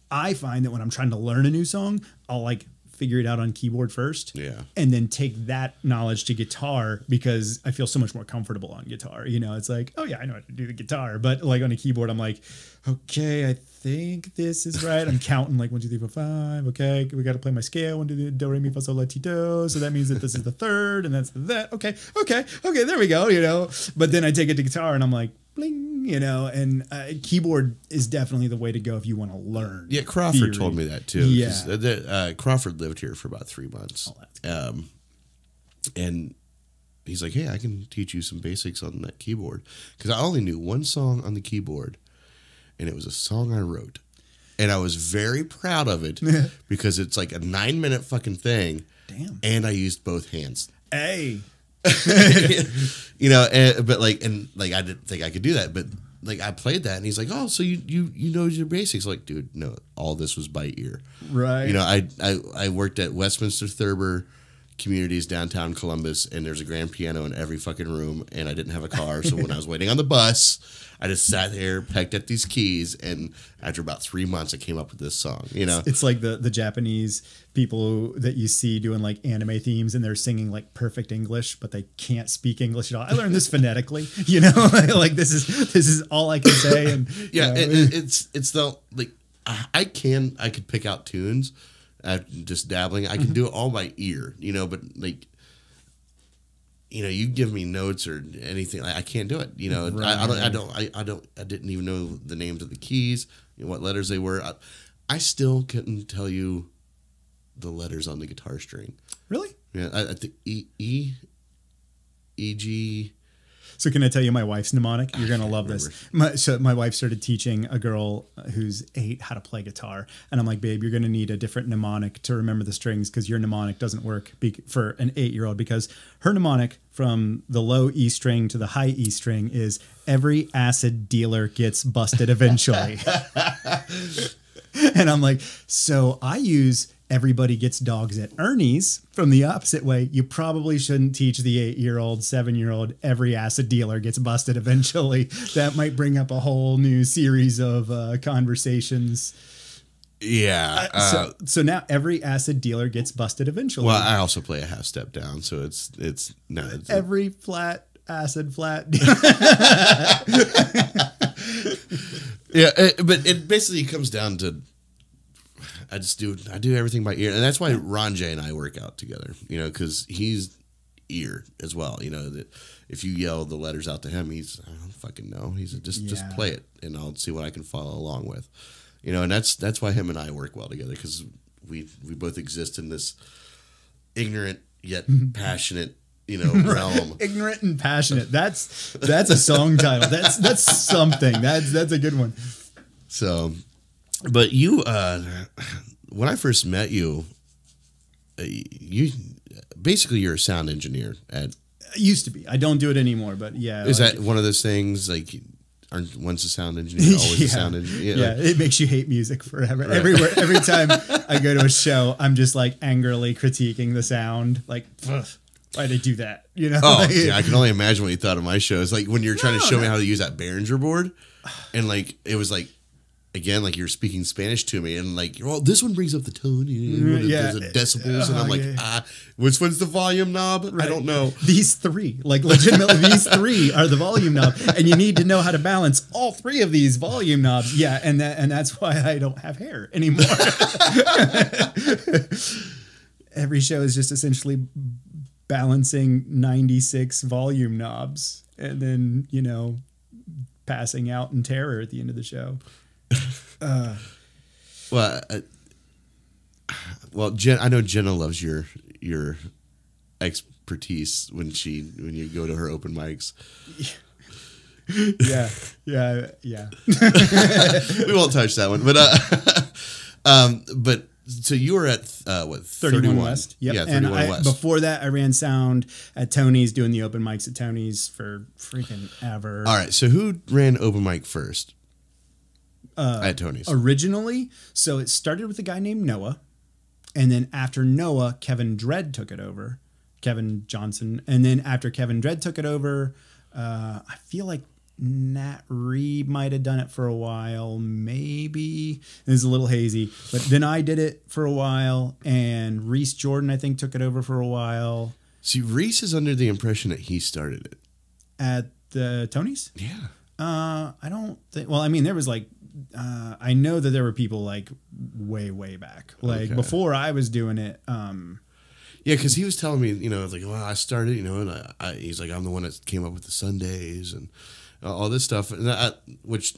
I find that when I'm trying to learn a new song, I'll like figure it out on keyboard first. Yeah. And then take that knowledge to guitar because I feel so much more comfortable on guitar. It's like, oh yeah, I know how to do the guitar. But like on a keyboard, I'm like, okay, I think this is right. I'm counting like 1, 2, 3, 4, 5. Okay, we got to play my scale. 1, 2, 3, do, re, mi, fa, sol, la, ti, do. So that means that this is the third and that's that. Okay, there we go, But then I take it to guitar and I'm like, bling, and keyboard is definitely the way to go if you want to learn. Yeah, Crawford theory. told me that too. Yeah. Crawford lived here for about 3 months. Oh, and he's like, hey, I can teach you some basics on that keyboard. Because I only knew one song on the keyboard, and it was a song I wrote. And I was very proud of it because it's like a 9-minute fucking thing. Damn. And I used both hands. Hey. But I didn't think I could do that, but like I played that and he's like, oh, so you know your basics. Like, dude, no, all this was by ear. Right. I worked at Westminster Thurber Communities downtown Columbus, and there's a grand piano in every fucking room, and I didn't have a car, so when I was waiting on the bus, I just sat there, pecked at these keys, and after about 3 months I came up with this song. It's like the Japanese people that you see doing like anime themes and they're singing like perfect English, but they can't speak English at all. I learned this phonetically, like this is all I can say. And yeah, it's the like I could pick out tunes, just dabbling. I can do it all by ear, but like you give me notes or anything, I can't do it. Right. I didn't even know the names of the keys, what letters they were. I still couldn't tell you the letters on the guitar string. Really? Yeah, I think E, G. So can I tell you my wife's mnemonic? You're going to love this. My wife started teaching a girl who's 8 how to play guitar. And I'm like, babe, you're going to need a different mnemonic to remember the strings because your mnemonic doesn't work for an 8-year-old, because her mnemonic from the low E string to the high E string is every acid dealer gets busted eventually. And I'm like, so I use everybody gets dogs at Ernie's from the opposite way. You probably shouldn't teach the 8-year-old, 7-year-old, every acid dealer gets busted eventually. That might bring up a whole new series of conversations. Yeah. So now every acid dealer gets busted eventually. Well, I also play a half step down, so it's every flat acid flat. Yeah, but it basically comes down to I do everything by ear, and that's why Ron J and I work out together. You know, because he's ear as well. You know that if you yell the letters out to him, I don't fucking know. He's just play it, and I'll see what I can follow along with. You know, and that's why him and I work well together, because we both exist in this ignorant yet passionate, you know, realm. Ignorant and passionate. That's a song title. That's something. That's a good one. So, but you, when I first met you, you basically you're a sound engineer at. Used to be. I don't do it anymore, but yeah. Is that one of those things like? Aren't once a sound engineer, always a sound engineer? Yeah, it makes you hate music forever. Right. Every time I go to a show, I'm just like angrily critiquing the sound. Like, why'd they do that? You know? Oh, yeah, I can only imagine what you thought of my shows. Like when you're trying to show me how to use that Behringer board, and like it was like, again, like you're speaking Spanish to me, and like, well, this one brings up the tone, the decibels, and I'm like, which one's the volume knob? Right. I don't know. These three, like legitimately, these three are the volume knob, and you need to know how to balance all three of these volume knobs. Yeah, and that's why I don't have hair anymore. Every show is just essentially balancing 96 volume knobs, and then passing out in terror at the end of the show. Well, Jen, I know Jenna loves your expertise when you go to her open mics. Yeah. We won't touch that one, but so you were at 31 West? Yep. Yeah, 31 West. Before that, I ran sound at Tony's, doing the open mics at Tony's for freaking ever. All right, so who ran open mic first? At Tony's. Originally, so it started with a guy named Noah, and then after Noah, Kevin Dredd took it over, Kevin Johnson, and then after Kevin Dredd took it over, I feel like Nat Reeb might have done it for a while, maybe. It was a little hazy, but then I did it for a while, and Reese Jordan, I think, took it over for a while. See, Reese is under the impression that he started it at the Tony's. Yeah. I don't think. Well, I mean, there was like. I know that there were people like way back, like before I was doing it. Yeah, because he was telling me, like, well, I started, and he's like, I'm the one that came up with the Sundays and all this stuff, and which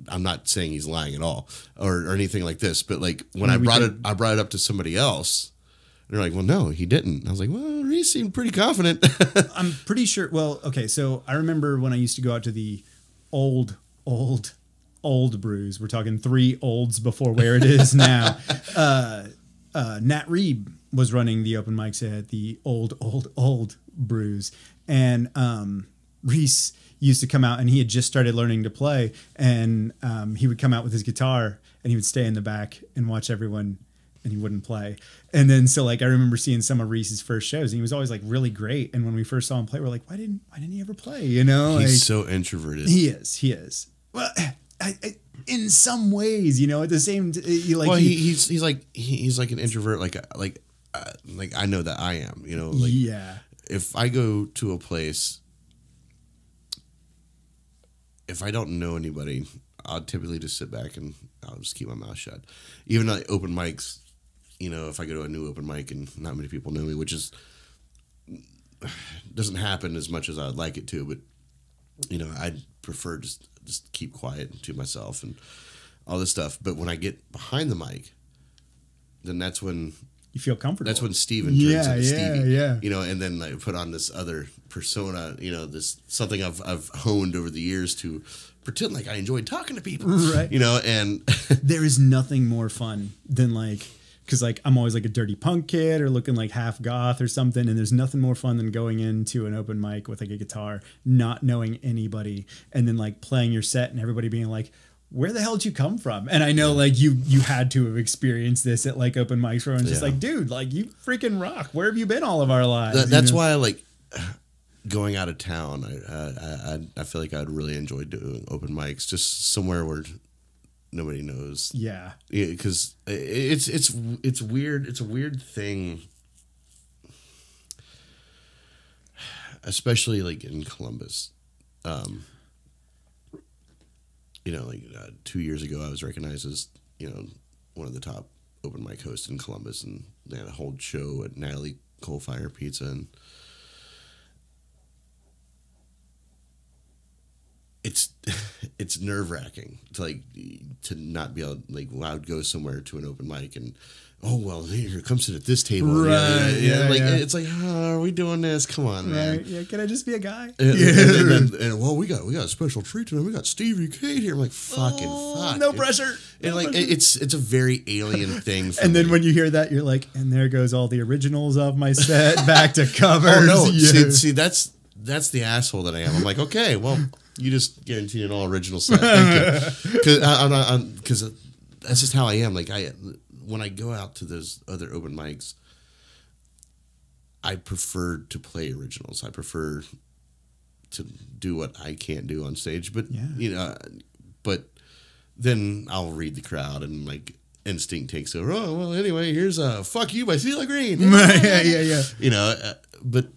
I'm not saying he's lying at all or anything like this, but like when I brought it up to somebody else, they're like, well, no, he didn't. I was like, well, he seemed pretty confident. I'm pretty sure. Well, okay, so I remember when I used to go out to the old brews. We're talking 3 olds before where it is now. Nat Reeb was running the open mics at the old brews, and Reese used to come out, and he had just started learning to play, and he would come out with his guitar, and he would stay in the back and watch everyone, and he wouldn't play. And then so like I remember seeing some of Reese's first shows, and he was always like really great. And when we first saw him play, we're like, why didn't he ever play? He's so introverted. He is. Well, I, in some ways, at the same, well, he's like an introvert, like I know that I am, like if I go to a place, if I don't know anybody, I'll typically just sit back and I'll just keep my mouth shut. Even like open mics, if I go to a new open mic and not many people know me, which doesn't happen as much as I'd like it to, but I'd prefer just keep quiet to myself and all this stuff. But when I get behind the mic, then that's when you feel comfortable. That's when Steven turns into Stevie. Yeah. And then I put on this other persona, this something I've honed over the years to pretend like I enjoyed talking to people. Right. And there is nothing more fun than because I'm always like a dirty punk kid or looking like half goth or something, and there's nothing more fun than going into an open mic with like a guitar, not knowing anybody, and then like playing your set and everybody being like, where the hell did you come from? And I know like you had to have experienced this at like open mics where I'm just like, dude, like you freaking rock. Where have you been all of our lives? That's why I like going out of town. I feel like I'd really enjoy doing open mics, just somewhere where nobody knows. Yeah. Because it's weird. It's a weird thing, especially like in Columbus. You know, like 2 years ago, I was recognized as, you know, one of the top open mic hosts in Columbus, and they had a whole show at Natalie Coal Fire Pizza, and it's nerve wracking to not be able, like, well, I would go somewhere to an open mic and, oh, well, here, come sit at this table. Right. It's like, oh, are we doing this? Come on, man. Right. Yeah. Can I just be a guy? And well, we got a special treat tonight. We got Stevie K here. I'm like, fuck. No pressure. And like, it's a very alien thing. For And then me. when you hear that, you're like, and there goes all the originals of my set back to covers. Oh no, Yeah. see, that's the asshole that I am. I'm like, okay, well, you just guaranteed an all original set. Thank you. Because that's just how I am. Like, when I go out to those other open mics, I prefer to play originals. I prefer to do what I can't do on stage. But you know, but then I'll read the crowd and like instinct takes over. Oh well, anyway, here's "Fuck You" by Celia Green. yeah. You know, but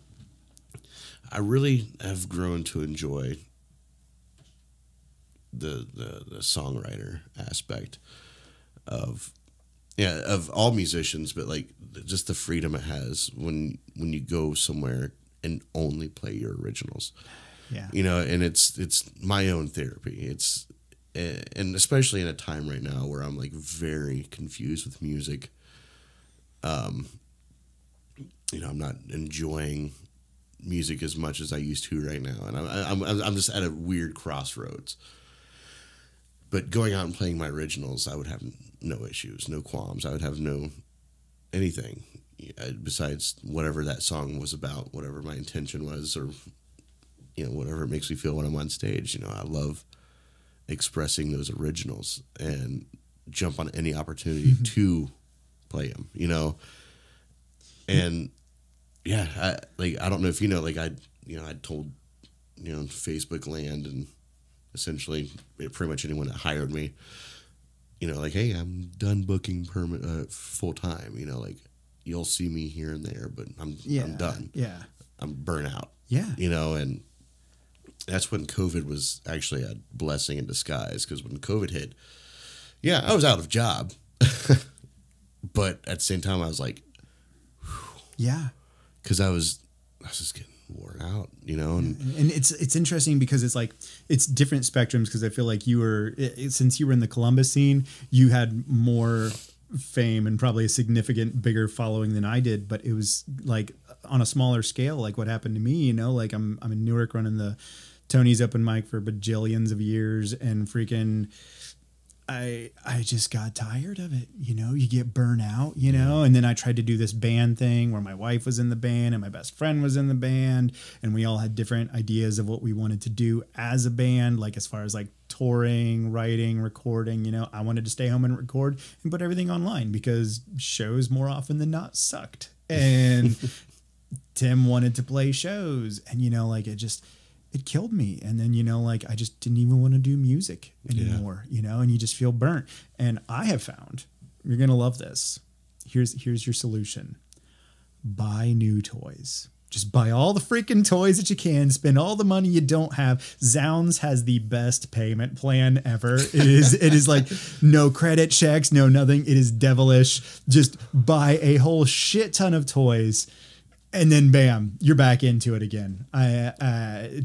I really have grown to enjoy the songwriter aspect of all musicians, but like just the freedom it has when you go somewhere and only play your originals. Yeah. You know, and it's my own therapy. And especially in a time right now where I'm like very confused with music. You know, I'm not enjoying music as much as I used to right now, and I'm just at a weird crossroads. But going out and playing my originals, I would have no issues, no qualms. I would have no anything besides whatever that song was about, whatever my intention was, or you know, whatever it makes me feel when I'm on stage. You know, I love expressing those originals and jump on any opportunity to play them. You know, and yeah, I don't know if you know, like I told, you know, Facebook land and essentially pretty much anyone that hired me, you know, like, hey, I'm done booking full time. You know, like you'll see me here and there, but I'm done. Yeah. I'm burnt out. Yeah. You know, and that's when COVID was actually a blessing in disguise, because when COVID hit, yeah, I was out of job, but at the same time I was like, whew, Yeah. because I was just getting worn out, you know, and it's interesting because it's like it's different spectrums, because I feel like you were since you were in the Columbus scene, you had more fame and probably a significant bigger following than I did, but it was like on a smaller scale, like what happened to me, you know, like I'm in Newark running the Tony's open mic for bajillions of years, and freaking I just got tired of it. You know, you get burnt out, you know, and then I tried to do this band thing where my wife was in the band and my best friend was in the band, and we all had different ideas of what we wanted to do as a band, like as far as like touring, writing, recording. You know, I wanted to stay home and record and put everything online because shows more often than not sucked. And Tim wanted to play shows, and, you know, like it killed me. And then, you know, like I just didn't even want to do music anymore, you know, and you just feel burnt. And I have found, you're going to love this. Here's your solution. Buy new toys. Just buy all the freaking toys that you can. Spend all the money you don't have. Zounds has the best payment plan ever. It is like no credit checks, no nothing. It is devilish. Just buy a whole shit ton of toys, and then bam, you're back into it again.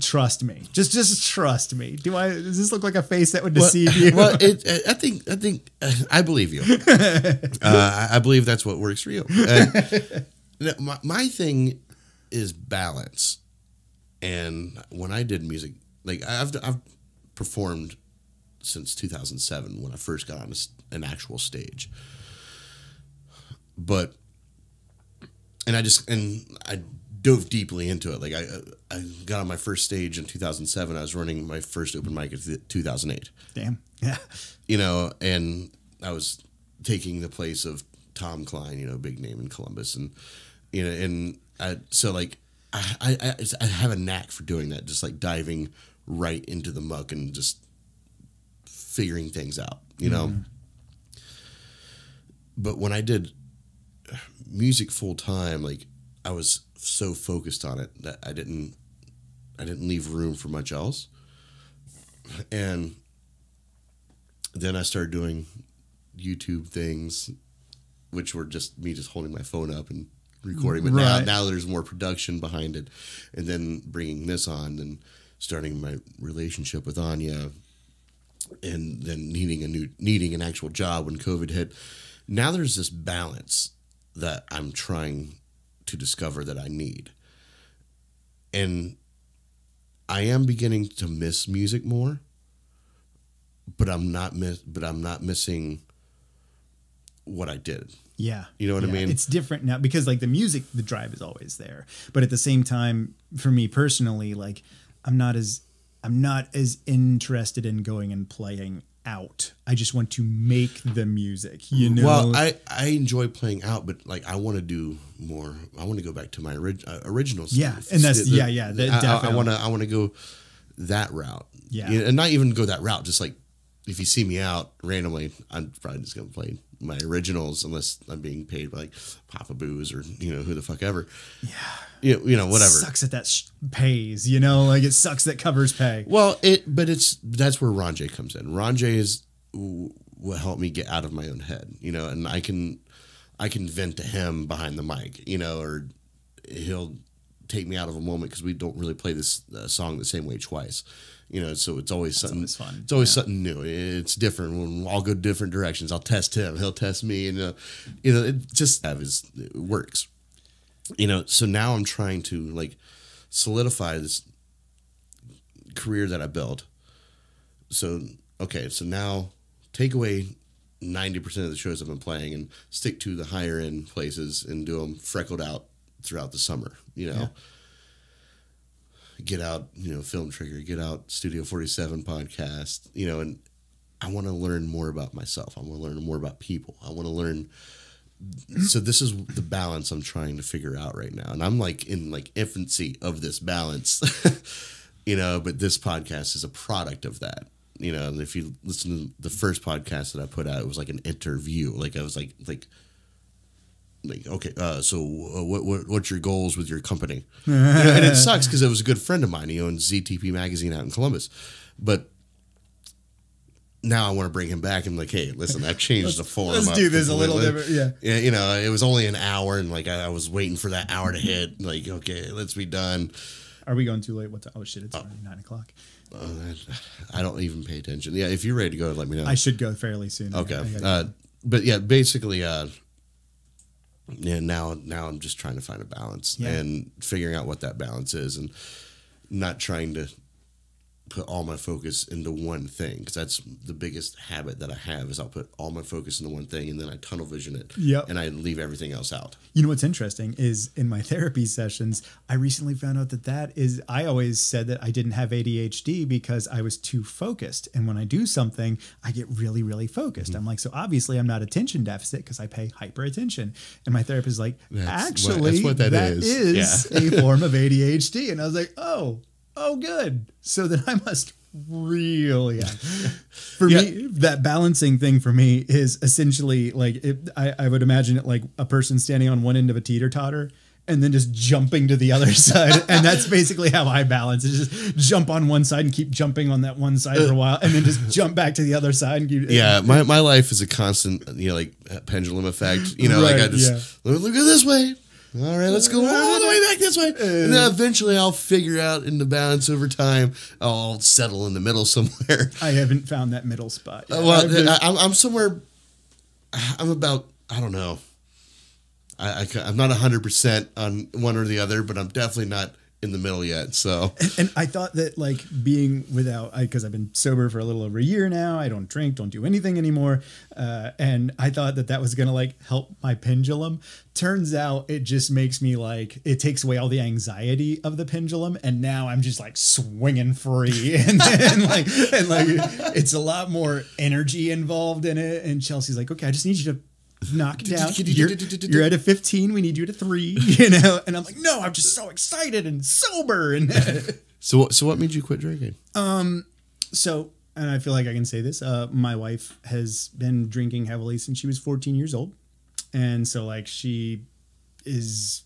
Trust me. Just trust me. Does this look like a face that would deceive you? Well, I think I believe you. I believe that's what works for you. My thing is balance. And when I did music, like I've performed since 2007 when I first got on an actual stage. But I dove deeply into it. Like I got on my first stage in 2007. I was running my first open mic in 2008. Damn. Yeah. You know, and I was taking the place of Tom Klein, you know, big name in Columbus, and you know, and so like I have a knack for doing that, just like diving right into the muck and just figuring things out, you know. But when I did music full time, like I was so focused on it that I didn't leave room for much else. And then I started doing YouTube things, which were just me just holding my phone up and recording. But now there's more production behind it, and then bringing this on and starting my relationship with Anya, and then needing an actual job when COVID hit. Now there's this balance that I'm trying to discover that I need. And I am beginning to miss music more, but I'm not missing what I did. Yeah. You know what I mean? It's different now because like the music, the drive is always there. But at the same time, for me personally, like I'm not as interested in going and playing out. I just want to make the music, you know? Well, I enjoy playing out, but like I want to do more. I want to go back to my original stuff. Yeah, and that's definitely. I want to go that route. Yeah. And not even go that route. Just like if you see me out randomly, I'm probably just gonna play my originals unless I'm being paid by like Papa Boo's or who the fuck ever. Yeah. Whatever. It sucks that pays. Like it sucks that covers pay. Well, that's where Ron J comes in. Ron J is what helped me get out of my own head. And I can vent to him behind the mic. Or he'll take me out of a moment because we don't really play this song the same way twice. So it's always something. Always fun. It's always something new. It's different. When I'll go different directions. I'll test him. He'll test me. And it just it works. So now I'm trying to like solidify this career that I built. So now take away 90% of the shows I've been playing and stick to the higher end places and do them freckled out throughout the summer. Yeah. Get out, Film Trigger, get out Studio 47 podcast, and I want to learn more about myself. I want to learn more about people. I want to learn. So this is the balance I'm trying to figure out right now. And I'm like in like infancy of this balance, but this podcast is a product of that. And if you listen to the first podcast that I put out, it was like an interview. Like I was like, okay, so what's your goals with your company? And it sucks because it was a good friend of mine. He owns ZTP Magazine out in Columbus. But now I want to bring him back and like, hey, listen, I've changed the form. Let's do this a little different. Yeah. It was only an hour and like I was waiting for that hour to hit. Like, okay, let's be done. Are we going too late? Oh shit, it's already 9:00. I don't even pay attention. Yeah, if you're ready to go, let me know. I should go fairly soon. Okay. But yeah, basically, now I'm just trying to find a balance and figuring out what that balance is and not trying to put all my focus into one thing, because that's the biggest habit that I have is I'll put all my focus into one thing and then I tunnel vision it and I leave everything else out. You know what's interesting is in my therapy sessions, I recently found out I always said that I didn't have ADHD because I was too focused. And when I do something, I get really, really focused. I'm like, so obviously I'm not attention deficit because I pay hyper attention. And my therapist is like, that's what that is a form of ADHD. And I was like, oh, good. So then I must really, for me, that balancing thing for me is essentially like, I would imagine it like a person standing on one end of a teeter-totter and then just jumping to the other side. And that's basically how I balance. It's just jump on one side and keep jumping on that one side for a while and then just jump back to the other side. And keep, my life is a constant, like pendulum effect. Like I just look at this way. All right, let's go all the way back this way. And then eventually I'll figure out in the balance over time. I'll settle in the middle somewhere. I haven't found that middle spot yet. I'm somewhere, I'm about, I don't know. I'm not 100% on one or the other, but I'm definitely not in the middle yet. So, and I thought that like being because I've been sober for a little over a year now, I don't drink, don't do anything anymore. And I thought that was going to like help my pendulum. Turns out it just makes me like, it takes away all the anxiety of the pendulum. And now I'm just like swinging free and it's a lot more energy involved in it. And Chelsea's like, okay, I just need you to knock it down. You're at a 15. We need you at a 3. And I'm like, no, I'm just so excited and sober. And so what made you quit drinking? So and I feel like I can say this, my wife has been drinking heavily since she was 14 years old. And so like she was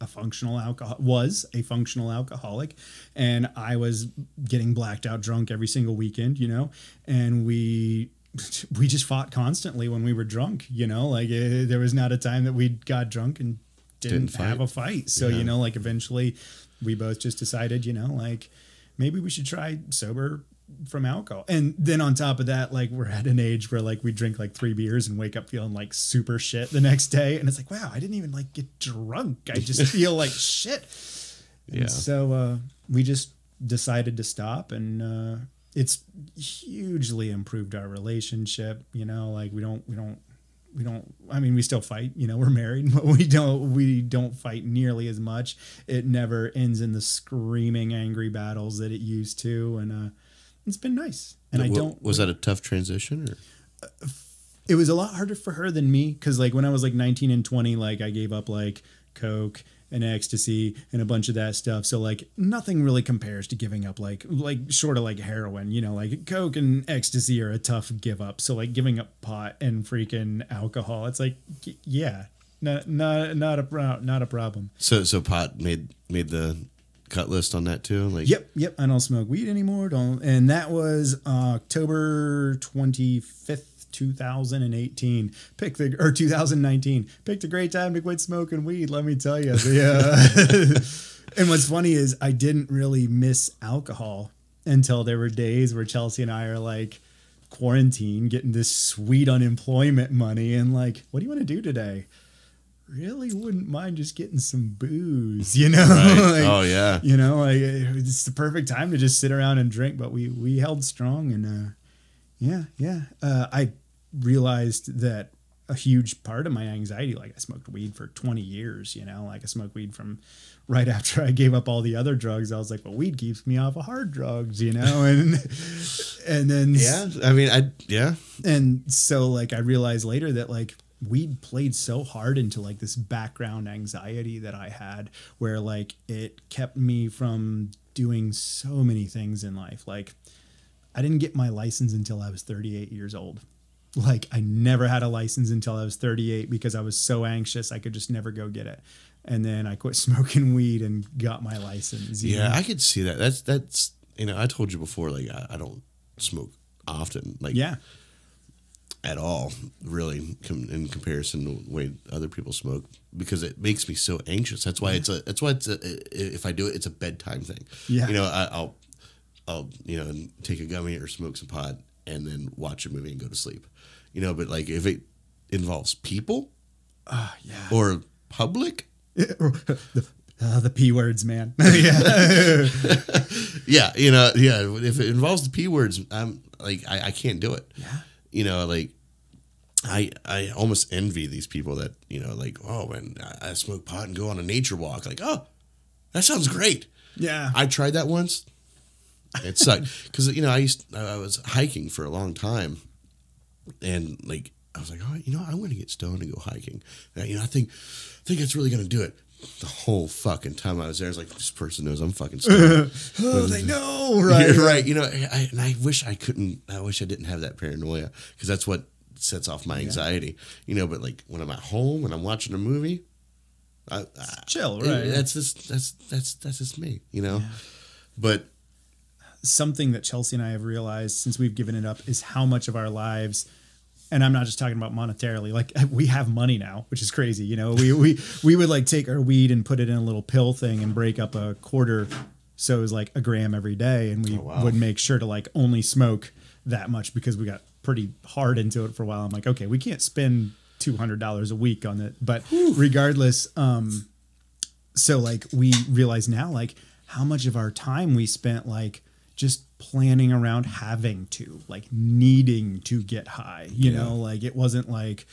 a functional alcoholic, and I was getting blacked out drunk every single weekend, and we just fought constantly when we were drunk, like there was not a time that we got drunk and didn't have a fight. So, like eventually we both just decided, like maybe we should try sober from alcohol. And then on top of that, like we're at an age where like we drink like 3 beers and wake up feeling like super shit the next day. And it's like, wow, I didn't even like get drunk. I just feel like shit. And so we just decided to stop, and it's hugely improved our relationship. Like we don't, I mean, we still fight, we're married, but we don't fight nearly as much. It never ends in the screaming, angry battles that it used to. And, it's been nice. And was that a tough transition? Or? It was a lot harder for her than me. Cause like when I was like 19 and 20, like I gave up like coke and ecstasy and a bunch of that stuff. So like nothing really compares to giving up like short of like heroin, like coke and ecstasy are a tough give up. So like giving up pot and freaking alcohol, it's like, yeah, not a problem. So pot made the cut list on that too. Like, yep. I don't smoke weed anymore. And that was October 25th. 2018. 2019. Picked a great time to quit smoking weed, let me tell you. And what's funny is I didn't really miss alcohol until there were days where Chelsea and I are like quarantined, getting this sweet unemployment money, and like, what do you want to do today? Really wouldn't mind just getting some booze, Right. Like, oh yeah. Like it's the perfect time to just sit around and drink, but we held strong. And I realized that a huge part of my anxiety, like I smoked weed for 20 years, like I smoked weed from right after I gave up all the other drugs. I was like, well, weed keeps me off of hard drugs, and then and so like I realized later that like weed played so hard into like this background anxiety that I had, where like it kept me from doing so many things in life. Like I didn't get my license until I was 38 years old. Like I never had a license until I was 38 because I was so anxious I could just never go get it. And then I quit smoking weed and got my license. I could see that. That's I told you before, like I don't smoke often, like at all, really, in comparison to the way other people smoke, because it makes me so anxious. That's why if I do it, it's a bedtime thing. I'll take a gummy or smoke some pot and then watch a movie and go to sleep. But like if it involves people, or public, the P words, man. If it involves the P words, I'm like I can't do it. Like I almost envy these people that like, oh, when I smoke pot and go on a nature walk, like, oh, that sounds great. Yeah, I tried that once. It sucked because I was hiking for a long time, and like I was like, oh, I'm going to get stoned and go hiking. And, I think it's really going to do it. The whole fucking time I was there, I was like, this person knows I'm fucking stoned. They know, right? Right. I wish I couldn't. I wish I didn't have that paranoia, because that's what sets off my anxiety. But like when I'm at home and I'm watching a movie, chill, right? That's just me, Yeah. But something that Chelsea and I have realized since we've given it up is how much of our lives, and I'm not just talking about monetarily, like we have money now, which is crazy. We would like take our weed and put it in a little pill thing and break up a quarter. So it was like a gram every day. And we would make sure to like only smoke that much because we got pretty hard into it for a while. I'm like, okay, we can't spend $200 a week on it, but regardless. So like we realize now, like how much of our time we spent, like, just planning around having to, like, needing to get high, you know, like it wasn't like,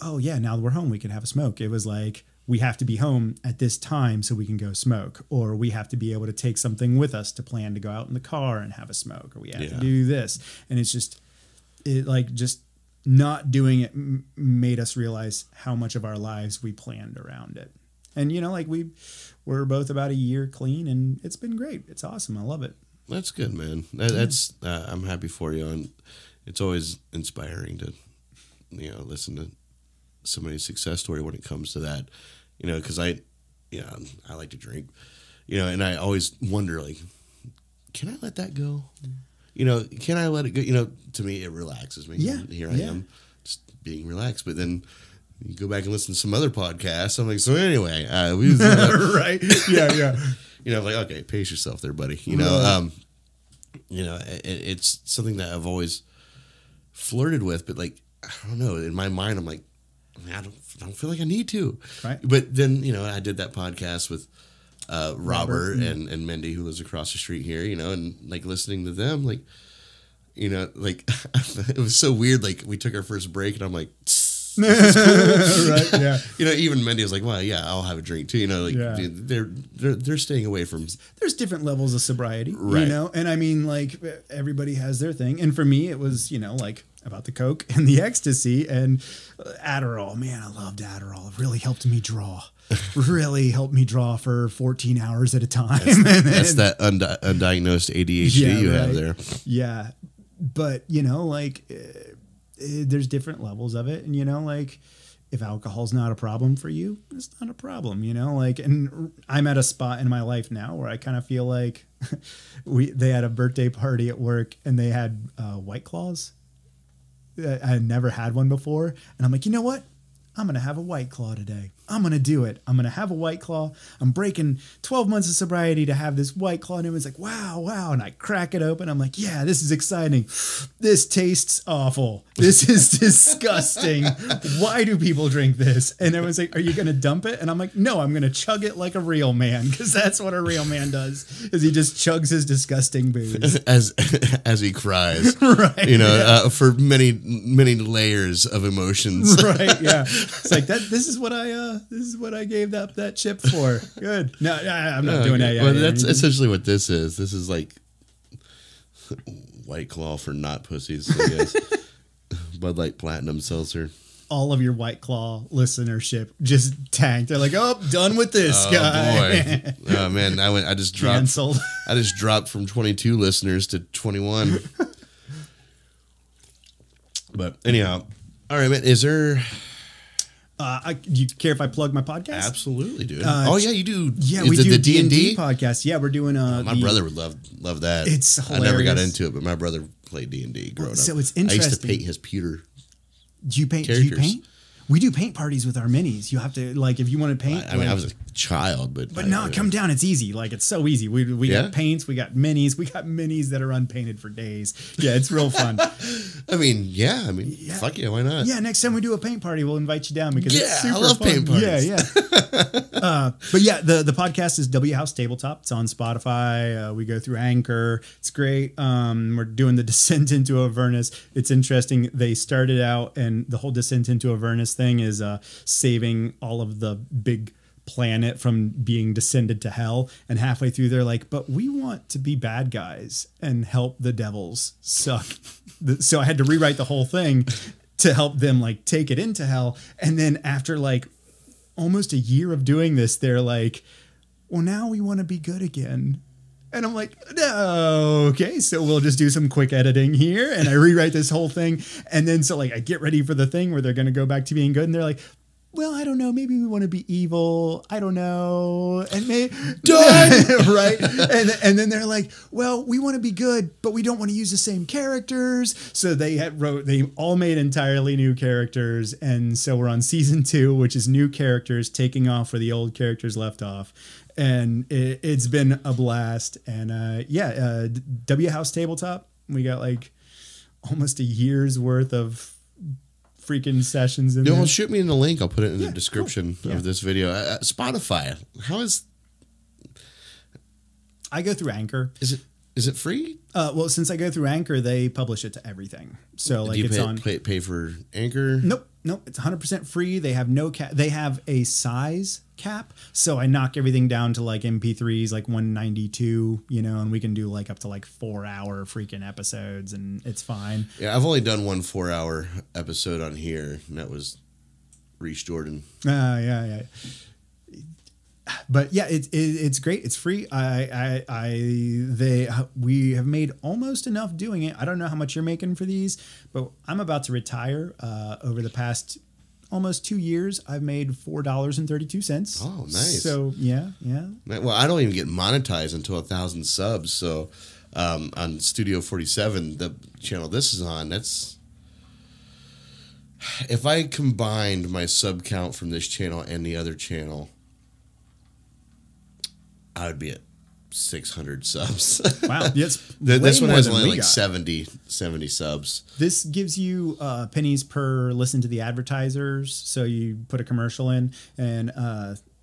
oh yeah, now that we're home, we can have a smoke. It was like, we have to be home at this time so we can go smoke, or we have to be able to take something with us to plan to go out in the car and have a smoke, or we have to do this. And it's just, just not doing it made us realize how much of our lives we planned around it. And, like we're both about a year clean, and it's been great. It's awesome. I love it. That's good, man. That's I'm happy for you, and it's always inspiring to, listen to somebody's success story when it comes to that, because I like to drink, and I always wonder, like, can I let that go? Can I let it go? To me, it relaxes me. Yeah. Here I am, just being relaxed. But then you go back and listen to some other podcasts. I'm like, so anyway, Right. Yeah. Like, okay, pace yourself there, buddy. It's something that I've always flirted with, but like, I don't know. In my mind, I'm like, I don't feel like I need to. Right. But then, I did that podcast with Robert and Mindy, who lives across the street here, and like listening to them, like, like it was so weird. Like we took our first break and I'm like, right. Yeah. Even Mindy was like, well, yeah, I'll have a drink too. They're staying away from. There's different levels of sobriety, right. And I mean, like everybody has their thing. And for me, it was, like about the Coke and the ecstasy and Adderall. Man, I loved Adderall. It really helped me draw. Really helped me draw for 14 hours at a time. That's that undiagnosed ADHD you have there. Yeah. But, there's different levels of it. And, like if alcohol's not a problem for you, it's not a problem, and I'm at a spot in my life now where I kind of feel like they had a birthday party at work and they had White Claws. I had never had one before. And I'm like, you know what? I'm going to have a White Claw today. I'm going to do it. I'm going to have a White Claw. I'm breaking 12 months of sobriety to have this White Claw. And everyone's like, wow. And I crack it open. I'm like, yeah, this is exciting. This tastes awful. This is disgusting. Why do people drink this? And everyone's like, are you going to dump it? And I'm like, no, I'm going to chug it like a real man. Because that's what a real man does, is he just chugs his disgusting booze. As he cries. Right. For many, many layers of emotions. Right. Yeah. It's like that. This is what I gave that chip for. Good. No, I'm not doing that yet. Well, that's essentially what this is. This is like White Claw for not pussies, I guess. Bud Light Platinum Seltzer. All of your White Claw listenership just tanked. They're like, oh, done with this guy. Boy. Oh man, I just dropped. Canceled. I just dropped from 22 listeners to 21. But anyhow, all right, man. Is there? Do you care if I plug my podcast? Absolutely, dude. Oh yeah, you do. Yeah, we do the D&D podcast. Yeah, we're doing. My brother would love that. It's hilarious. I never got into it, but my brother played D&D growing up. So it's interesting. I used to paint his pewter. Do you paint? Characters. Do you paint? We do paint parties with our minis. You have to, like, if you want to paint. I mean, I was a child, but come down. It's easy. Like, it's so easy. We got paints. We got minis. We got minis that are unpainted for days. Yeah, it's real fun. I mean, fuck yeah, why not? Yeah, next time we do a paint party, we'll invite you down because it's super I love fun. paint parties. Yeah. But yeah, the podcast is W House Tabletop. It's on Spotify. We go through Anchor. It's great. We're doing the Descent into Avernus. It's interesting. They started out, and the whole Descent into Avernus thing is saving all of the big planet from being descended to hell, and halfway through they're like, but we want to be bad guys and help the devils suck. So I had to rewrite the whole thing to help them like take it into hell. And then after like almost a year of doing this, they're like, well, now we want to be good again. And I'm like, no, okay, so we'll just do some quick editing here. And I rewrite this whole thing. And then so like I get ready for the thing where they're going to go back to being good. And they're like, well, I don't know. Maybe we want to be evil. I don't know. And done. Right. And then they're like, well, we want to be good, but we don't want to use the same characters. So they all made entirely new characters. And so we're on season 2, which is new characters taking off where the old characters left off. And it's been a blast. And W House Tabletop, we got like almost a year's worth of freaking sessions in there. Well, shoot me in the link. I'll put it in the description of this video. Spotify, how is? I go through Anchor. Is it free? Well, since I go through Anchor, they publish it to everything. So like, do you it's pay for Anchor? Nope. It's 100% free. They have no cap. They have a size cap. So I knock everything down to like MP3s, like 192, and we can do like up to like 4-hour freaking episodes, and it's fine. Yeah, I've only done one 4-hour episode on here, and that was Reese Jordan. Yeah. But yeah, it's great. It's free. We have made almost enough doing it. I don't know how much you're making for these, but I'm about to retire. Over the past almost 2 years, I've made $4.32. Oh, nice. So yeah. Well, I don't even get monetized until 1,000 subs. So on Studio 47, the channel this is on, that's if I combined my sub count from this channel and the other channel, I would be at 600 subs. Wow. Yes. This one has only like got. 70 subs. This gives you pennies per listen to the advertisers. So you put a commercial in and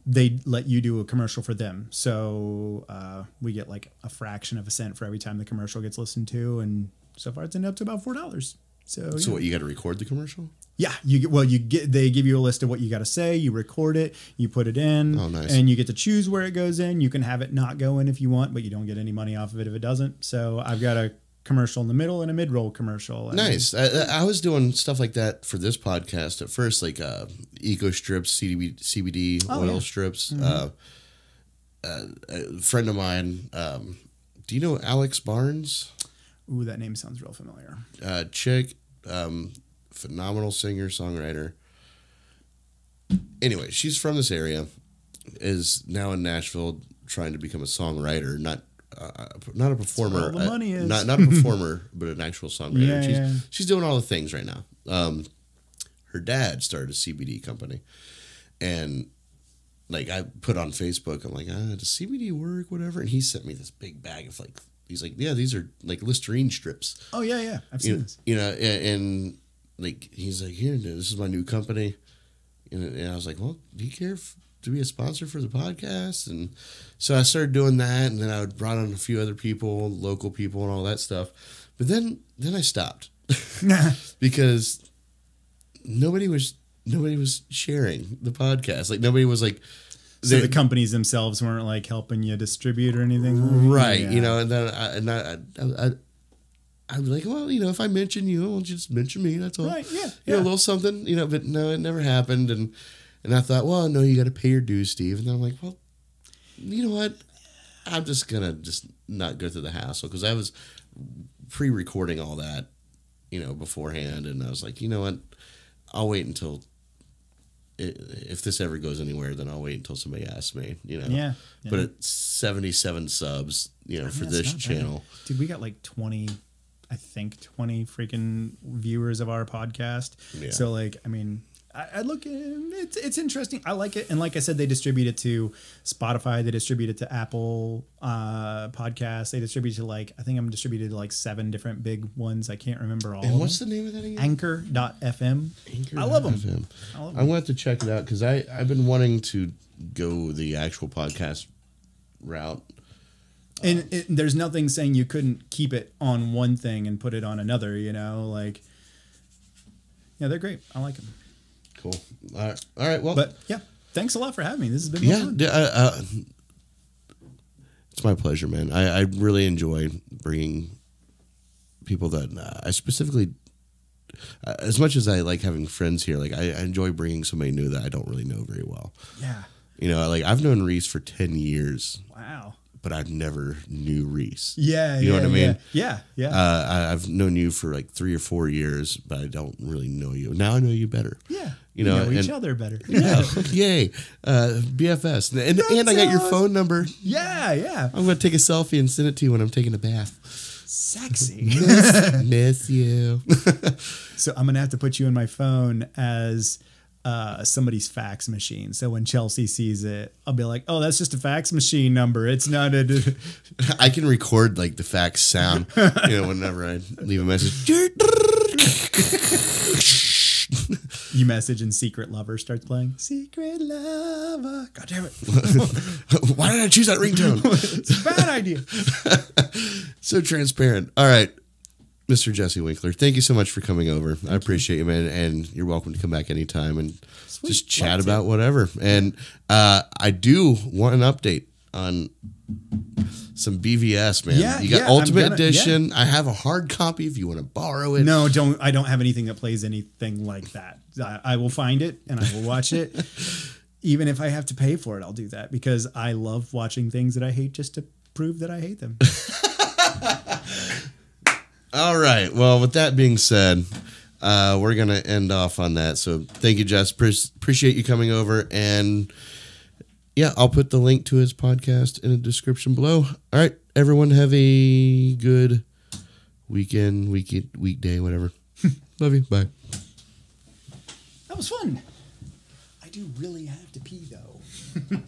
they let you do a commercial for them. So we get like a fraction of a cent for every time the commercial gets listened to. And so far it's ended up to about $4. So what, you got to record the commercial? Yeah, they give you a list of what you got to say, you record it, you put it in, oh, nice. And you get to choose where it goes in. You can have it not go in if you want, but you don't get any money off of it if it doesn't. So I've got a commercial in the middle and a mid-roll commercial. Nice. I was doing stuff like that for this podcast at first, like eco strips, CBD oil strips. Mm-hmm. A friend of mine, do you know Alex Barnes? Ooh, that name sounds real familiar. Chick, phenomenal singer, songwriter. Anyway, she's from this area, is now in Nashville trying to become a songwriter, not a performer. That's where all the money is. Not a performer, but an actual songwriter. Yeah, she's doing all the things right now. Her dad started a CBD company, and like I put on Facebook, I'm like, does CBD work, whatever? And he sent me this big bag of like, he's like, yeah, these are like Listerine strips. Oh yeah, I've seen this. You know, and like he's like, here, this is my new company, and I was like, well, do you care to be a sponsor for the podcast? And so I started doing that, and then I brought on a few other people, local people, and all that stuff. But then I stopped because nobody was sharing the podcast. Like nobody was like. So the companies themselves weren't like helping you distribute or anything, right? Yeah. You know, and then I was like, well, you know, if I mention you, well, just mention me. That's all. Right? Yeah. You know, a little something. You know, but no, it never happened. And I thought, well, no, you got to pay your dues, Steve. And then I'm like, well, you know what? I'm just gonna not go through the hassle because I was pre-recording all that, you know, beforehand, and I was like, you know what? I'll wait until. If this ever goes anywhere, then I'll wait until somebody asks me, you know. Yeah. But it's 77 subs, you know, for this channel. Bad. Dude, we got like 20 freaking viewers of our podcast. Yeah. So like, I mean, I look, it's interesting. I like it. And like I said, they distribute it to Spotify. They distribute it to Apple podcasts. They distribute it to like, I think I'm distributed to like 7 different big ones. I can't remember all. And what's the name of that again? Anchor.fm. I love them. I'm going to have to check it out because I've been wanting to go the actual podcast route. And there's nothing saying you couldn't keep it on one thing and put it on another, you know, like, yeah, they're great. I like them. Cool. All right. Well, but yeah, thanks a lot for having me. This has been fun. It's my pleasure, man. I really enjoy bringing people that I specifically, as much as I like having friends here, like I enjoy bringing somebody new that I don't really know very well. Yeah. You know, like I've known Reese for 10 years. Wow. But I've never knew Reese. Yeah, you know what I mean? Yeah. I've known you for like 3 or 4 years, but I don't really know you. Now I know you better. Yeah, you know each other better. Yeah, yay, BFS, and I got your phone number. Yeah. I'm gonna take a selfie and send it to you when I'm taking a bath. Sexy. Miss you. So I'm gonna have to put you in my phone as. Somebody's fax machine. So when Chelsea sees it, I'll be like, "Oh, that's just a fax machine number. It's not a." I can record like the fax sound, you know, whenever I leave a message. You message and Secret Lover starts playing. Secret Lover. God damn it! Why did I choose that ringtone? It's a bad idea. So transparent. All right. Mr. Jessey Winkler, thank you so much for coming over. I appreciate you, man, and you're welcome to come back anytime and just chat about whatever. And I do want an update on some BVS, man. Yeah, you got Ultimate Edition. Yeah. I have a hard copy if you want to borrow it. No, don't. I don't have anything that plays anything like that. I will find it and I will watch it. even if I have to pay for it, I'll do that because I love watching things that I hate just to prove that I hate them. All right. Well, with that being said, we're going to end off on that. So thank you, Jess. Appreciate you coming over. And yeah, I'll put the link to his podcast in the description below. All right, everyone, have a good weekend, weekday, whatever. Love you. Bye. That was fun. I do really have to pee, though.